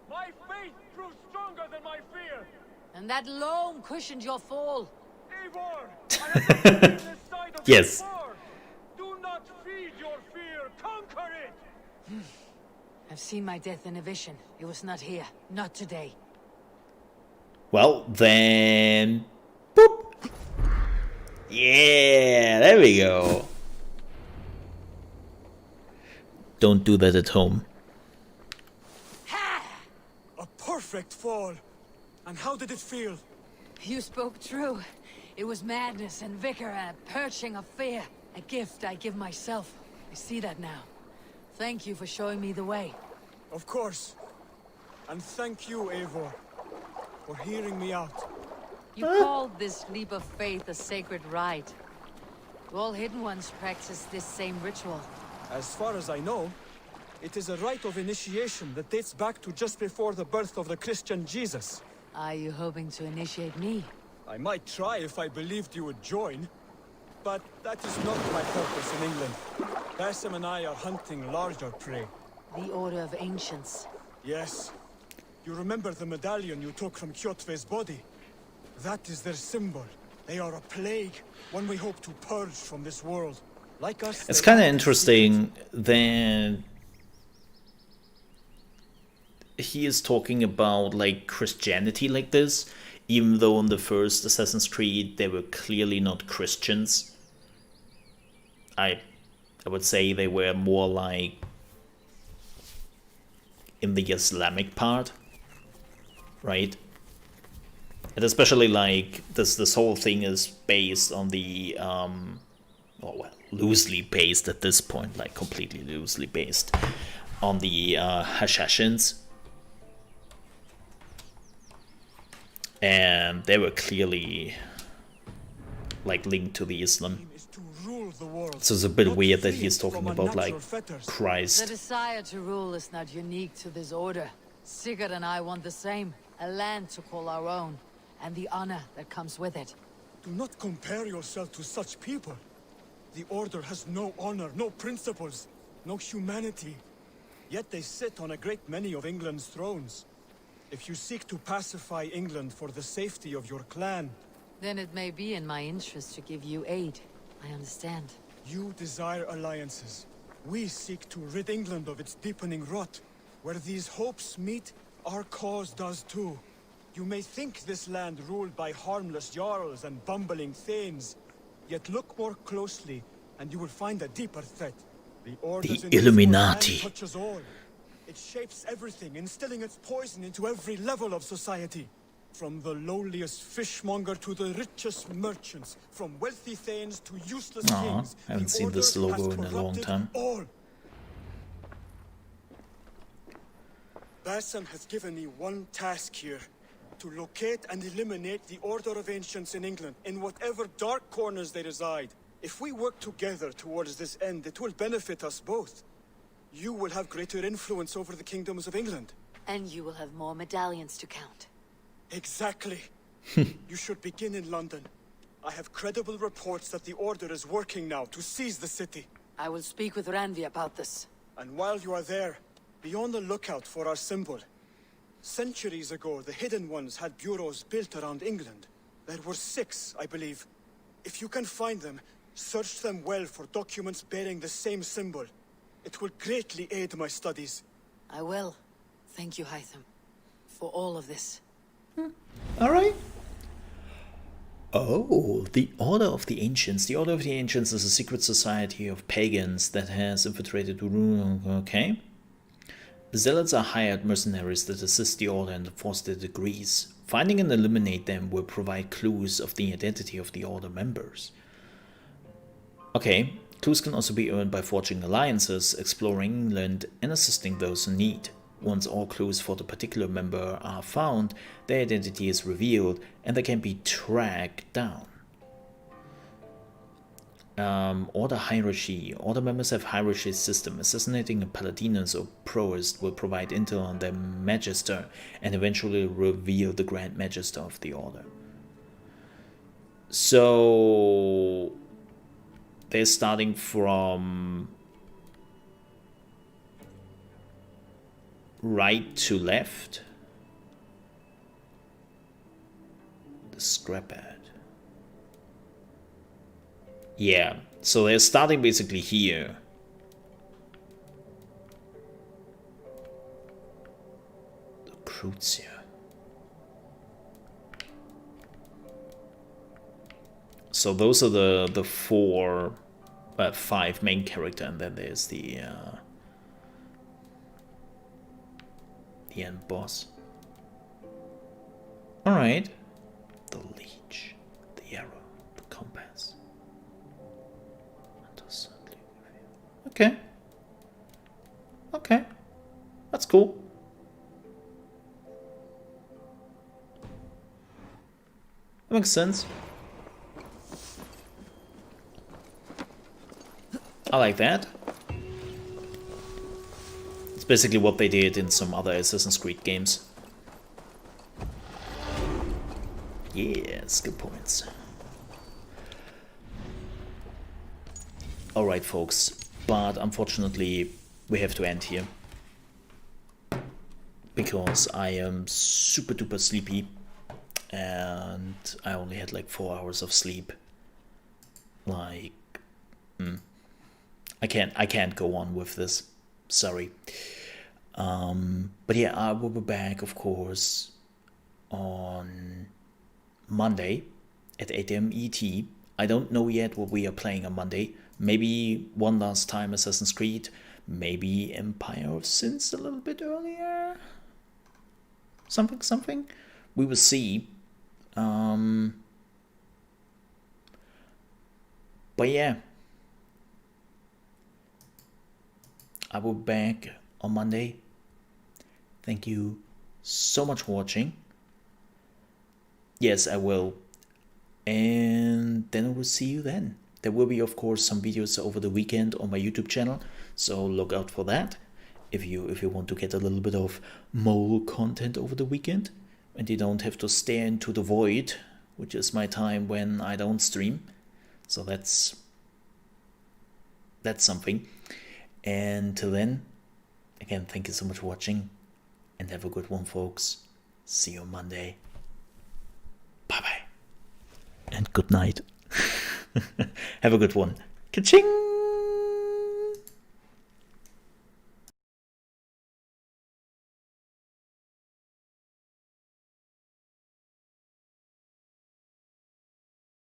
My faith grew stronger than my fear. And that loam cushioned your fall. Eivor, I have never seen this side of Yes. you before. Do not feed your fear. Conquer it. I've seen my death in a vision. It was not here. Not today. Well, then... Boop! Yeah, there we go. Don't do that at home. A perfect fall! And how did it feel? You spoke true. It was madness and vigor and a purging of fear. A gift I give myself. I see that now. Thank you for showing me the way. Of course. And thank you, Eivor, for hearing me out. You called this leap of faith a sacred rite. All hidden ones practice this same ritual. As far as I know, it is a rite of initiation that dates back to just before the birth of the Christian Jesus. Are you hoping to initiate me? I might try if I believed you would join, but that is not my purpose in England. Basim and I are hunting larger prey. The Order of Ancients. Yes. You remember the medallion you took from Kjotve's body? That is their symbol. They are a plague, one we hope to purge from this world. Like us, It's kind of interesting that he is talking about like Christianity like this, even though in the first Assassin's Creed they were clearly not Christians. I would say they were more like in the Islamic part, right? And especially like this whole thing is based on the well, loosely based at this point, like completely loosely based on the Assassins, and they were clearly like linked to the Islam. So it's a bit weird that he's talking about like Christ. The desire to rule is not unique to this order. Sigurd and I want the same. A land to call our own, and the honor that comes with it. Do not compare yourself to such people. The Order has no honor, no principles, no humanity. Yet they sit on a great many of England's thrones. If you seek to pacify England for the safety of your clan... Then it may be in my interest to give you aid. I understand. You desire alliances. We seek to rid England of its deepening rot. Where these hopes meet, our cause does too. You may think this land ruled by harmless jarls and bumbling thanes. Yet look more closely, and you will find a deeper threat. The Order's Illuminati. touches all. It shapes everything, instilling its poison into every level of society. From the lowliest fishmonger to the richest merchants, from wealthy thanes to useless kings. I haven't seen this logo in a long time. All. Basim has given me one task here. To locate and eliminate the Order of Ancients in England, in whatever dark corners they reside. If we work together towards this end, it will benefit us both. You will have greater influence over the kingdoms of England. And you will have more medallions to count. Exactly. You should begin in London. I have credible reports that the Order is working now to seize the city. I will speak with Randvi about this. And while you are there, be on the lookout for our symbol. Centuries ago, the Hidden Ones had bureaus built around England. There were 6, I believe. If you can find them, search them well for documents bearing the same symbol. It will greatly aid my studies. I will. Thank you, Hytham, for all of this. Alright. Oh, the Order of the Ancients. The Order of the Ancients is a secret society of pagans that has infiltrated Uru. Okay. The Zealots are hired mercenaries that assist the Order and enforce their decrees. Finding and eliminate them will provide clues of the identity of the Order members. Okay, Clues can also be earned by forging alliances, exploring England, and assisting those in need. Once all clues for the particular member are found, their identity is revealed, and they can be tracked down. Order hierarchy. Order members have hierarchy system. Assassinating a paladinus or proest will provide intel on their magister and eventually reveal the Grand Magister of the order. So they're starting from right to left. The scrap ad. Yeah, so they're starting basically here. The Crucia. So those are the five main character, and then there's the end boss. All right, the leech, the arrow, the compass. Okay. Okay, that's cool. That makes sense. I like that. It's basically what they did in some other Assassin's Creed games. Yes, good points. Alright, folks, but unfortunately we have to end here. Because I am super duper sleepy and I only had like 4 hours of sleep. Like, I can't go on with this. Sorry. But yeah, I will be back, of course, on Monday at 8 AM ET. I don't know yet what we are playing on Monday. Maybe one last time Assassin's Creed. Maybe Empire of Sins a little bit earlier. Something. We will see. But yeah. I will be back on Monday. Thank you so much for watching. Yes, I will. And then I will see you then. There will be, of course, some videos over the weekend on my YouTube channel, so look out for that. If you want to get a little bit of mole content over the weekend, and you don't have to stare into the void, which is my time when I don't stream. So that's something. And till then, again, thank you so much for watching, and have a good one, folks. See you on Monday. Bye-bye. And good night. Have a good one. Ka-ching!